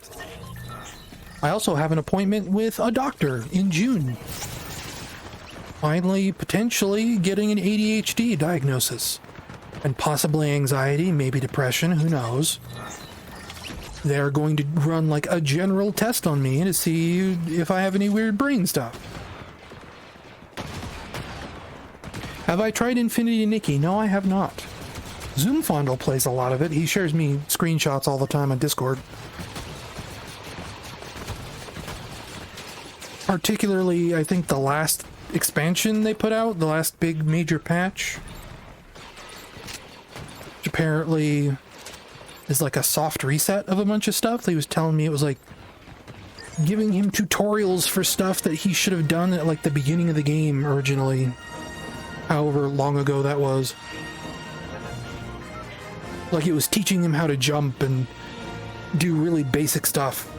I also have an appointment with a doctor in June. Finally, potentially getting an ADHD diagnosis. And possibly anxiety, maybe depression, who knows. They're going to run like a general test on me to see if I have any weird brain stuff. Have I tried Infinity Nikki? No, I have not. Zoomfondle plays a lot of it. He shares me screenshots all the time on Discord. Particularly, I think the last expansion they put out, the last big major patch, which apparently is like a soft reset of a bunch of stuff. He was telling me it was like giving him tutorials for stuff that he should have done at like the beginning of the game originally, however long ago that was. Like it was teaching him how to jump and do really basic stuff.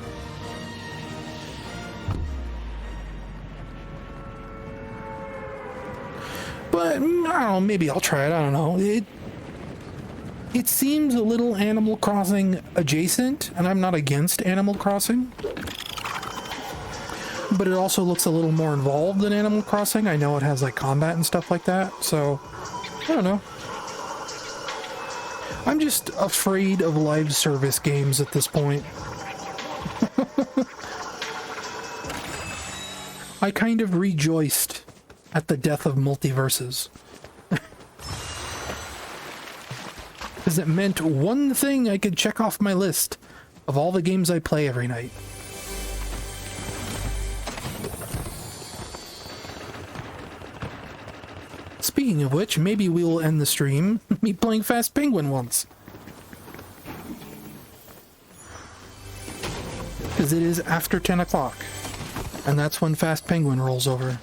But I don't know, maybe I'll try it. I don't know. It seems a little Animal Crossing adjacent, and I'm not against Animal Crossing. But it also looks a little more involved than Animal Crossing. I know it has like combat and stuff like that, so I don't know. I'm just afraid of live service games at this point. I kind of rejoiced at the death of multiverses. Because it meant one thing I could check off my list of all the games I play every night. Speaking of which, maybe we will end the stream me playing Fast Penguin once. Because it is after 10 o'clock. And that's when Fast Penguin rolls over.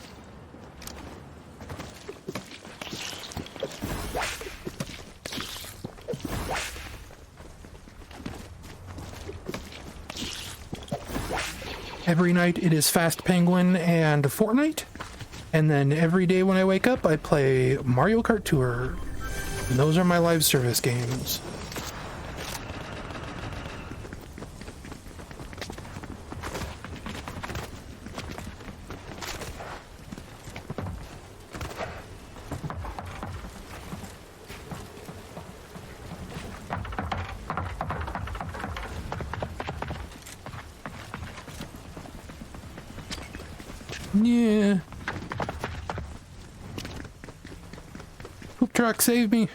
Every night it is Fast Penguin and Fortnite. And then every day when I wake up, I play Mario Kart Tour. And those are my live service games. Yeah. Poop truck, save me.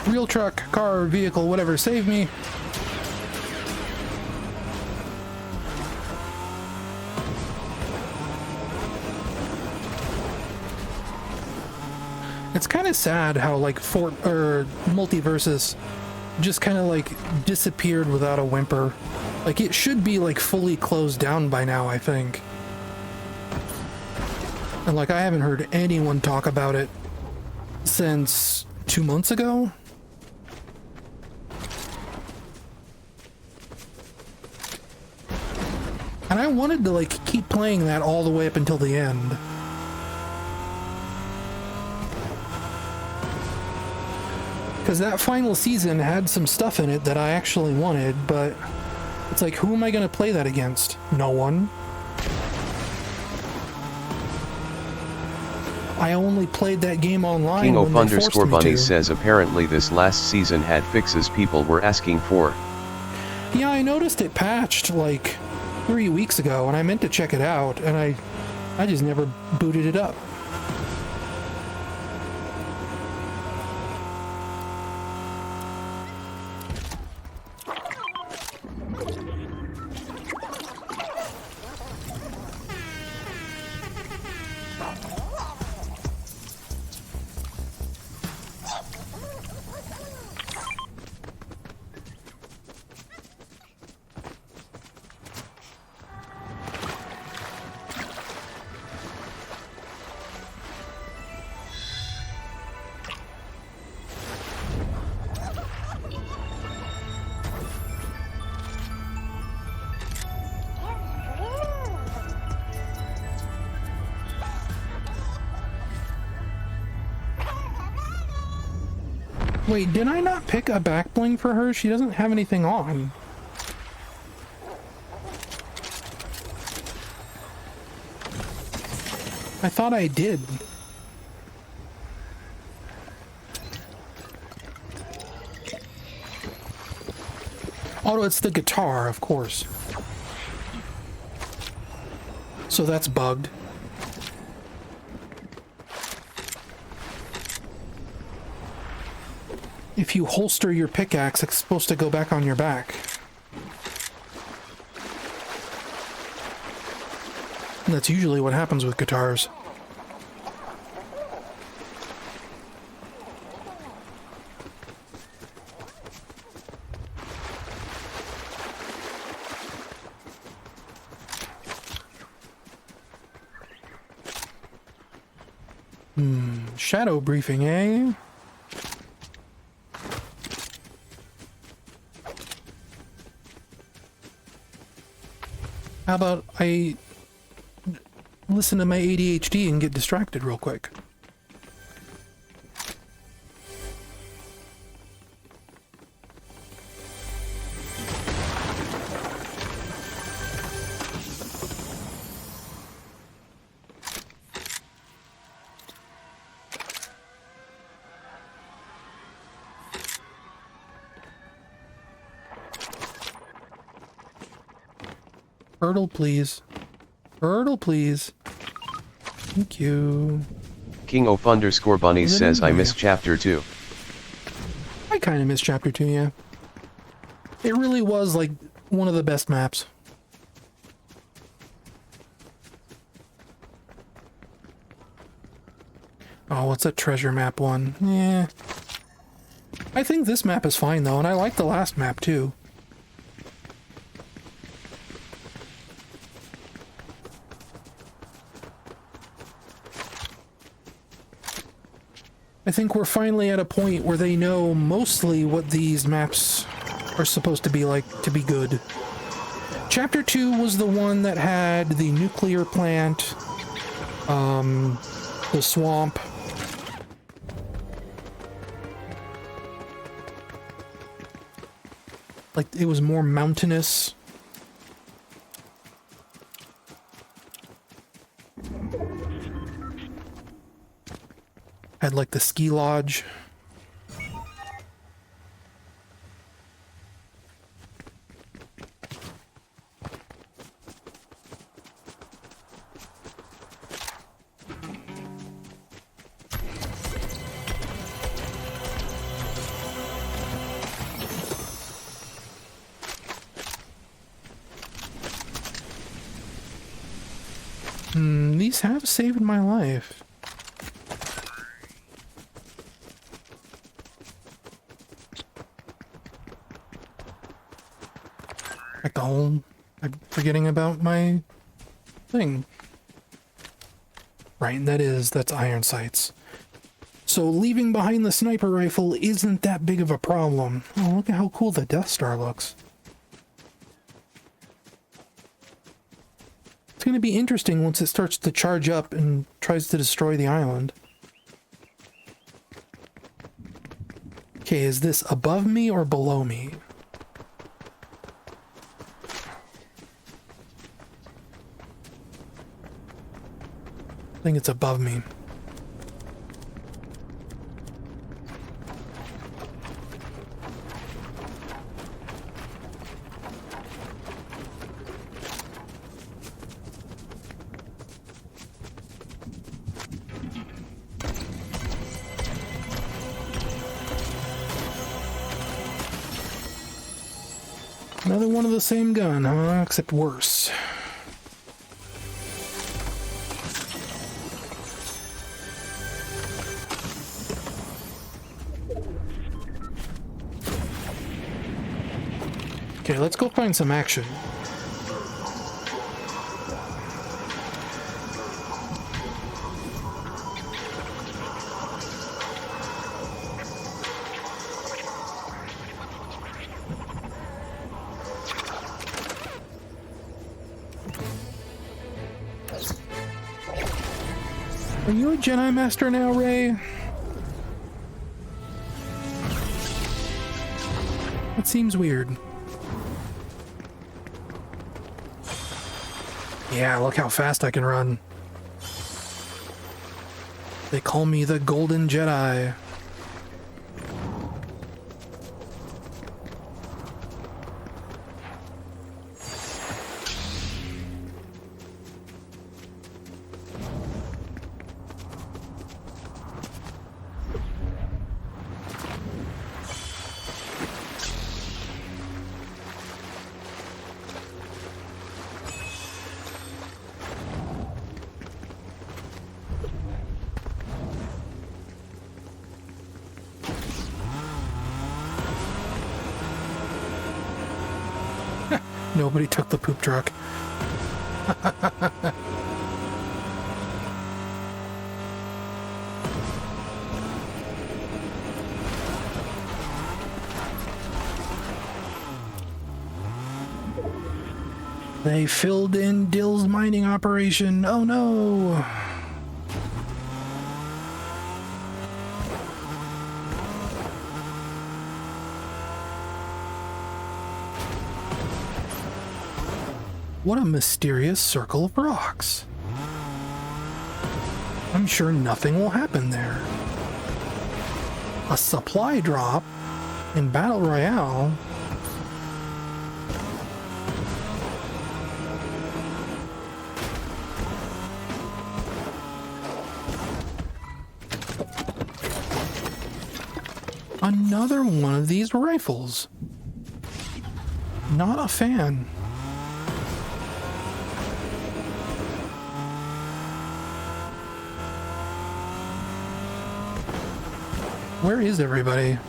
Real truck, car, vehicle, whatever, save me. It's kind of sad how like Multiversus just kind of like disappeared without a whimper. Like it should be like fully closed down by now, I think. And like I haven't heard anyone talk about it since 2 months ago. And I wanted to like keep playing that all the way up until the end. Because that final season had some stuff in it that I actually wanted, but it's like, who am I going to play that against? No one. I only played that game online King when of they underscore forced me bunny to. says apparently this last season had fixes people were asking for. Yeah, I noticed it patched like 3 weeks ago, and I meant to check it out, and I just never booted it up. Wait, did I not pick a back bling for her? She doesn't have anything on. I thought I did. Oh, it's the guitar, of course. So that's bugged. If you holster your pickaxe, it's supposed to go back on your back. And that's usually what happens with guitars. Shadow briefing, eh? How about I listen to my ADHD and get distracted real quick? Hurdle, please. Hurdle, please. Thank you. King of _ Bunnies says I missed chapter 2. I kind of missed chapter 2, yeah. It really was like one of the best maps. Oh, what's that treasure map one? Yeah. I think this map is fine though, and I like the last map too. I think we're finally at a point where they know mostly what these maps are supposed to be like to be good. Chapter 2 was the one that had the nuclear plant, the swamp. Like, it was more mountainous. Had like the ski lodge. These have saved my life. Like the whole... I'm forgetting about my thing. Right, that's iron sights. So leaving behind the sniper rifle isn't that big of a problem. Oh, look at how cool the Death Star looks. It's going to be interesting once it starts to charge up and tries to destroy the island. Okay, is this above me or below me? I think it's above me. Another one of the same gun, huh? Except worse. Okay, let's go find some action. Are you a Jedi Master now, Rey? That seems weird. Yeah, look how fast I can run. They call me the Golden Jedi. Nobody took the poop truck. They filled in Dill's mining operation. Oh no! What a mysterious circle of rocks. I'm sure nothing will happen there. A supply drop in Battle Royale? Another one of these rifles. Not a fan. Where is everybody?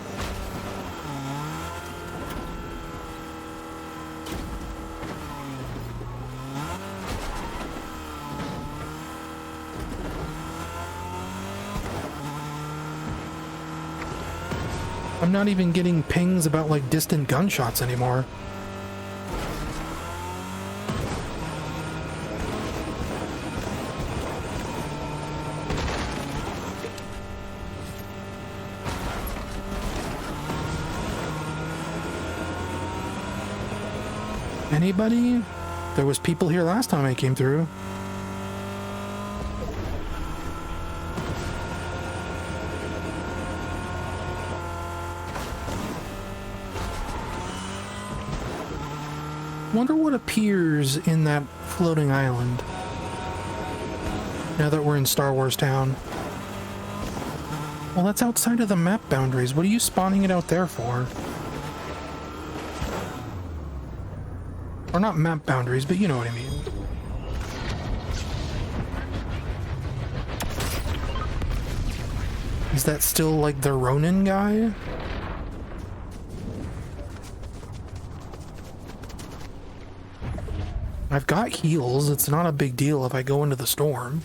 I'm not even getting pings about like distant gunshots anymore. Anybody? There was people here last time I came through. Wonder what appears in that floating island. Now that we're in Star Wars Town. Well, that's outside of the map boundaries. What are you spawning it out there for? Or not map boundaries, but you know what I mean. Is that still like the Ronin guy? I've got heals. It's not a big deal if I go into the storm.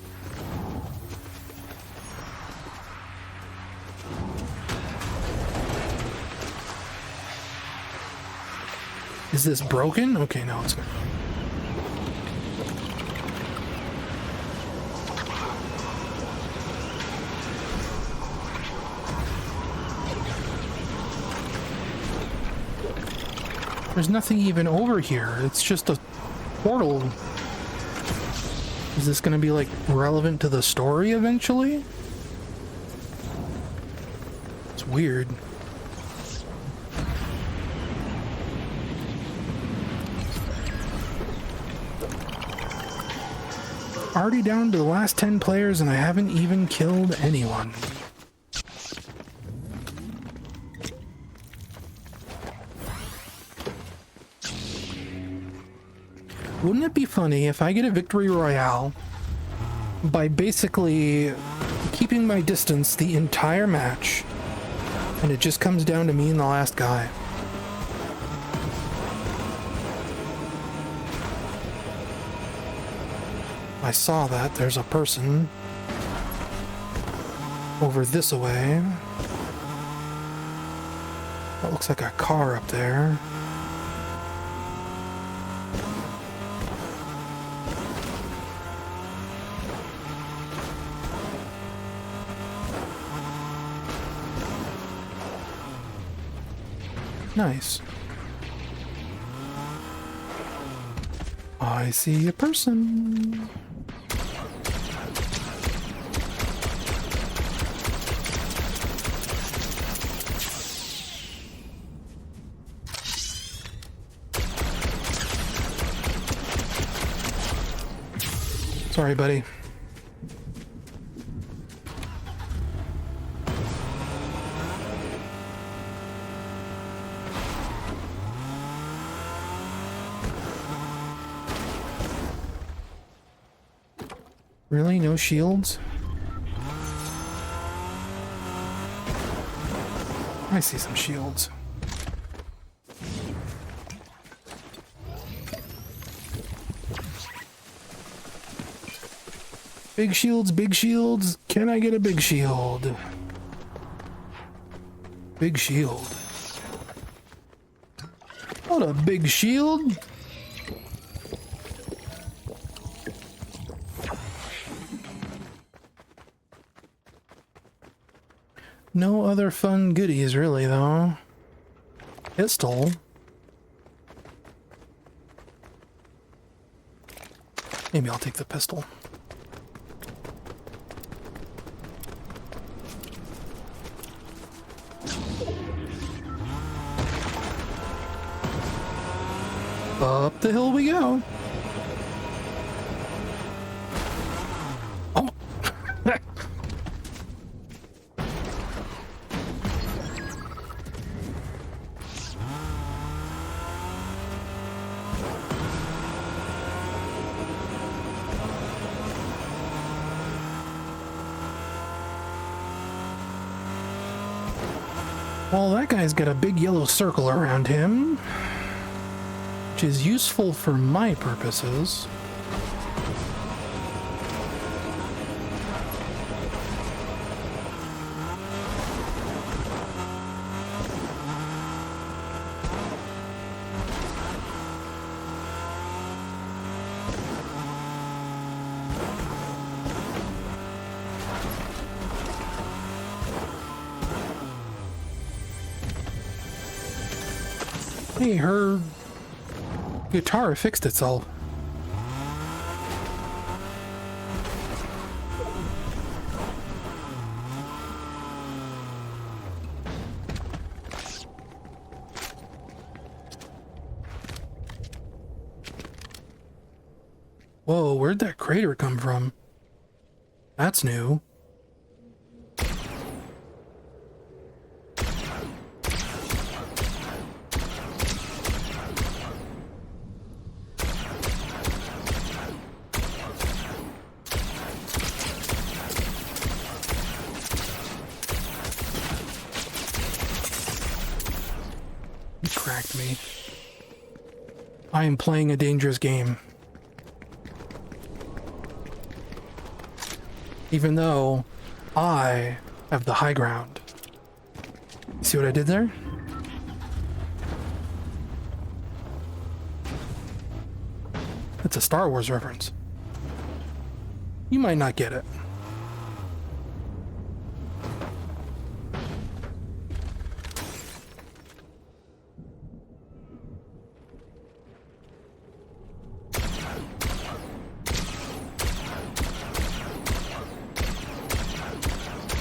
Is this broken? Okay, no, it's not. There's nothing even over here. It's just a portal. Is this going to be like relevant to the story eventually? It's weird. Already down to the last 10 players and I haven't even killed anyone. Wouldn't it be funny if I get a victory royale by basically keeping my distance the entire match and it just comes down to me and the last guy? I saw that. There's a person over this way. That looks like a car up there. Nice. I see a person. Sorry, buddy. Really? No shields? I see some shields. Big shields, big shields. Can I get a big shield? Big shield. What a big shield. No other fun goodies, really, though. Pistol. Maybe I'll take the pistol. Up the hill we go. Oh. Well, that guy's got a big yellow circle around him, which is useful for my purposes. Hey, her guitar fixed itself. Whoa, where'd that crater come from? That's new. Cracked me. I am playing a dangerous game. Even though I have the high ground. See what I did there? It's a Star Wars reference. You might not get it.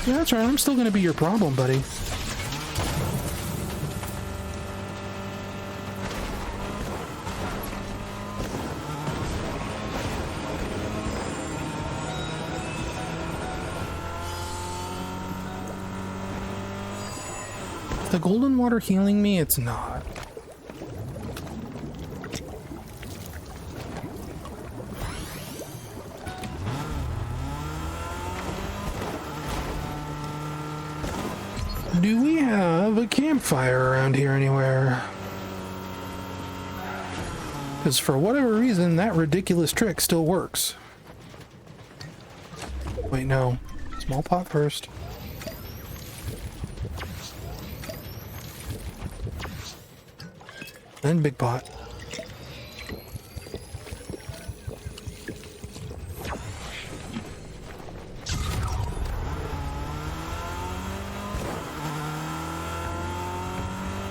Yeah, that's right. I'm still gonna be your problem, buddy. Is the golden water healing me? It's not. Do we have a campfire around here anywhere? Because for whatever reason, that ridiculous trick still works. Wait, no. Small pot first. Then big pot.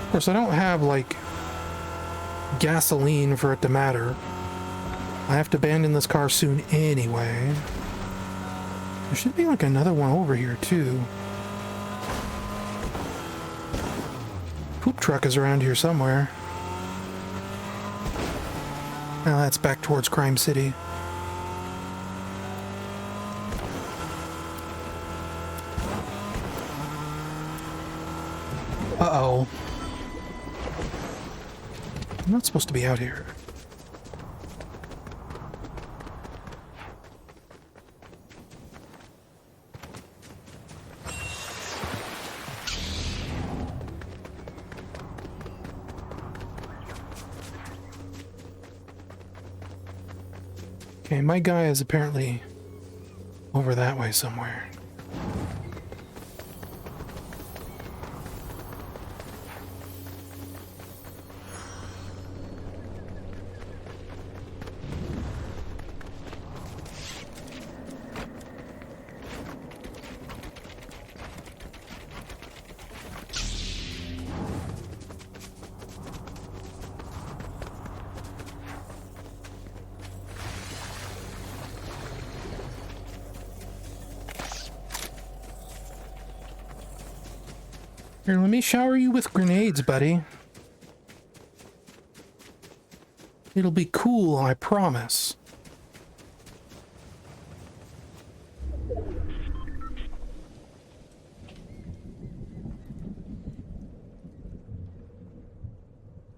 Of course, I don't have, like, gasoline for it to matter. I have to abandon this car soon anyway. There should be, like, another one over here, too. Poop truck is around here somewhere. Now that's back towards Crime City. Uh-oh. I'm not supposed to be out here. Okay, my guy is apparently over that way somewhere. Here, let me shower you with grenades, buddy. It'll be cool, I promise.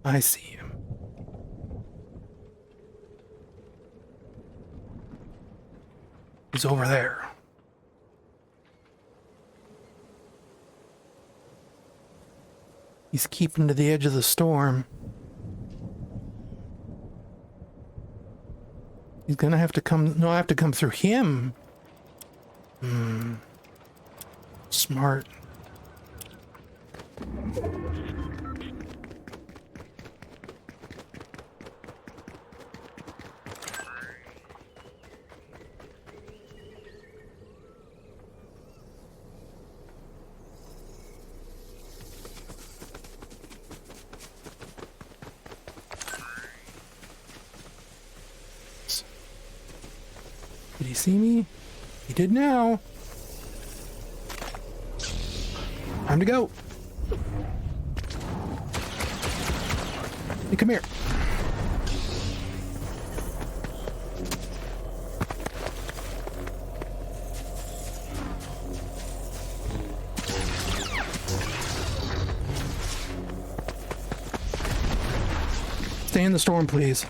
I see him. He's over there. He's keeping to the edge of the storm. He's gonna have to come... No, I have to come through him. Smart. Did he see me? He did now. Time to go. Hey, come here. Stay in the storm, please.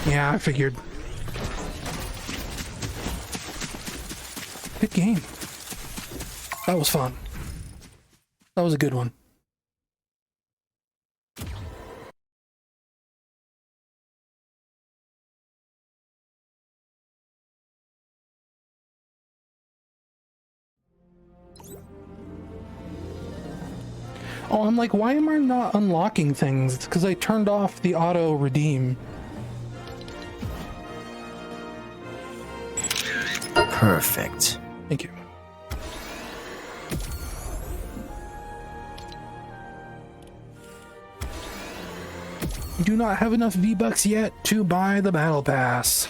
Yeah, I figured. Good game. That was fun. That was a good one. Oh, I'm like, why am I not unlocking things? It's because I turned off the auto redeem. Perfect. Thank you. I do not have enough V-Bucks yet to buy the Battle Pass.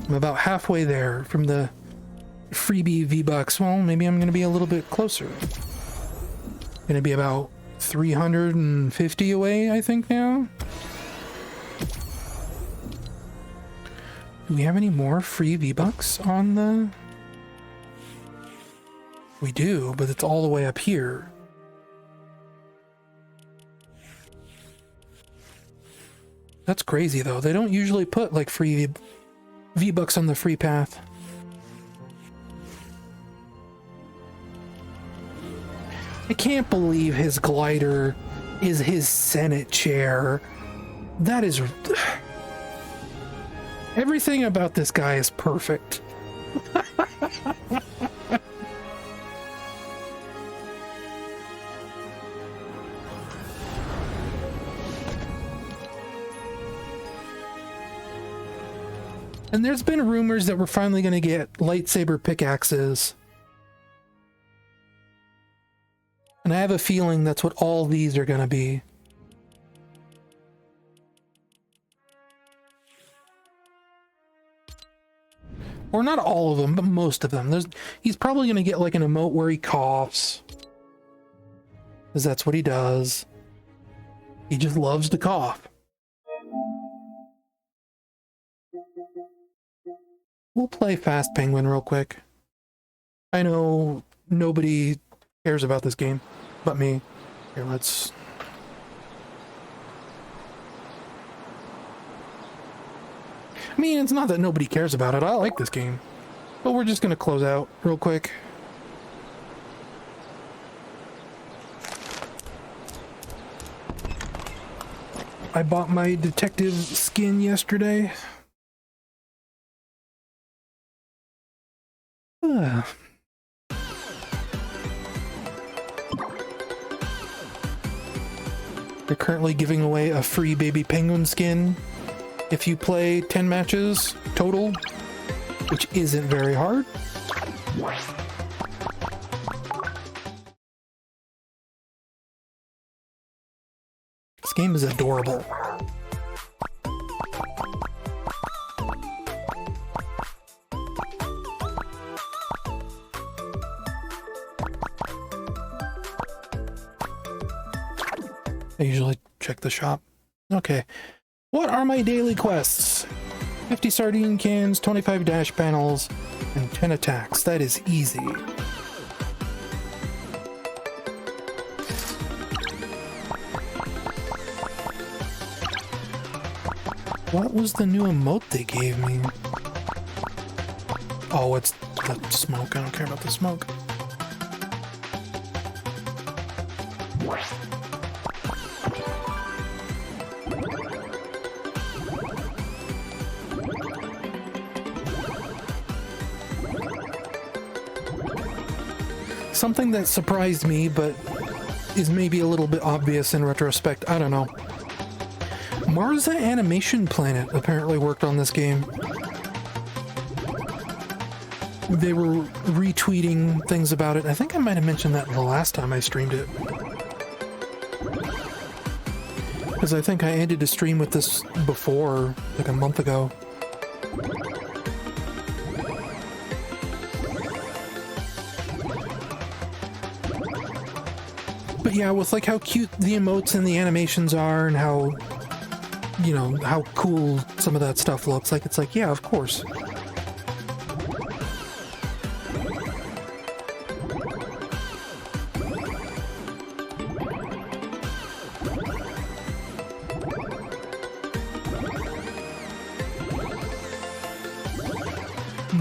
I'm about halfway there from the freebie V-Bucks. Well, maybe I'm going to be a little bit closer. Going to be about 350 away, I think, now. Do we have any more free V-Bucks on the... We do, but it's all the way up here. That's crazy, though. They don't usually put, like, free V-Bucks on the free path. I can't believe his glider is his Senate chair. That is... Everything about this guy is perfect. And there's been rumors that we're finally going to get lightsaber pickaxes. And I have a feeling that's what all these are going to be. Or not all of them, but most of them. He's probably going to get like an emote where he coughs. Because that's what he does. He just loves to cough. We'll play Fast Penguin real quick. I know nobody cares about this game but me. Here, let's... I mean, it's not that nobody cares about it. I like this game. But we're just gonna close out real quick. I bought my detective skin yesterday. They're currently giving away a free baby penguin skin if you play 10 matches total, which isn't very hard. This game is adorable. I usually check the shop. Okay. What are my daily quests? 50 sardine cans, 25 dash panels, and 10 attacks. That is easy. What was the new emote they gave me? Oh, it's the smoke. I don't care about the smoke. Something that surprised me, but is maybe a little bit obvious in retrospect. I don't know. Marza Animation Planet apparently worked on this game. They were retweeting things about it. I think I might have mentioned that the last time I streamed it. Because I think I ended a stream with this before, like a month ago. But yeah, with like how cute the emotes and the animations are and how, you know, how cool some of that stuff looks like, it's like, yeah, of course.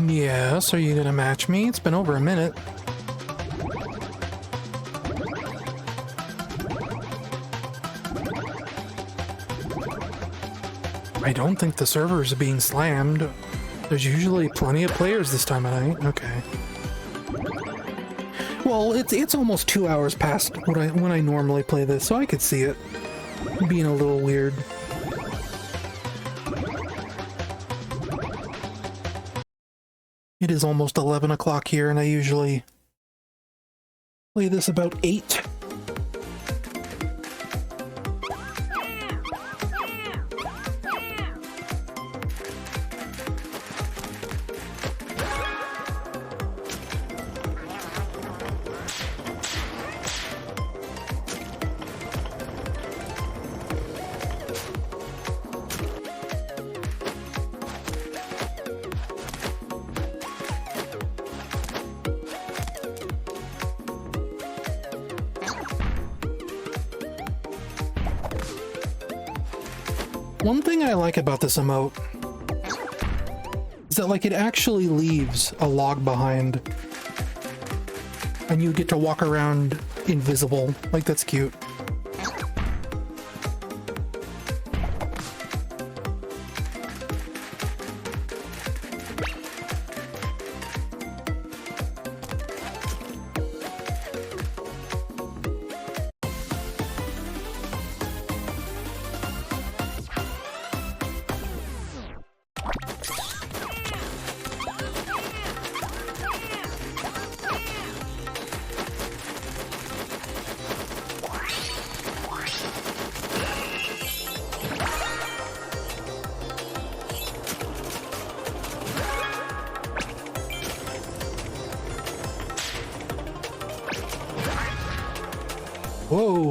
Yes, are you gonna match me? It's been over a minute. I don't think the servers are being slammed. There's usually plenty of players this time of night. Okay. Well, it's almost 2 hours past when I normally play this, so I could see it being a little weird. It is almost 11 o'clock here, and I usually play this about 8. One thing I like about this emote is that, like, it actually leaves a log behind and you get to walk around invisible. Like, that's cute.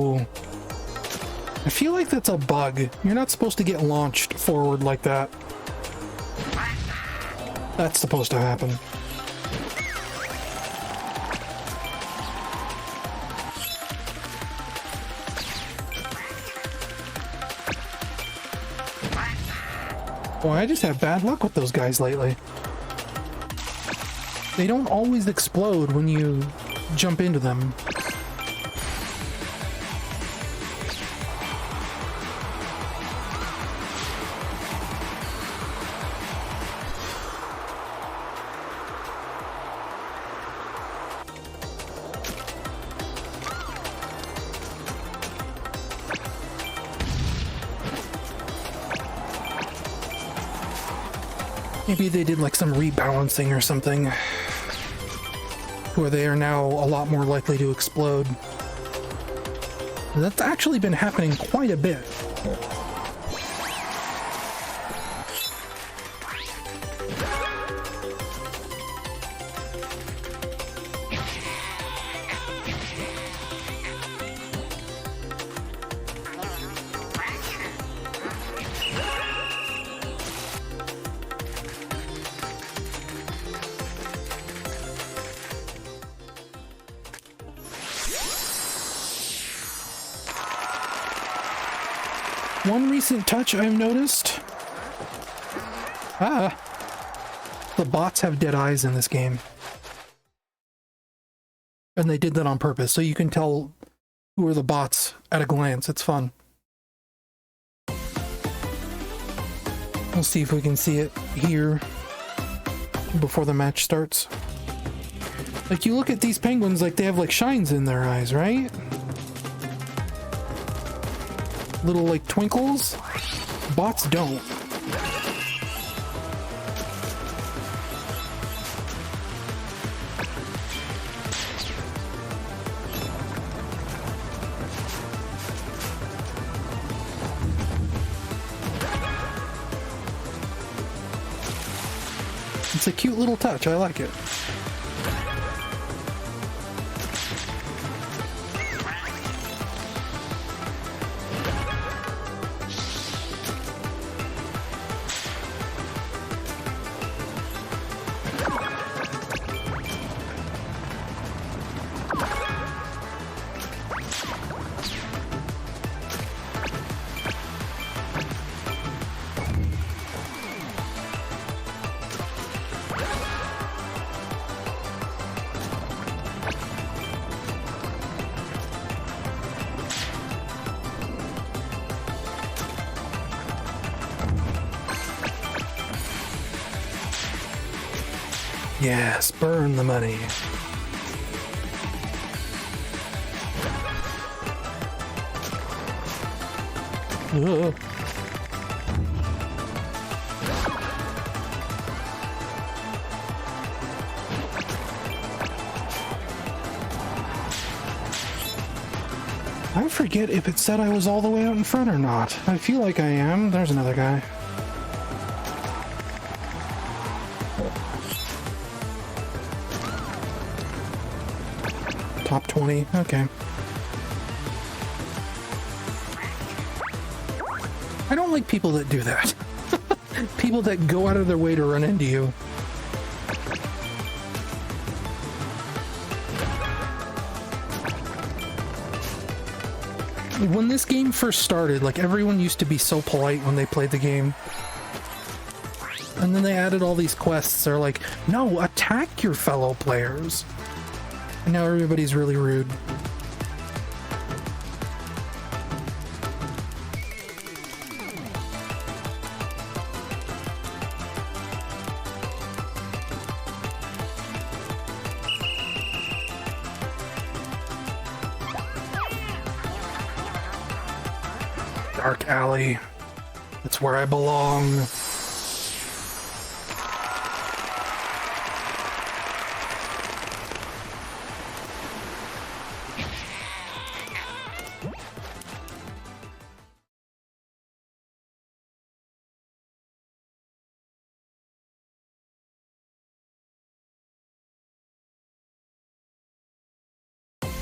Ooh. I feel like that's a bug. You're not supposed to get launched forward like that. That's supposed to happen. Boy, I just have bad luck with those guys lately. They don't always explode when you jump into them. Maybe they did like some rebalancing or something, where they are now a lot more likely to explode. That's actually been happening quite a bit. One recent touch I've noticed. The bots have dead eyes in this game. And they did that on purpose, so you can tell who are the bots at a glance. It's fun. We'll see if we can see it here before the match starts. Like, you look at these penguins, like, they have, like, shines in their eyes, right? Little, like, twinkles. Bots don't. It's a cute little touch. I like it. Yes, burn the money. Ugh. I forget if it said I was all the way out in front or not. I feel like I am. There's another guy. Top 20, okay. I don't like people that do that. People that go out of their way to run into you. When this game first started, like, everyone used to be so polite when they played the game. And then they added all these quests. They're like, no, attack your fellow players. And now everybody's really rude. Dark alley. That's where I belong.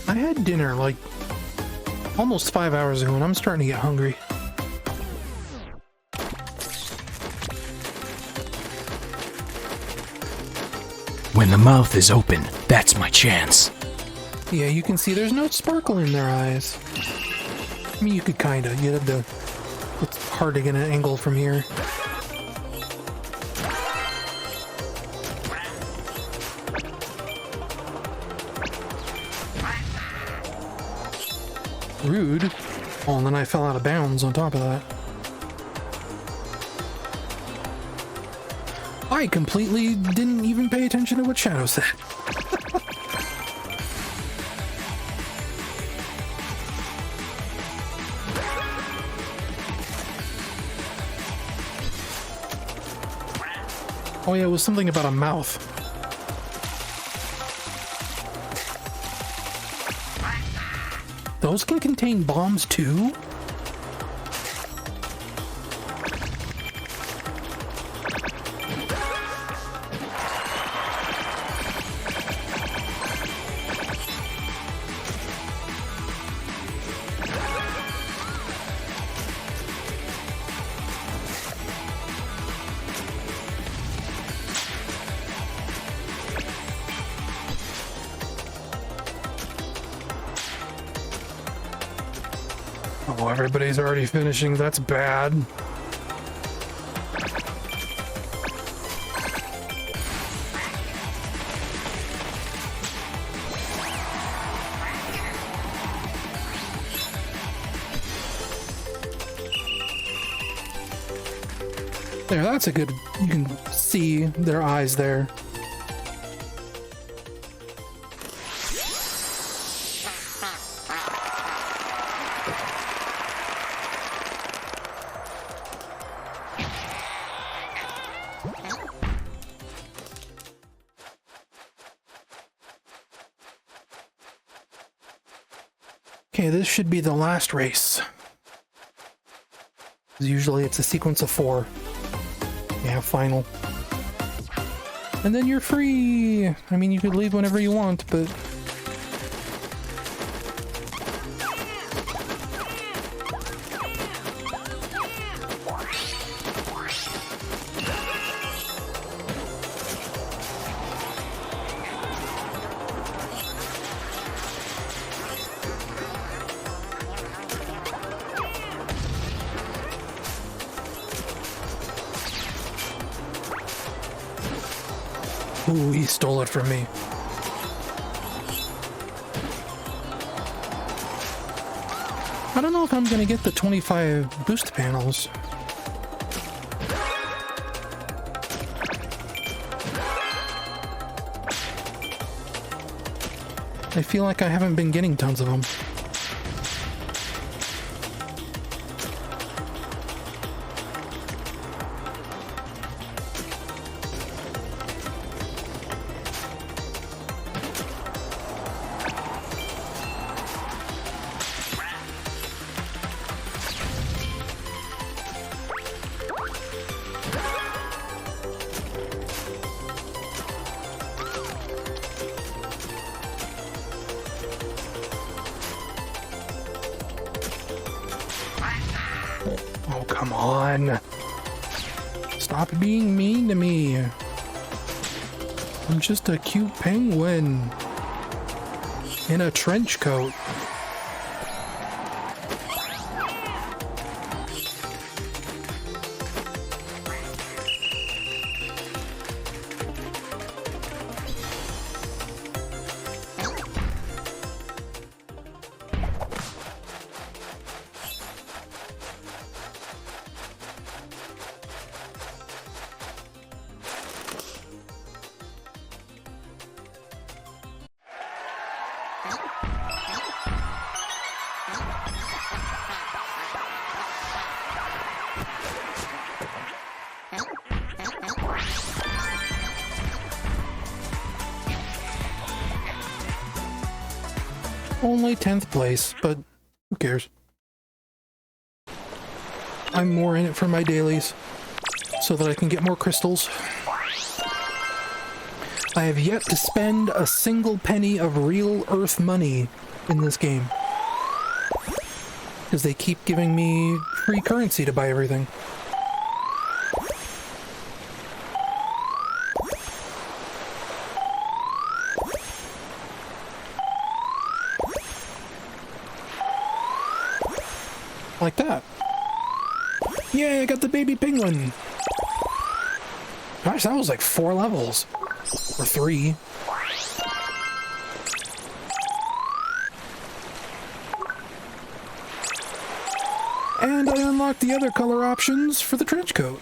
I had dinner like almost 5 hours ago, and I'm starting to get hungry. When the mouth is open, that's my chance. Yeah, you can see there's no sparkle in their eyes. I mean, you could kinda. You have to... It's hard to get an angle from here. Rude. Oh, and then I fell out of bounds on top of that. I completely didn't even pay attention to what Shadow said. Oh yeah, it was something about a mouth. Those can contain bombs too? Oh, everybody's already finishing. That's bad. There, that's a good... You can see their eyes there. Okay, this should be the last race. Usually it's a sequence of 4. Yeah, final. And then you're free! I mean, you could leave whenever you want, but... Ooh, he stole it from me. I don't know if I'm gonna get the 25 boost panels. I feel like I haven't been getting tons of them. Oh, come on. Stop being mean to me. I'm just a cute penguin in a trench coat. Only 10th place, but who cares? I'm more in it for my dailies, so that I can get more crystals. I have yet to spend a single penny of real Earth money in this game. Because they keep giving me free currency to buy everything. Like that. Yay, I got the baby penguin! Gosh, that was like 4 levels. Or 3. And I unlocked the other color options for the trench coat.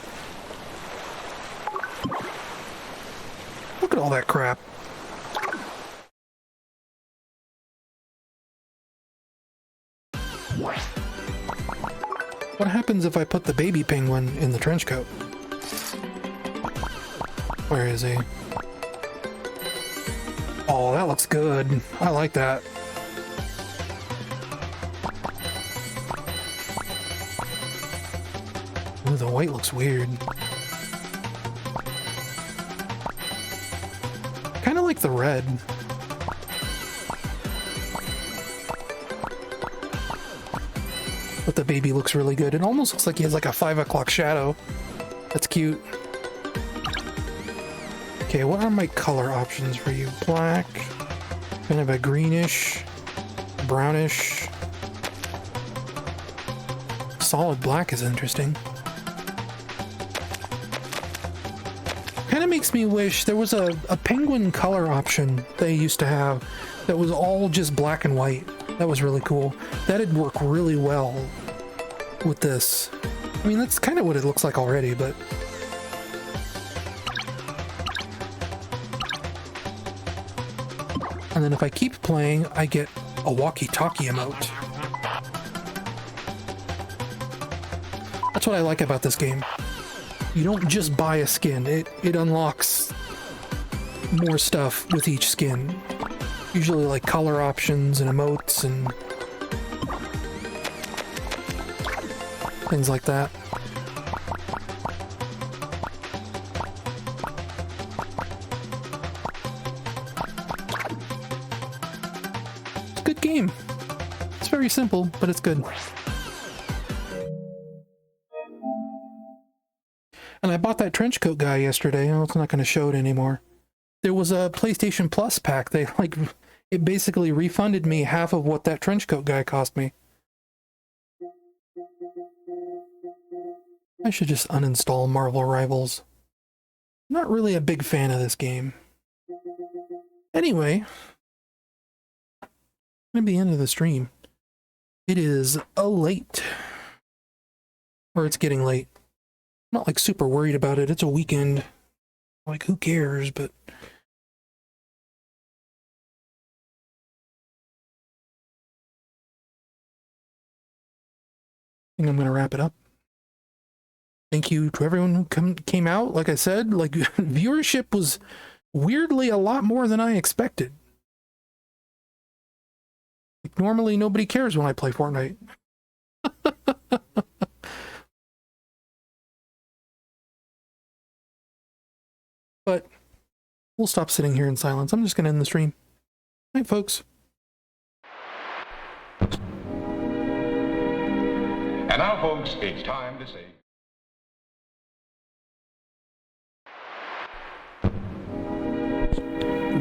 Look at all that crap. What happens if I put the baby penguin in the trench coat? Where is he? Oh, that looks good. I like that. Ooh, the white looks weird. Kind of like the red. But the baby looks really good. It almost looks like he has like a 5 o'clock shadow. That's cute. Okay, what are my color options for you? Black, kind of a greenish, brownish. Solid black is interesting. Kind of makes me wish there was a penguin color option they used to have that was all just black and white. That was really cool. That'd work really well with this. I mean, that's kind of what it looks like already, but... And then if I keep playing, I get a walkie-talkie emote. That's what I like about this game. You don't just buy a skin, it unlocks more stuff with each skin. Usually like color options and emotes and things like that. It's a good game. It's very simple, but it's good. And I bought that trench coat guy yesterday. Oh, it's not going to show it anymore. There was a PlayStation Plus pack. It basically refunded me half of what that trench coat guy cost me. I should just uninstall Marvel Rivals. I'm not really a big fan of this game. Anyway, maybe the end of the stream. It is late. Or it's getting late. I'm not like super worried about it. It's a weekend. Like, who cares? But I think I'm going to wrap it up. Thank you to everyone who came out. Like I said, like viewership was weirdly a lot more than I expected. Like, normally nobody cares when I play Fortnite. But we'll stop sitting here in silence. I'm just going to end the stream. Night, folks. And now, folks, it's time to say...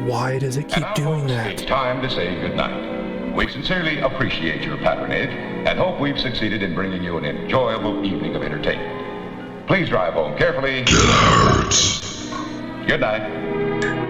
Why does it keep doing that? It's time to say goodnight. We sincerely appreciate your patronage and hope we've succeeded in bringing you an enjoyable evening of entertainment. Please drive home carefully. Good night.